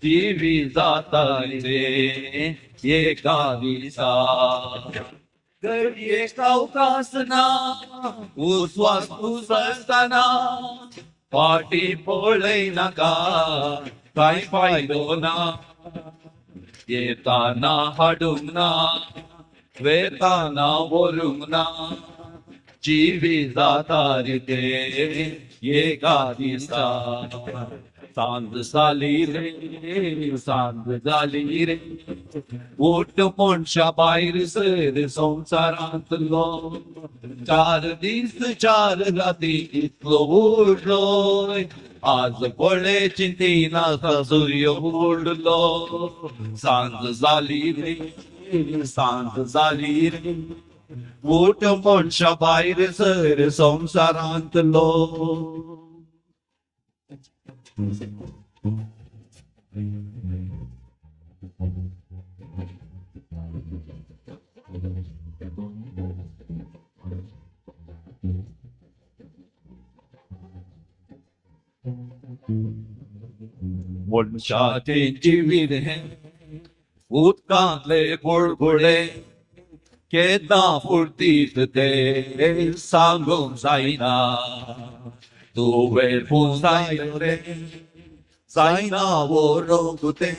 दिवी जाताली रे एका दिसा घडयेक अवकाश ना उस्वास उसळटाना फाटी पळय नाका कांय फायदो ना येताना हाडूंक ना वेताना व्हरूंक ना जिवी जाता रे एका दिसा सांज जाली रे सांज जाली रे ओट मनशा भायर सर संवसारांतलो 4 दीस 4 राती इतलो उडलोय आज पळे चिंतीना सूर्य बुडलो सांज जाली रे सांज जाली रे ओट मनशा भायर सर संवसारांतलो मनशाचे जिवीत हे उदकांतले बुळबुळे केन्ना फुडटीत ते सांगूंक जायना तुवें पुसायलो रे जायना व्हरोंक ते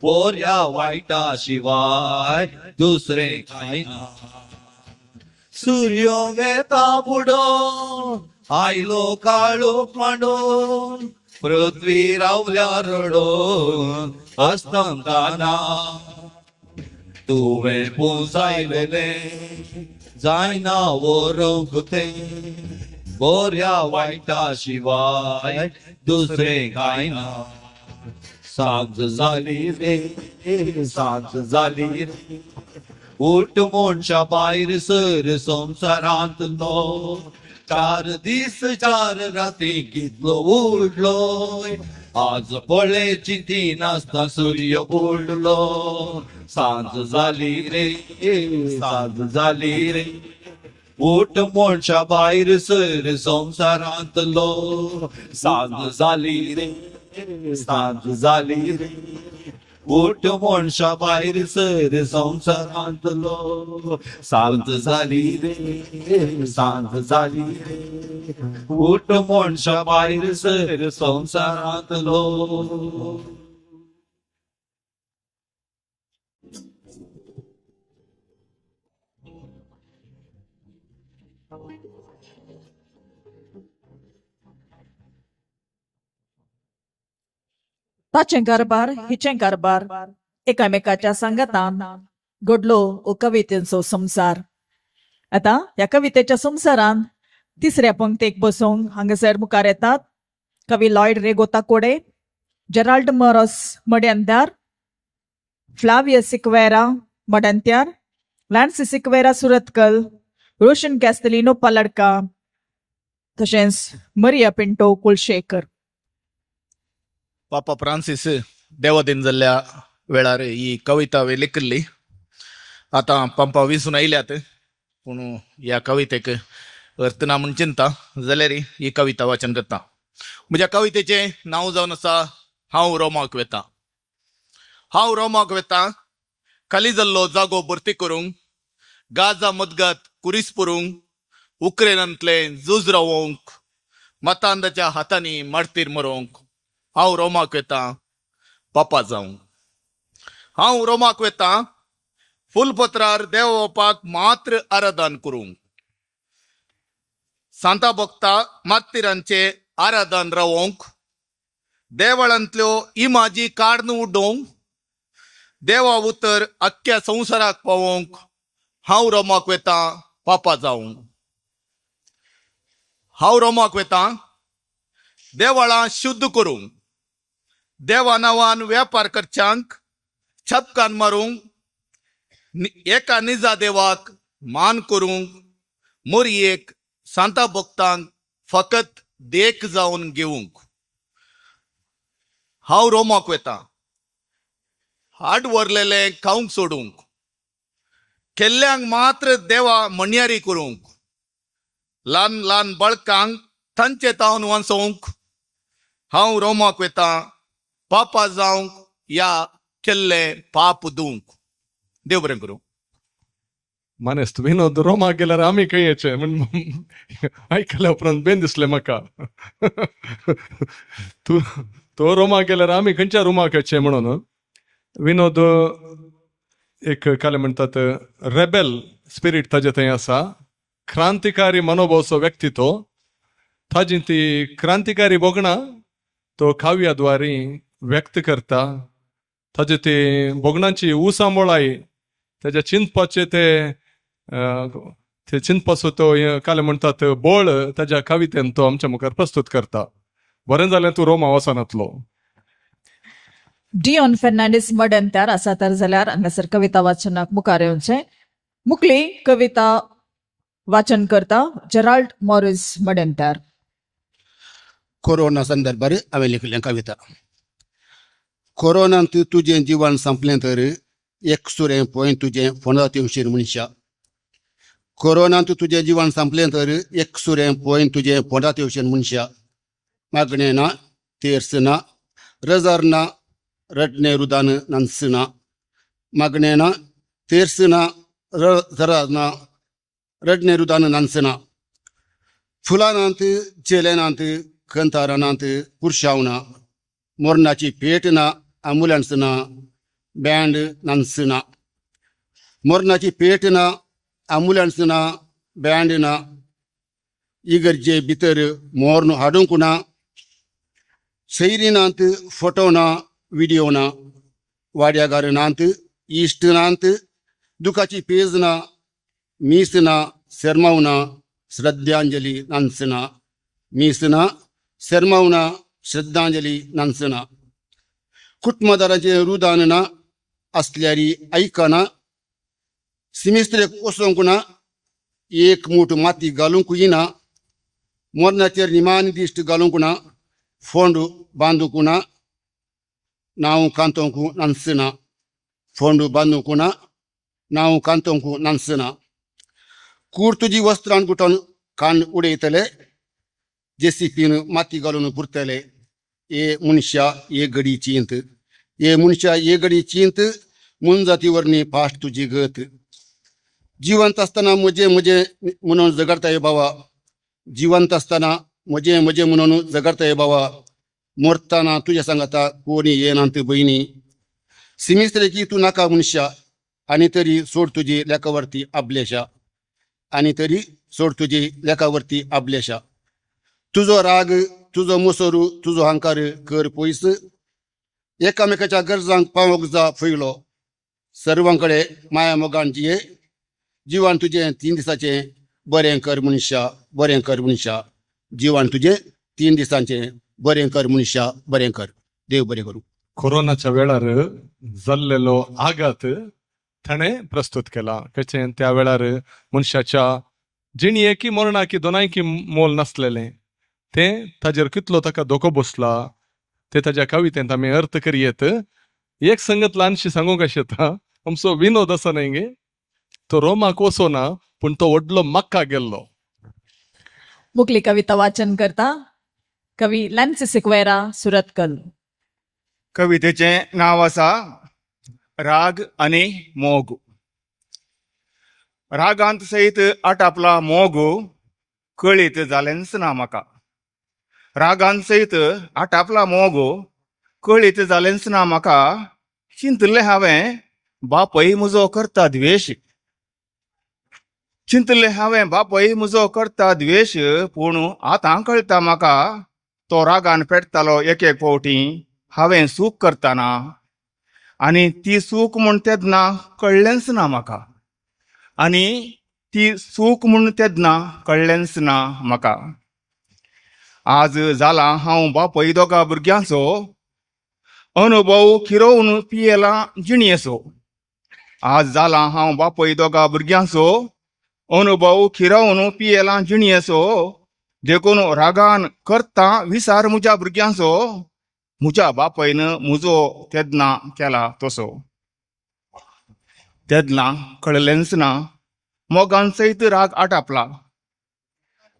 बऱ्या वायटा शिवाय दुसरें कांय ना सूर्य वेता बुडोवन आयलो काळोख मांडून पृथ्वी रावल्या रडोवन अस्तंताना तुवें पुसायलेले जायना व्हरोंक ते बऱ्या वायटा शिवाय दुसरें कांय ना सांज जाली रे सांज जाली रे उठ मनशा भायर सर संवसारांतलो 4 दीस 4 राती कितलो उडलोय आज पळे चिंती नासता सूर्य बुडलो सांज जाली रे सांज जाली रे उठ मनशा भायर सर संवसारांतलो सांज जाली रे सांज जाली रे उठ मनशा भायर सर संवसारांतलो सांज जाली रे सांज जाली रे उठ मनशा भायर सर संवसारांतलो ताचें कारभार हिचें कारभार एकामेकाच्या सांगातान घडलो ओ कवितेचो संसार. आता ह्या कवितेच्या संसारान तिसऱ्या पंक्तेक बसूंक हांगासर मुखार येतात कवी लॉयड रेगोता कोडे, जेराल्ड मॉरस मड्यांत्यार, फ्लावियस सिक्वेरा मड्यांत्यार, लॅन्सी सिक्वेरा सुरतकल, रोशन कॅस्टलिनो पालडका तशेंच मरिया पिंटो कुलशेकर. पापा फ्रांसीस देवादीन जाल्ल्या वेळार ही कविता हांवें लेखिल्ली. आतां पंपा विसून आयल्यात पूण ह्या कवितेक अर्थ ना म्हूण चिंता जाल्यार ही कविता वाचन करता. म्हज्या कवितेचें नांव जावन आसा हांव रोमाक वेता. हांव रोमाक वेता खाली जाल्लो जागो भरती करूंक, गाजा मदगत कुरीस पुरूंक, उक्रेनांतलें झूज रावोवंक, मतांदाच्या हातांनी मारतीर मरोवंक. हांव रोमाक वेता पापा जावंक. हांव रोमाक वेता फुलपत्रार देवोवपाक मात्र आराधन करूंक, सांता भक्ता मात्तिरांचे आराधन रावोवंक, देवळांतल्यो इमाजी काडून उडोवंक, देवा उतर आख्ख्या संवसाराक पावोवंक. हांव रोमाक वेता पापा जावंक. हांव रोमाक वेता देवळां शुद्ध करूंक, देवा नांवान वेपार करच्यांक छपकान मारूंक, एका निजा देवाक मान करूंक, मोरयेक सांता भक्तांक फकत देख जावन घेवंक हांव रोमाक वेता हाड व्हरलेले खावंक सोडूंक केल्ल्यांक मात्र देवा म्हणयारी करूंक ल्हान ल्हान बाळकांक तांचे तावन वाचोवंक हांव रोमाक वेता पापा जावंक या केल्ले पाप धुवंक. देव बरें करूं. मानेस्त विनोद रोमाक गेल्यार आमी खंय येचे म्हण आयकल्या उपरांत बेन दिसलें म्हाका. तो रोमाक गेल्यार आमी खंयच्या रुमाक येचे म्हणून. विनोद एक काले म्हणटात रेबेल स्पिरीट ताजे थंय आसा. क्रांतिकारी मनोभावचो व्यक्ती तो. ताजी ती क्रांतिकारी बोगणां तो काव्याद्वारे व्यक्त करता. ताजे ते बोगणांची उसामोळाई त्याच्या चिंतपाचे ते चिंतपाचो तो काले म्हणटात बोळ ताच्या कवितेन तो आमच्या मुखार प्रस्तुत करता. बरें जालें तूं रोमा वचनातलो. डिऑन फेर्नांडीस मडंत्यार आसा तर जाल्यार हांगासर कविता वाचनाक मुखार येवचें. मुखली कविता वाचन करता जेराल्ड मॉरिस मडंत्यार. कोरोना संदर्भार हांवें लिखिल्लें कविता. कोरोनांत तुजें जिवन संपलें तर एकसुरें पळय तुजें फोंडांत येवशीर मनशा. कोरोनांत तुजें जिवन संपलें तर एकसुरें पळय तुजें फोंडांत येवशीर मनशा. मागणें ना, तेर्स ना, रजार ना, रडणे रुदान नन्स ना. मागणें ना, तेर्स ना, रजार ना, रडणे रुदान नन्स ना. फुलांनांत चेलेनांत कंतारानांत पुरशाव ना. मोरणाची पेट ना, ॲम्ब्युलन्स ना, बँड नन्स ना. मोरणाची पेट ना, ॲम्ब्युलन्स ना, बँड ना. इगर्जे भितर मोर्न हाडूंक ना. सैरीनांत फोटो ना, व्हिडिओ ना. वाड्यागारनांत इश्ट नांत दुखाची पेज ना. मीस ना, शर्माव ना, श्रद्धांजली नन्स ना. मीस ना, शर्माव ना, श्रद्धांजली नन्स ना. कुटुंबदारांचे रुदान ना, असल्यारी ऐकना. सिमिस्त्रेक वचोंक ना, एक मूठ माती घालूंक येना. मोरणाचेर निमान दिश्ट घालूंक ना. फोंड बांदूंक ना, नांव कांतोंक नन्स ना. फोंड बांदूंक ना, नांव कांतोंक नन्स ना. कूड तुजी वस्त्रां गुटोन कांड उडयतले. जेसीपीन माती घालून पुरतले. ये मनशा ये घडी चिंत. ये मनशा ये घडी चिंत. मुनजातीवरनी फास्ट तुजी गत. जिवंत असताना मजे मजे म्हणून जगडताय बावा. जिवंत असताना मजे मजे म्हणून जगडताय बावा. मरताना तुझ्या सांगाता कोणी येनांत बहिणी. सिमिस्त्रेकी तू नाका मनशा. आणि तरी सोड तुझी लेकावरती अभलेशा. आणि तरी सोड तुझी लेकावरती अभलेशा. तुझो राग तुझो मुसोरू तुझो अहंकार कर पयस. एकामेकाच्या गरजांक पावोंक जा फैलो. सर्वांकडे माया मोगान जिये. जिवन तुजें 3 दिसाचें बरें कर मनशा बरें कर मनशा. जिवन तुजें 3 दिसांचें बरें कर मनशा बरें कर. देव बरें करूं. कोरोनाच्या वेळार जाल्लेलो आघात ताणें प्रस्तुत केला. कशें त्या वेळार मनशाच्या जिणयेकी मरणाकी दोनांयकी मोल नासलेलें तें ताजेर कितलो ताका धोको बसला ते ताज्या कवितेंत आमी अर्थ करियेत. एक संगत ल्हानशी सांगूंक अशें येता. आमचो विनोद आसा न्हय गे, तो रोमाक वचोना पूण तो व्हडलो मक्का गेल्लो. मुखली कविता वाचन करता कवी लॅन्सी सिक्वेरा सुरतकल. कवितेचें नांव आसा राग आनी मोग. रागांत सयत आटापला मोग कळीत जालेंच ना म्हाका. रागांत सयत आटापला मोग कळीत जालेंच ना म्हाका. चिंतलें हांवें बापय म्हजो करता द्वेश. चिंतलें हांवें बापय म्हजो करता द्वेश. पूण आतां कळटा म्हाका तो रागान पेटतालो एक एक फावटी हांवें सूख करतना. आनी ती सूख म्हूण तेदना कळ्ळेंच ना म्हाका. आनी ती सूख म्हूण तेदना कळ्ळेंच ना म्हाका. आज जाला हांव बापय दोगा भुरग्यांचो. अनुभव खिरोवन पियेला जिणयेचो. आज जाला हांव बापय दोगा भुरग्यांचो. अनुभव खिरोवन पियेला जिणयेचो. देखून रागान करता विसार म्हज्या भुरग्यांचो, म्हज्या बापायन म्हजो तेदना केला तसो. तेदना कळलेंच ना मोगान सयत राग आटापला.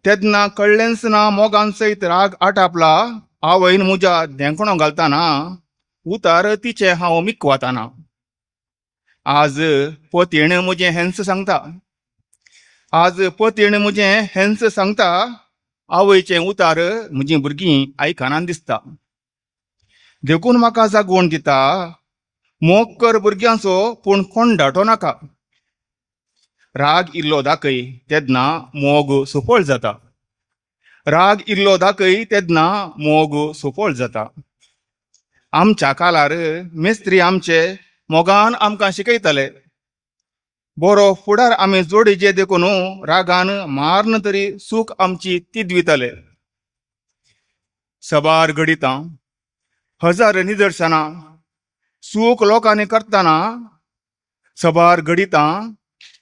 तेदना कळलेंच ना मोगान सयत राग आटापला. आवयन म्हज्या धेंकणो घालताना उतार तिचे हांव मिकवाताना. आज पोतयेण म्हजें हेंस सांगता. आज पोतयेण म्हजें हेंस सांगता. आवयचें उतार म्हजीं भुरगीं आयकनान दिसता. देखून म्हाका जागवण दिता, मोग कर भुरग्यांचो पूण कोण दाटो नाका. राग इल्लो दाखय तेदना मोग सुफळ जाता. राग इल्लो दाखय तेदना मोग सुफळ जाता. आमच्या काळार मेस्त्री आमचे मोगान आमकां शिकयताले. बरो फुडार आमी जोडीचे देखून रागान मारन तरी सूख आमची तिदविताले. सबार घडितां हजार निदर्शनां सूख लोकांनी करतना. सबार घडितां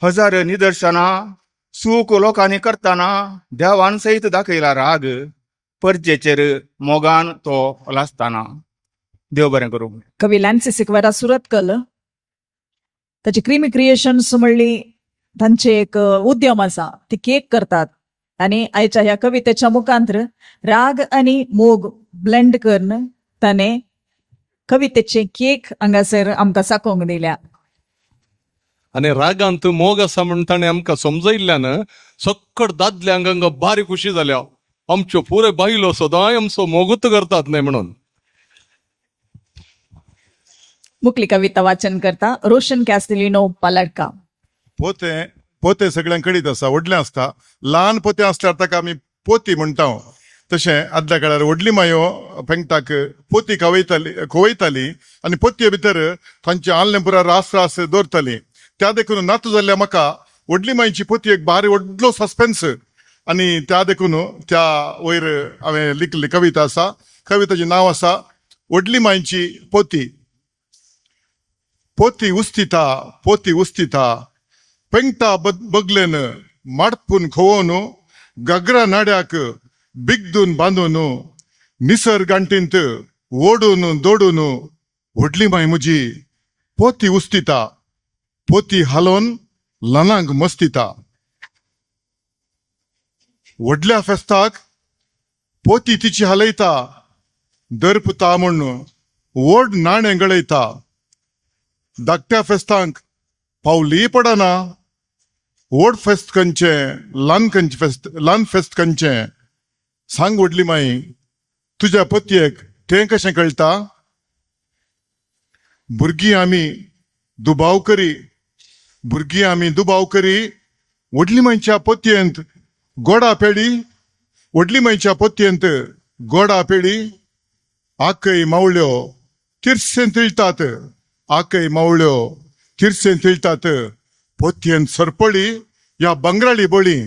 हजार निदर्शनां सूख लोकांनी करतना देवान सयत दाखयला राग परजेचेर मोगान तो लासताना. देव बरें करूं. कवी लॅन्सी सिक्वेरा सुरतकल ताची क्रिमी क्रिएशन्स म्हणली तांचे एक उद्यम आसा. ती केक करतात आनी आयच्या ह्या कवितेच्या मुखांतर राग आनी मोग ब्लेंड करून ताणे कवितेचे केक हांगासर आमकां साकोंक दिल्या. आणि रागांत मोग आसा म्हण ताणें आमकां समजयल्ल्यान सक्कड दादल्यांक हांगा बारी खुशी जाल्या. आमच्यो पुरे बायलो सदांय आमचो मोगूत करतात न्हय म्हणून. मुखली कविता वाचन करता रोशन कॅस्टेलिनो पालडका. पोते सगळ्यांक कळीत आसा, व्हडलें आसता. ल्हान पोतें आसल्यार ताका आमी पोती म्हणटा. तशें आदल्या काळार व्हडली मायो पेंगटाक पोती खोवयताली आनी पोतये भितर तांचे आल्लें पुरा रास दवरताली. त्या देखून नातू जाल्ल्या म्हाका व्हडली मायची पोती एक बारी व्हडलो सस्पेन्स आनी त्या देखून त्या वयर हांवें लिखली कविता आसा. कवितेचें नांव आसा व्हडली मायची पोती. पोती उस्तिता पेंगटा बगलेन माडपून खोवून गगरा नाड्याक बिगदून बांदून निसर गांठींत ओडून दोडून व्हडली माय म्हजी पोती उस्तिता. पोती हालोवन ल्हानांक मस्तिता. व्हडल्या फेस्ताक पोती तिची हालयता. दरपुता म्हूण व्हड नाणें गळयता. धाकट्या फेस्तांक पावली पडना. व्हड फेस्त खंयचें ल्हान फेस्त खंयचें. सांग व्हडली माई तुज्या पोतयेक तें कशें कळटा. भुरगीं आमी दुबाव करी व्हडली मायच्या पोतयेंत गोडा पेडी. व्हडली मायच्या पोतयेंत गोडा पेडी. आकय मावळ्यो तिरसें तिळटात. आकय मावळ्यो तिरसें तिळटात. पोतयेंत सरपळी या बंगराळी बळी.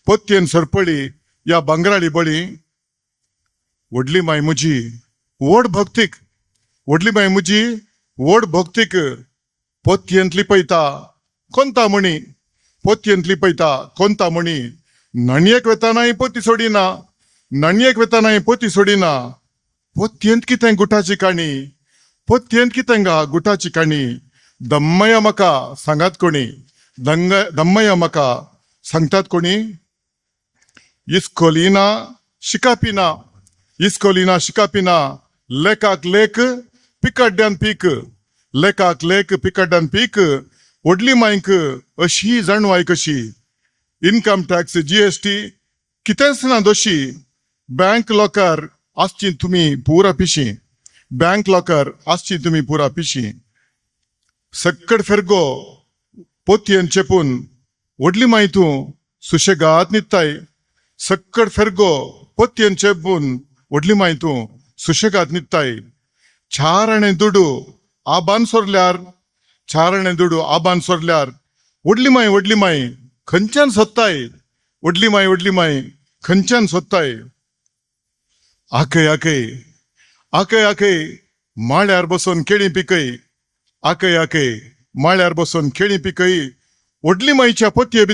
पोतयेंत सरपळी या बंगराळी बळी. व्हडली माय म्हजी व्हड भक्तीक. व्हडली माय म्हजी व्हड भक्तीक पोतयेंत लिपयता कोंता म्हणी. पोतयेंत लिपयता कोंता म्हणी. नणयेक वेतानाय पोती सोडिना. नणयेक वेतानाय पोती सोडिना. पोतयेंत कितें गुटाची काणी. पोतयेंत कितें गा गुटाची काणी. दम्मया म्हाका सांगात कोणी. दम्मया म्हाका सांगतात कोणी. इस्कोलिना शिकापिना लेकाक लेक पिकड्ड्यान पीक. लेकाक लेक पिकड्ड्यान पीक. व्हडली मांयक अशी जाणवाय कशी. इन्कम टॅक्स GST कितेंच ना दोशी. बँक लॉकर आसची तुमी पुरा पिशी. बँक लॉकर आसची तुमी पुरा पिशी. सक्कड फेरगो पोतयेन चेपून व्हडली माय तूं सुशेगाद न्हिदताय. सक्कड फेरगो पोतयेन चेपून व्हडली माय तूं सुशेगाद न्हिदताय. चार आणे दुडू आबान सोरल्यार. चार आणे दुडू आबान सोरल्यार व्हडली माय खंयच्यान सोदताय. व्हडली माय खंयच्यान सोदताय. आकय माळ्यार बसून केळी पिकय. आकय माळ्यार बसून केळी पिकय. व्हडली मायच्या पोतये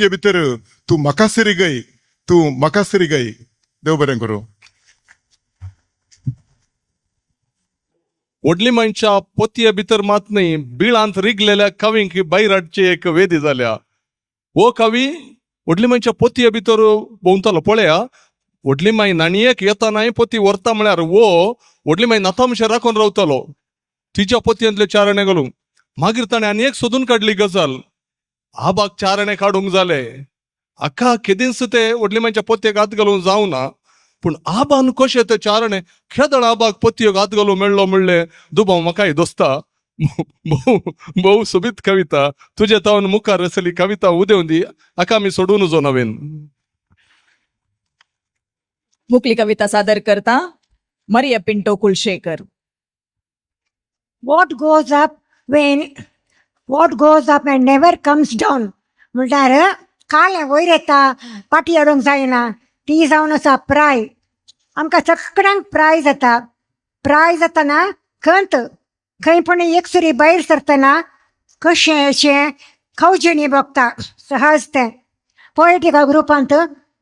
भितर तूं म्हाका सिरी गय. तूं म्हाका तरी गाय. देव बरें करूं. व्हडली मनशा पोतये भितर मात न्ही बिळांत रिगलेल्या कवींक भायर हाडची एक वेदी जाल्या. हो कवी व्हडली मनशा पोतये भितर भोंवतालो पळया. व्हडली माई नाणयेक येतानाय पोती व्हरता म्हळ्यार वो व्हडली माई नातामशें राखून रावतालो तिच्या पोतयेंतले चारणे घालूंक. मागीर ताणें आनी एक सोदून काडली गजाल. आबाक चारणे काडूंक जाले. आख्खा केदींच ते व्हडली मनशा पोतयेक हात घालूंक जावना. पूण आबान कशें ते चारणे खेदळ आबाक पोतयेक हात घालूंक मेळ्ळो म्हणले दुबाव म्हाकाय दोस्ता. भोव सोबीत कविता. तुजे तावन मुखार असली कविता उदेवून दी. आका आमी सोडून वचो नवेन. मुखली कविता सादर करता मरिया Pinto Kulshekar. What goes up and never comes down. म्हणल्यार काले वयर येता पाटी हाडूंक जायना ती जावन आसा प्राय. आमकां सगळ्यांक प्राय जाता. प्राय जातना खंत खंय पण एक सुरी भायर सरतना कशें अशें खावजेनी बगता सहज तें. पोएटिकल ग्रुपांत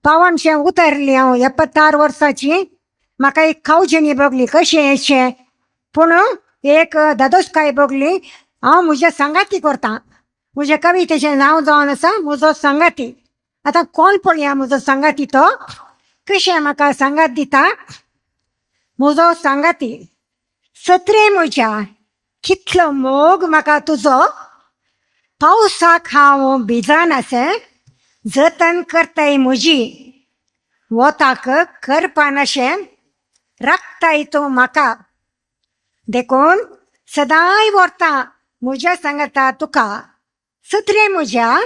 पावनशें उतरली हांव 76 वर्साची. म्हाका एक खावजेनी बगली कशें अशें. पूण एक दादोसकाय बगली हांव म्हज्या संगाती करता. म्हज्या कवितेचें नांव जावन आसा म्हजो संगाती. आतां कोण पळया म्हजो संगाती तो कशें म्हाका सांगात दिता. म्हजो संगाती सत्रे म्हज्या कितलो मोग म्हाका तुजो. पावसाक हांव भिजानाशें जतन करताय म्हजी. वताक करपानाशें राखताय तूं म्हाका. देखून सदांय व्हरता म्हज्या सांगता तुका. सत्रे म्हज्या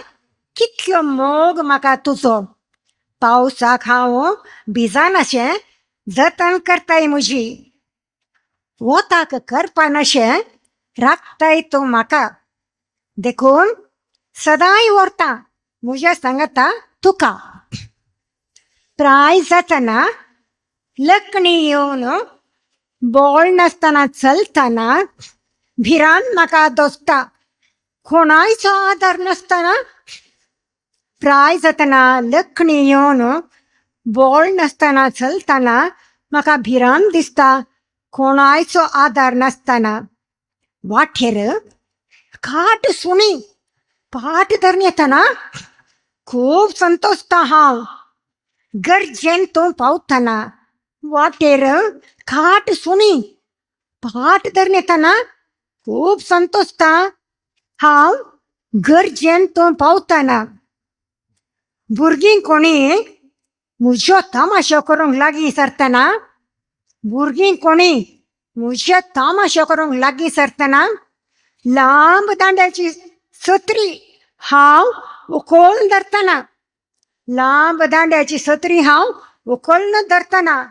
कितलो मोग म्हाका तुजो. पावसाक हांव भिजानाशें जतन करताय म्हजी. वताक करपानाशें राखताय तूं म्हाका. देखून सदांय व्हरता म्हज्या सांगता तुका. प्राय जातना लखणी येवन बोळ नासतना चलतना भिरान म्हाका दोस्ता कोणायचो आदार नासतना. प्राय जातना लखणी येवन बोळ नासतना चलतना म्हाका भिरान दिसता कोणायचो आदार नासतना. वाटेर खाट सुणी पाट धरून येतना खूब संतोषता हांव गरजेन तूं पावतना. वाटेर खाट सुणी पाट धरून येतना खूब संतोषता हांव गरजेन तूं पावतना. भुरगीं कोणी म्हज्यो तामाशो करूंक लागीं सरतना. भुरगीं कोणी म्हज्यो तामाशो करूंक लागीं सरतना लांब दांड्याची सत्री हांव उखोलन धरतना. लांब दांड्याची सत्री हांव उखोलन धरतना.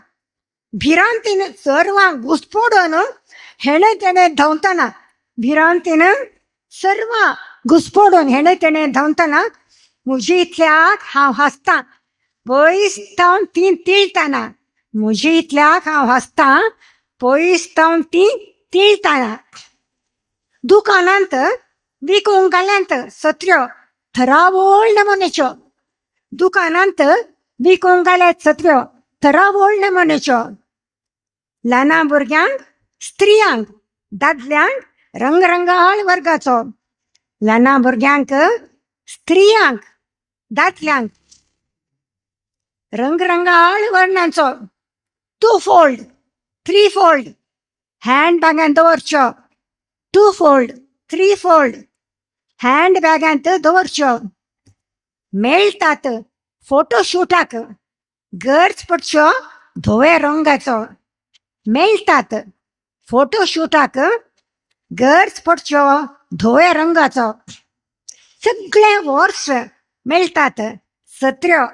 भिरांतीन सर्वांक घुसपोडून हेणे तेणे धांवतना. भिरांतीन सर्वां घुसपोडून हेणे तेणे धांवतना म्हजी इतल्याक हांव हांसतां पयस थावन ती तिळतना. म्हजी इतल्याक हांव हांसतां पयस थावन ती तिळतना. दुकानांत विकूंक घाल्यांत सत्र्यो थरावळ नमुन्याच्यो. दुकानांत विकूंक घाल्यात सत्र्यो थरावळ नमुन्याच्यो. ल्हान भुरग्यांक स्त्रियांक दादल्यांक रंगरंगाळ वर्गाचो. ल्हान भुरग्यांक स्त्रियांक दादल्यांक रंगरंगाळ वर्णांचो 2 fold 3 fold हँड बॅगांत दवरच्यो. 2 fold 3 fold हँड बॅगांत दवरच्यो. मेळटात फोटोशूटाक गर्ज पडच्यो धवे रंगाचो. मेळटात फोटोशूटाक गर्ज पडच्यो धवे रंगाचो. सगळे वर्स मेळटात सत्र्यो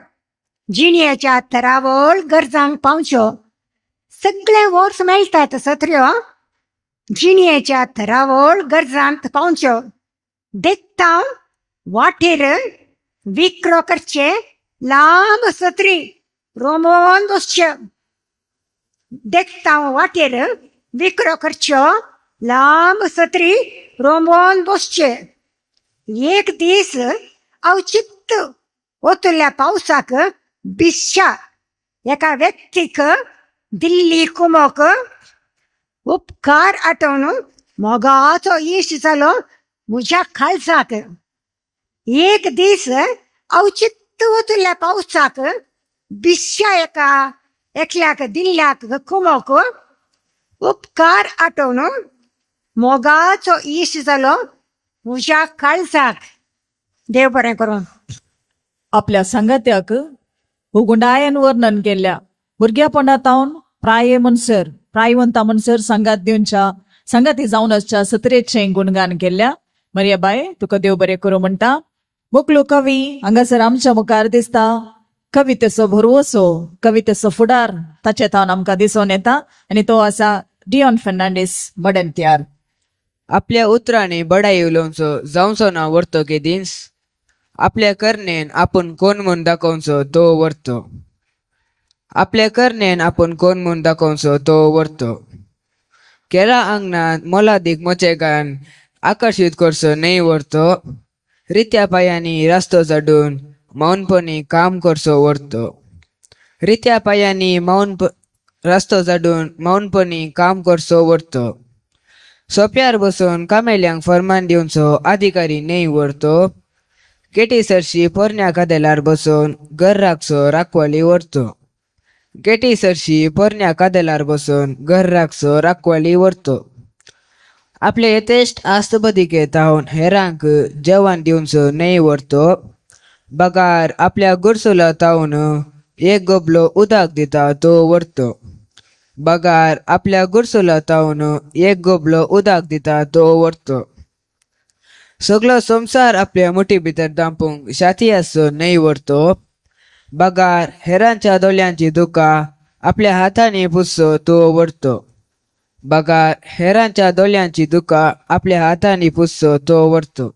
जिणेच्या थरावळ गरजांक पावच्यो. सगळे वर्स मेळटात सत्र्यो जिणेच्या थरावळ गरजांत पावच्यो. देखता वाटेर विक्रो करचे लांब सत्री रोमोन बसच्यो. देखता वाटेर विक्रो करच्यो लांब सत्री रोमोन बसचे. एक दीस अवचित्त ओतुल्ल्या पावसाक बिश्या एका व्यक्तीक दिल्ली कुमोक उपकार आठवून मोगाचो इश्ट जालो म्हज्या खालसाक. एक दीस औचित्य वतुल्ल्या पावसाक बिश्या एका एकल्याक दिल्ल्याक कुमोक उपकार आठवून मोगाचो इश्ट जालो म्हज्या काळजाक. देव बरें करूं. आपल्या संगात्याक हुगुंडायन वर्णन केल्या भुरग्यापणांतावन प्रायवंता म्हणसर संगात दिवच्या संगाती जावन आसच्या सत्रेचें गुणगान केल्या. मरिया बाय तुका देव बरें करूं म्हणटा. मुखलो कवी हांगासर आमच्या मुखार दिसता. कवितेचो भरवोसो कवितेचो फुडार ताचे तावन आमकां दिसून येता आनी तो आसा डियॉन फर्नांडीस मडंत्यार. आपल्या उतरांनी बडाई उलोवचो जावचो ना वर्तो केदीस. आपल्या कर्णेन आपूण कोण म्हूण दाखोवचो तो वर्तो. आपल्या कर्णेन आपूण कोण म्हूण दाखोवचो तो वर्तो. केला आंगणात मोलादीक मोचेगान आकर्षीत करचो न्हय वर्तो. रित्या पायांनी रास्तो झाडून मौनपणी काम करचो वर्तो. रित्या पायांनी रास्तो झाडून मौनपणी काम करचो वर्तो. सोप्यार बसून कामेल्यांक फरमान दिवचो अधिकारी न्हय वर्तो. केटी सरशी पोरण्या कादेलार बसून घर राखचो राखवाली वर्तो. केटी सरशी पोरण्या कादेलार बसून घर राखचो राखवाली वर्तो. आपले यथेश्ट आस्तबदिके तावन हेरांक जेवण दिवचो न्हय वर्तो. बगार आपल्या गुरसुला तावन एक गोबलो उदक दिता तो वर्तो. बगार आपल्या गुरसुला तावन एक गोबलो उदक दिता तो वर्तो. सगळो संसार आपल्या मुठी भितर दांपूंक शाती आसचो न्हय वर्तो. बगार हेरांच्या दोळ्यांची दुकां आपल्या हातांनी पुसचो तो वर्तो. बगार हेरांच्या दोळ्यांची दुकां आपल्या हातांनी पुसचो तो वर्तो.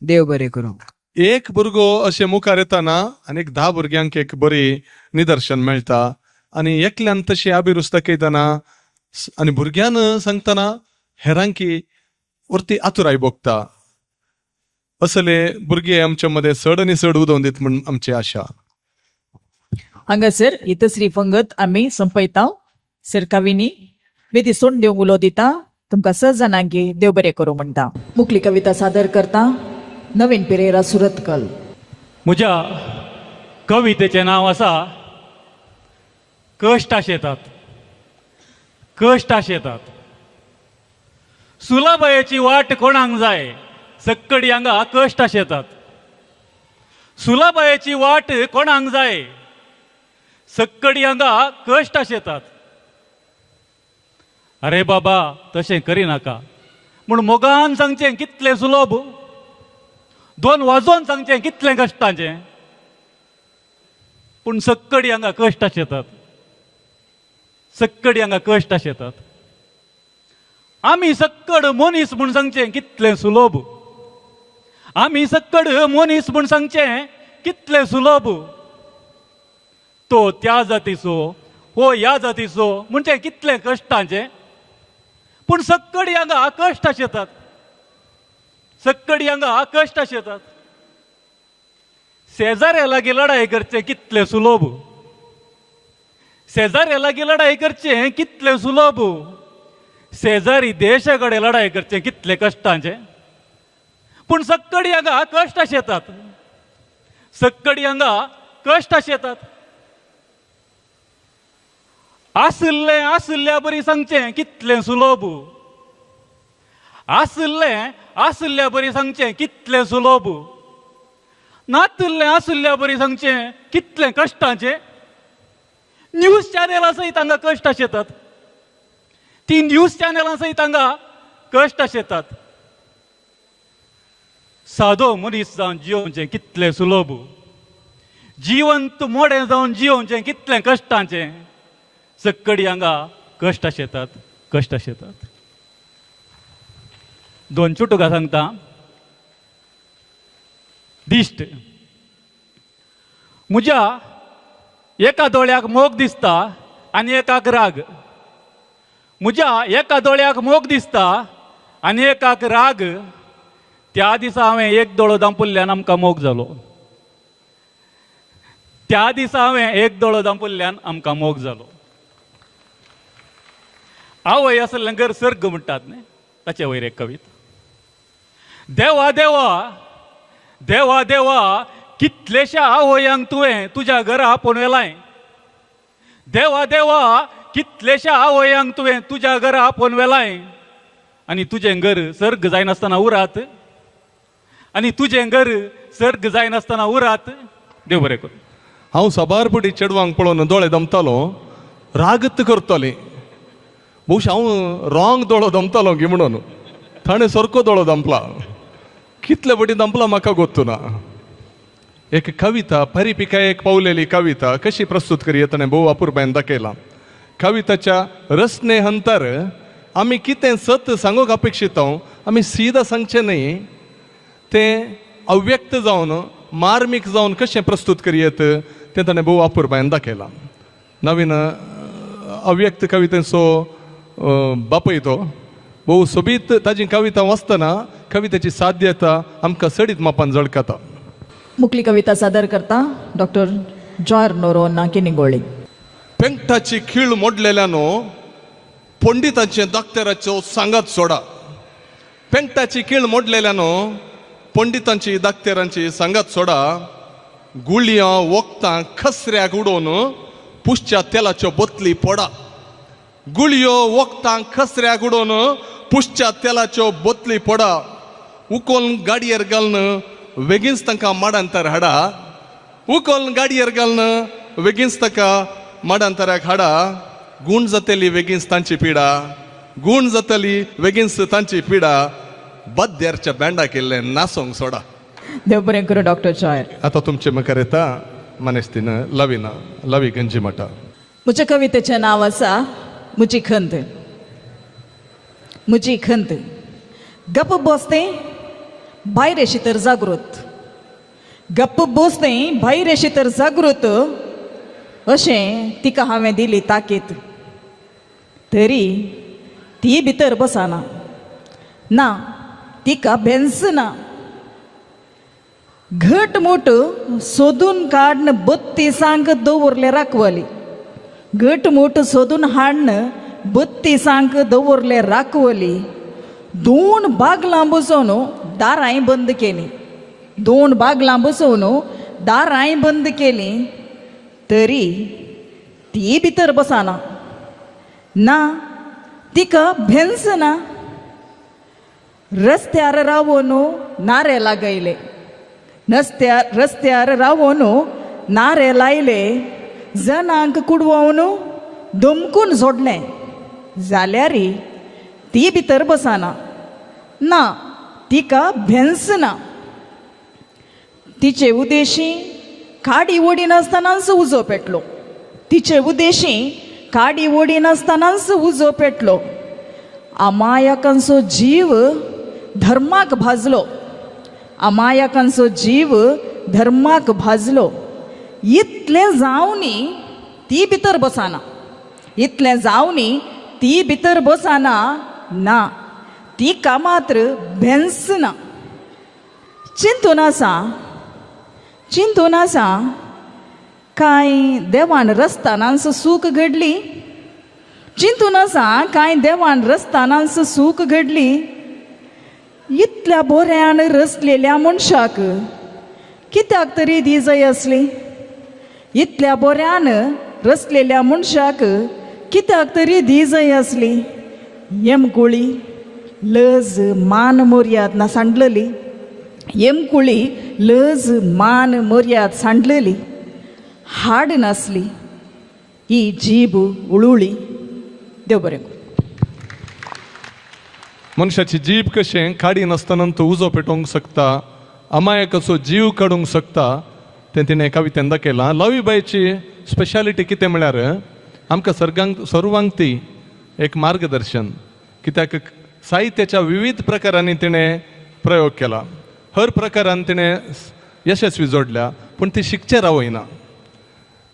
देव बरें करूं. एक भुरगो अशें मुखार येताना आनी 10 भुरग्यांक एक बरी निदर्शन मेळटा आनी एकल्यान तशी अभिरुस्त केयतना आनी भुरग्यान सांगतना हेरांकी वरती आतुराय भोगता. असले भुरगे आमच्या मध्ये चड आनी चड उदोवन दीत म्हण आमची आशा. हांगासर ही तिसरी पंगत आमी संपयता. सर कविनी वेदी सोडून दिवंक उलो दिता. तुमकां 6 जाणांकी देव बरें करूं म्हणटा. मुखली कविता सादर करता नवीन पेरेरा सुरतकल. म्हज्या कवितेचें नांव आसा कश्ट आशेतात. कश्ट आशेतात. सुलाबायेची वाट कोणाक जाय सक्कडी हांगा कश्ट आशेतात. सुलाबायेची वाट कोणाक जाय सक्कडी हांगा कश्ट आशेतात. अरे बाबा तशें करिनाका म्हूण मोगान सांगचें कितलें सुलभ. 2 वाजोवन सांगचें कितलें कश्टाचें. पूण सक्कडी हांगा कश्ट आशेतात. सक्कडी हांगा कश्ट आशेतात. आमी सक्कड मनीस म्हूण सांगचें कितलें सुलभ. आमी सक्कड मनीस म्हूण सांगचें कितलें सुलभ. तो त्या जातीचो हो ह्या जातीचो म्हणजे कितलें कश्टाचें. पूण सक्कडी हांगा कश्ट आशेतात. सक्कडी हांगा कश्ट आशेतात. शेजाऱ्या लागीं लढाई करचें कितलें सुलभ. शेजाऱ्या लागीं लढाई करचें कितलें सुलभ. शेजारी देशा कडेन लढाई करचें कितलें कश्टाचें. पूण सक्कडी हांगा कश्ट आशेतात. सक्कडी हांगा कश्ट आशेतात. आसल्लें आसल्ल्या बरी सांगचें कितलें सुलभ. आसल्लें आसल्ल्या बरी सांगचें कितलें सुलभ. नासल्लें आसल्ल्या बरी सांगचें कितलें कश्टाचें. न्यूज चॅनलां सयत हांगा कश्ट आशेतात. ती न्यूज चॅनलां सयत हांगा कश्ट आशेतात. सादो मनीस जावन जियोवचें कितलें सुलभ. जिवंत मोडें जावन जियोवचें कितलें कश्टाचें. सक्कडी हांगा कश्ट आशेतात. कश्ट आशेतात. 2 चुटुकां सांगता. दिश्ट. म्हज्या एका दोळ्याक मोग दिसता आनी एकाक राग. म्हज्या एका दोळ्याक मोग दिसता आनी एकाक राग. त्या दिसा हांवें एक दोळो दांपुल्ल्यान आमकां मोग जालो. त्या दिसा हांवें एक दोळो दांपल्ल्यान आमकां मोग जालो. आवय असलें घर सर्ग म्हणटात न्ही, ताचे वयर एक कविता. देवा देवा देवा देवा कितलेशा आवयांक तुवें तुज्या घरा आपोवन व्हेलाय. देवा देवा कितलेशा आवयांक तुवें तुज्या घरा आपोवन व्हेलाय. आनी तुजें घर सर्ग जायनासतना उरात, आनी तुजें घर सर्ग जायनासतना उरात. देव बरें करूं. हांव सबारपटी चेडवांक पळोवन दोळे दमतालो, रागत करतलें. भोवशा हांव रॉंग दोळो दमतालो गी म्हणून ताणें सारको दोळो दमला. कितले बटी दमला म्हाका गोत्तू ना. एक कविता परिपिकायेक पावलेली कविता कशी प्रस्तुत करी ताणें भोव अपुरबायेन दाखयला. कविताच्या रचने हंतर आमी कितें सत सांगूंक अपेक्षीत आमी सीदा सांगचें न्ही, तें अव्यक्त जावन मार्मीक जावन कशें प्रस्तुत करियेत तें ताणें भोव अपुरबायेन दाखयलां. नवीन अव्यक्त कवितेचो बापय तो भोव सोबीत ताजी कविता वाचतना कवितेची साध्यता आमकां सडीत मापान झळकता. मुखली कविता सादर करता डॉक्टर जॉयर नोरो नाकी निगोळी. पेंगटाची खीळ मोडलेल्यानो पंडिताचे दाक्तेराचो सांगात सोडा. पेंगटाची खीळ मोडलेल्यानो पंडितांची दाक्तेरांची सांगात सोडा. गुळयां वखदां खसऱ्याक उडोवन पुश्च्या तेलाच्यो बोतली पोडा. गुळयो वखदां खसऱ्याक उडोवन पुश्च्या तेलाच्यो बोतली पोडा. उकोलन गाडयेर घालन बेगीनच तांकां माडांतर हाडा. उकोलन गाडयेर घालन बेगीनच ताका माडांतराक हाडा. गूण जातली बेगीनच तांची पिडा. गूण जातली बेगीनच तांची पिडा. बद्द्यारच्या बँडा केल्लें नासोंक सोडा. देव बरें करूं डॉक्टर जॉयर. आतां तुमचे मुखार येता मानेस्तीन लवी गंजी मठा. म्हज्या कवितेचें नांव आसा म्हजी खंत. म्हजी खंत. गप्प बसतें भायर येशी तर जागृत. गप्प बसतें भायर येशी तर जागृत अशें तिका हांवें दिली ताकीद. तरी ती भितर बसना. ना तिका भेंसना. घटमूट सोदून काडन बत्तीसांक दवरले राखवली. घटमूट सोदून हाडन बत्तीसांक दवरले राखवली. 2 बागलां बसोवन दारांय बंद केली. 2 बागलां बसोवन दारांय बंद केली. तरी ती भितर बसना. ना तिका भेंसना. रस्त्यार रावून नारे लागयले. रस्त्यार रावून नारे लायले. जनांक कुडवून दमकून जोडलें जाल्यार ती भितर बसना. ना तिका भेंसना. तिचे उदेशी काडी ओडी नासतनाच उजो पेटलो. तिचे उदेशी काडी ओडी नासतनाच उजो पेटलो. अमायकांचो जीव धर्माक भाजलो. अमायकांचो जीव धर्माक भाजलो. इतलें जावनी ती भितर बसना. इतलें जावनी ती भितर बसना. ना तिका मात्र भेंसना. चिंतून आसा कांय देवान रस्तानांच सूख घडली. चिंतून आसा कांय देवान रस्तानांच सूख घडली. इतल्या बोऱ्यान रचलेल्या मनशाक कित्याक तरी दी जाय असली. इतल्या बोऱ्यान रचलेल्या मनशाक कित्याक तरी दी जाय असली. येमकुळी लज मान मर्याद ना सांडलेली. येमकुळी लज मान मर्याद सांडलेली. हाड नासली ही जीब उळुळी. देव बरें करूं. मनशाची जीब कशें काडी नासतना तो उजो पेटोवंक शकता, अमायकाचो जीव काडूंक शकता, तें तिणें कवितेन दाखयलां. लवीबाईची स्पेशालिटी कितें म्हळ्यार आमकां सर्वांक ती एक मार्गदर्शन. कित्याक साहित्याच्या विविध प्रकारांनी तिणें प्रयोग केला. हर प्रकारान तिणें यशस्वी जोडल्या, पूण ती शिकचे रावयना.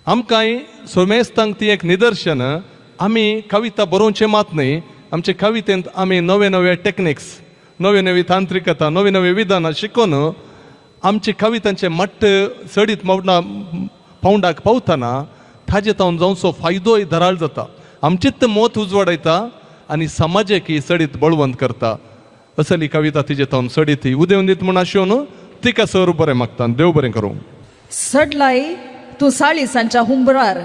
आमकांय सोमेस्तांक ती एक निदर्शन. आमी कविता बरोवचें मात न्ही, आमचे कवितेंत आमी नवे नवे टेक्निक्स, नवी नवी तांत्रिकता, नवी नवी विधानां शिकून आमचे कवितांचे मट्ट सडीत फावंडाक पावतना ताजे तावन जावचो फायदोय धराळ जाता, आमचेच मोत उजवाडयता आनी समाजाकी सडीत बळवंत करता. असली कविता तिजे तावन सडीत उदेवन दीत म्हण आशिवन तिका सर बरें मागता. देव बरें करूं. सडलाय तूं साळीसांच्या हुंबरार,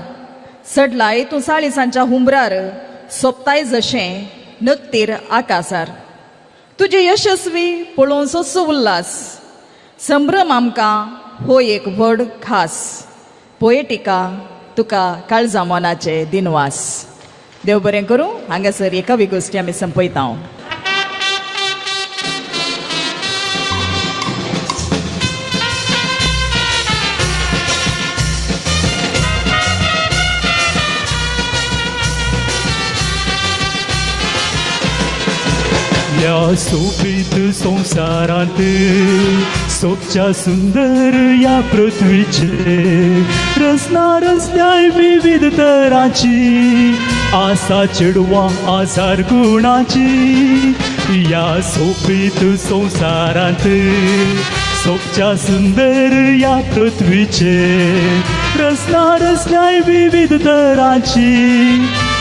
सडलाय तूं साळीसांच्या हुंबरार, सोपताय जशें नक्तीर आकासार. तुजे यशस्वी पळोवन सोंसो उल्हास, संभ्रम आमकां हो एक व्हड खास. पोएटिका तुका काळजा मोनाचे दिनवास. देव बरें करूं. हांगासर एका गोश्टी आमी संपयता. या सोबीत संसारांत सोबच्या सुंदर या पृथ्वीचे रचना रचल्याय विविध तरांची, आसा चेडवां आजार गुणाची. या सोबीत संसारांत सोबच्या सुंदर या पृथ्वीचे रचना रचल्याय विविध तरांची,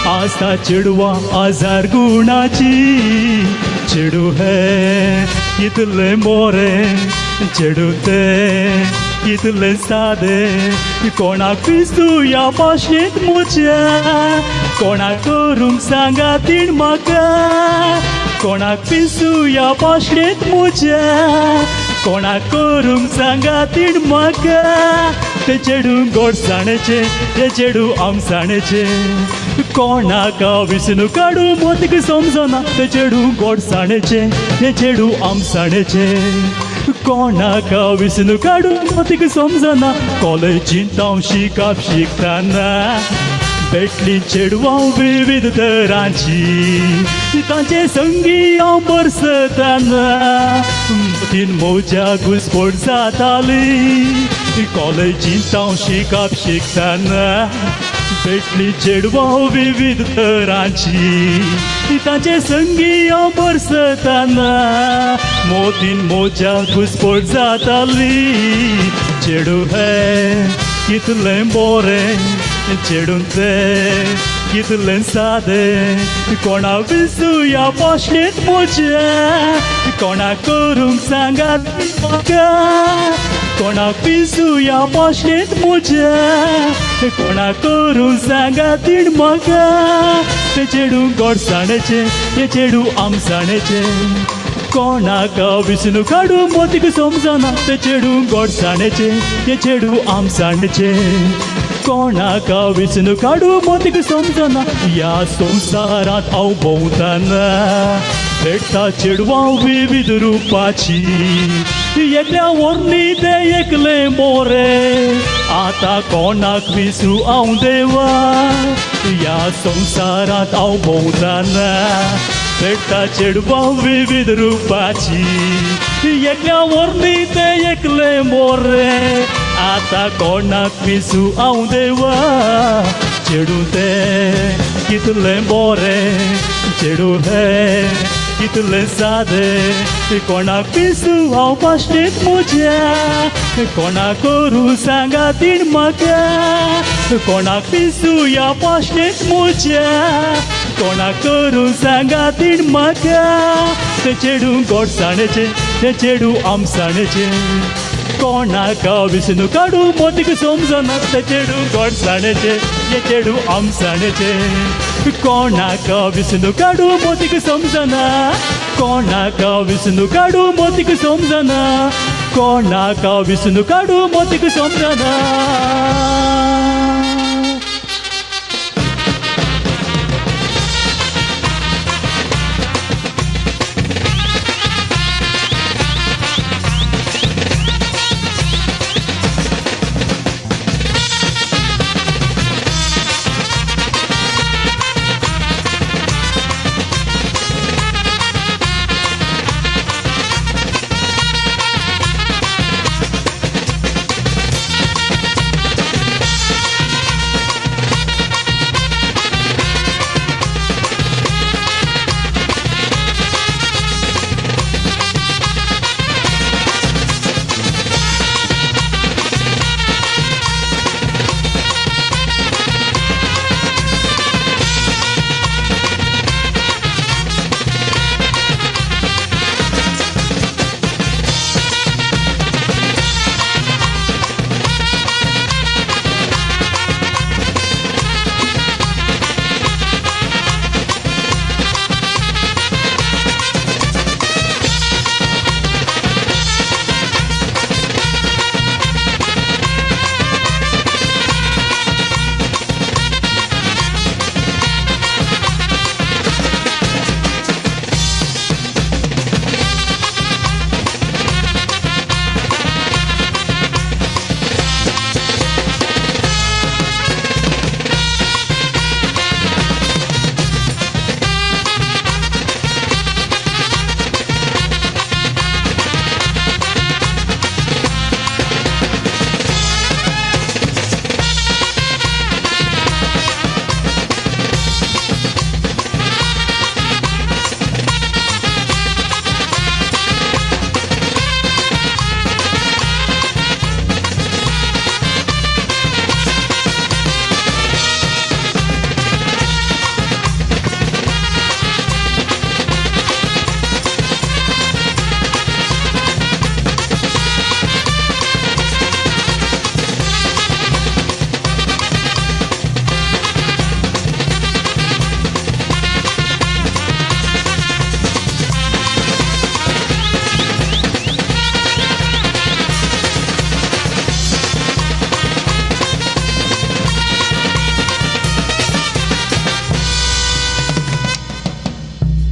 आसा चेडवां आजार गुणाची. चेडू है कितले मोरे, चेडू ते कितले सादे, कोणाक पिस्तू या भाशेंत मुच्या, कोणाक करूंक सांगा तीण म्हाका, कोणाक पिस्तू या भाशेंत मुच्या, कोणाक करूंक सांगा तीण म्हाका. ते चेडू गोडसाणेचे, ते चेडू आमसाणेचे, कोणाक विसनू काडू मोतीक समजना. ते चेडू गोडसाणेचे, ते चेडू आमसाणेचे, कोणाक विसनू काडू मोतीक समजना. कॉलेजींत हांव शिकताना भेटली चेडवां विविध तरांची, तांचे संगी हांव बरसताना तीन मोज्या घुसपट जाताली. कॉलेजींत हांव शिकताना भेटली चेडवां विविध तरांची, तांचे संगी हांव बरसताना मोतीन मोज्या घुसपट जाताली. चेडू है कितलें बोरें, चेडून ते कितलें सादें, कोणाक विसू या भाशेंत मोज्या, कोणाक करूंक सांगा म्हाका, कोणाक पिसू या भाशेंत मोज्या, कोणाक करूंक सांगा तीण म्हाका. ते चेडू गोडसाणेचे, ते चेडू आमसाणेचे, कोणाक विसनू काडू मोतीक समजना. ते चेडू गोडसाणेचे, ते चेडू आमसाणेचे, कोणाक विसनू काडू मोतीक समजना. या संवसारांत हांव भोंवताना भेटता चेडवां विविध रुपाची, एकल्या वर्णी ते एकले मोरे, आतां कोणाक विसरू हांव देवा. या संवसारांत हांव भोंवताना भेटता चेडवां विविध रुपाची, एकल्या वर्णी ते एकले मोरे, आतां कोणाक विसरू हांव देवा. चेडू ते कितलें बोरें, चेडू हे कितलें सादें, कोणाक पिसू हांव भाशेंत मोज्या, कोणाक करूं सांगा तीण म्हाका, कोणाक पिसू या भाशेंत मोज्या, कोणाक करूं सांगा तीण म्हाका. ते चेडू गोडसाणेचे, ते चेडू आमसाणेचे, कोणाक विसनू काडू मोतीक समजना. ते चेडू गोडसाणेचे, ते चेडू आमसाणेचे, कोणाक विसनू काडू मोतीक समजना. कोणाक विसनू काडू मोतीक समजना, कोणाक विसनू काडू मोतीक समजना.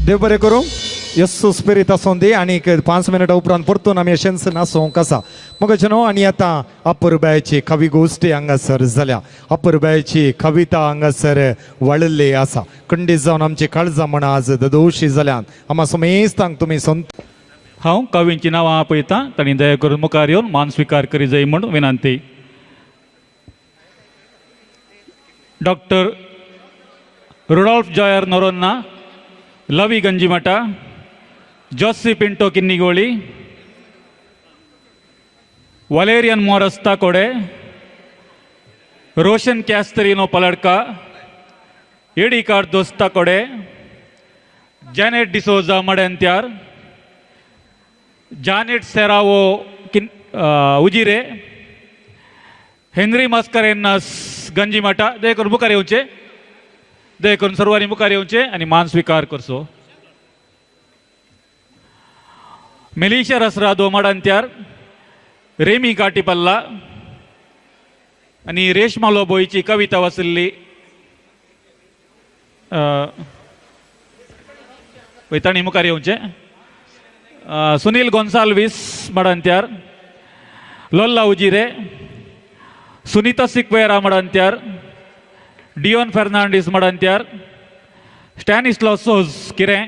देव बरें करूं. यस्सू स्पिरीत आसूं दी. आनी 5 मिनटां उपरांत परतून आमी अशेंच नासूंक आसा. मगो न्हू. आनी आतां अपुर्बायची कवी गोश्टी हांगासर जाल्या. अपुर्बायची कविता हांगासर वळिल्ली आसा. खंडीत जावन आमची काळजां म्हणा आज दोशी जाल्यान आम्हा समेस्तांक तुमी संत. हांव कवींची नांवां आपयतां. तांणी दया करून मुखार येवन मान स्विकार करी जाय म्हूण विनंती. Doctor Rudolph Joyer Noronha, Lavy Ganjimath, Josie Pinto Kinnigoli, Valerian Moras Takode, Roshan Castelino Paladka, Eddie Cardoz Takode, Janet D'Souza Madantyar, Janet Serrao Ujire, Henry Mascarenhas Ganjimath. दया करून मुखार येवचे. दया करून सर्वांनी मुखार येवचे आनी मान स्विकार करचो. मेलिशा रसरादो मडांत्यार, रेमी काटीपल्ला आनी रेशमा लोबोयची कविता वाचिल्ली तांणी मुखार येवचे. Sunil Gonsalves मडांत्यार, लोल्ला Ujire, Sunita Sequeira मडांत्यार, डिओन Fernandes Madantyar, Stanislaus Kirem,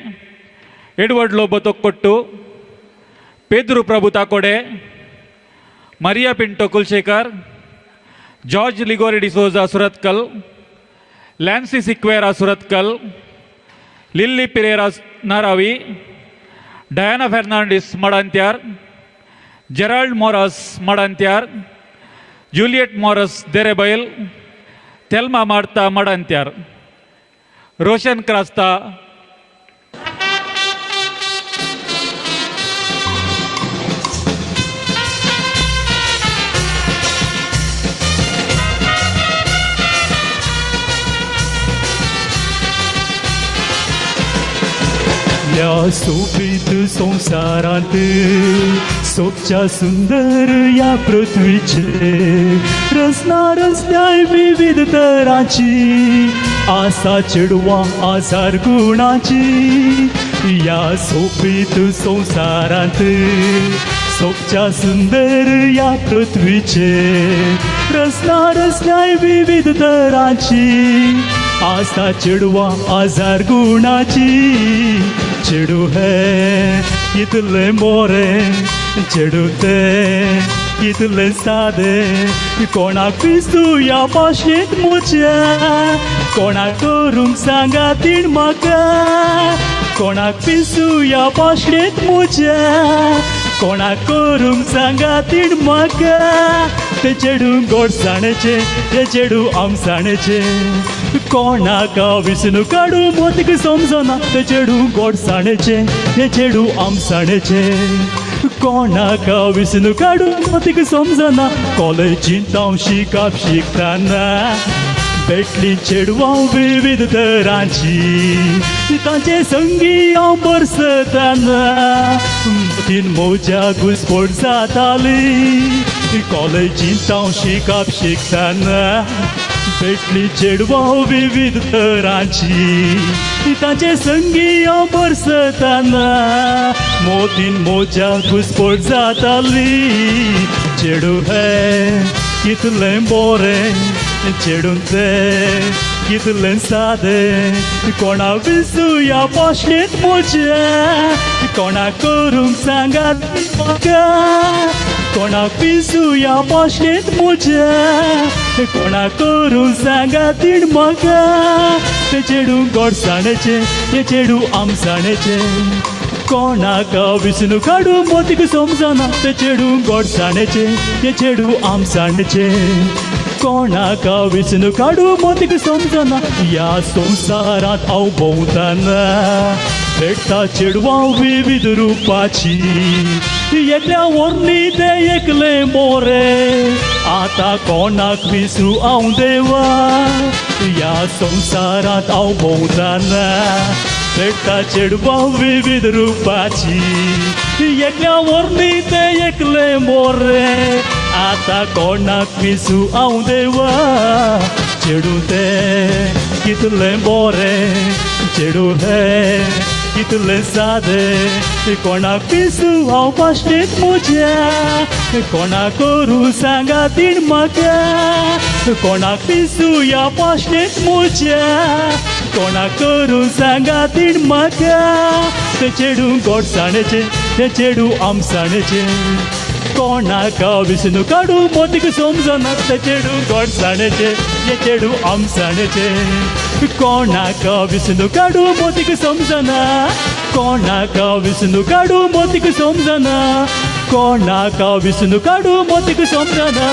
Edward Lobo Thokkottu, Pedro Prabhu Takode, Maria Pinto Kulshekar, George Liguori D'Souza Surathkal, Lancy Sequeira Surathkal, Lilly Pereira Naravi, Diana Fernandes Madantyar, Gerald Moras Madantyar, Juliet Moras Derebail, Thelma Martha Madantyar, Roshan Crasta. या सोबीत संसारांत सोबच्या सुंदर या पृथ्वीचे रचना रचल्याय विविध तरांची आसा चेडवां आजार गुणाची. या सोबीत संसारांत सोबच्या सुंदर या पृथ्वीचे रचना रचल्याय विविध तरांची आसा चेडवां आजार गुणाची. चेडू है कितले मोरे, चेडू ते कितले सादे, कोणाक पिस्तू या भाशेंत मुच्या, कोणाक करूंक सांगा तीण म्हाका, कोणाक पिस्तू या भाशेंत मुच्या, कोणाक करूंक सांगा तीण म्हाका. ते चेडू गोडसाणेचे, ते चेडू आमसाणेचे, कोणाक विसनू काडू मोतीक समजना. ते चेडू गोडसाणेचे, ते चेडू आमसाणेचे, कोणाक विसनू काडू मोतीक समजना. कॉलेजींत हांव शिकप शिकताना भेटली चेडवां विविध तरांची, तांचे संगी हांव बरसताना तीन मोज्या घुसपट जाताली. कॉलेजींत हांव शिकप शिकताना भेटली चेडवां विविध तरांची, तांचे संगी हांव बरसताना मोतीन मोज्या घुसपट जाताली. चेडू है कितले बोरे, चेडून ते कितले सादे, कोणा विसू या भाशेंत मोज्या, कोणाक करूंक सांगात म्हाका, कोणाक पिसू या भाशेंत मोज्या, कोणाक करूंक सांगात तीण म्हाका. ते चेडू गोडसाणेचे, ते चेडू आमसाणेचे, कोणाक विसनू काडू मोतीक समजना. ते चेडू गोडसाणेचे, ते चेडू आमसाणेचे, कोणाक विसनू काडू मोतीक समजना. या संवसारांत हांव भोंवताना भेटता चेडवां विविध रुपाची, एकल्या वर्णी ते एकले मोरे, आतां कोणाक विसरू हांव देवा. या संवसारांत हांव भोंवताना भेटता चेडवां विविध रुपाची, एकल्या वर्णी ते एकले मोरे, आतां कोणाक विसरू हांव देवा. चेडू ते कितले बोरे, चेडू हे कितले सादे कोणाक पिसू हांव पाश्टेत म्हज्या कोणाक करू सांगा तीण म्हाका कोणाक पिसू ह्या पाश्टेत म्हज्या कोणाक करू सांगा तीण म्हाका ते चेडू गोडसाणेचे ते चेडू आमसाणेचे कोणाक विष्णू काडू मोतीक समजनात ते चेडू गोडसाणेचे ते चेडू आमसाणेचे कोणाक विष्णू काडू मोतीक समजना कोणाक विष्णू काडू मोतीक समजना कोणाक विष्णू काडू मोतीक समजना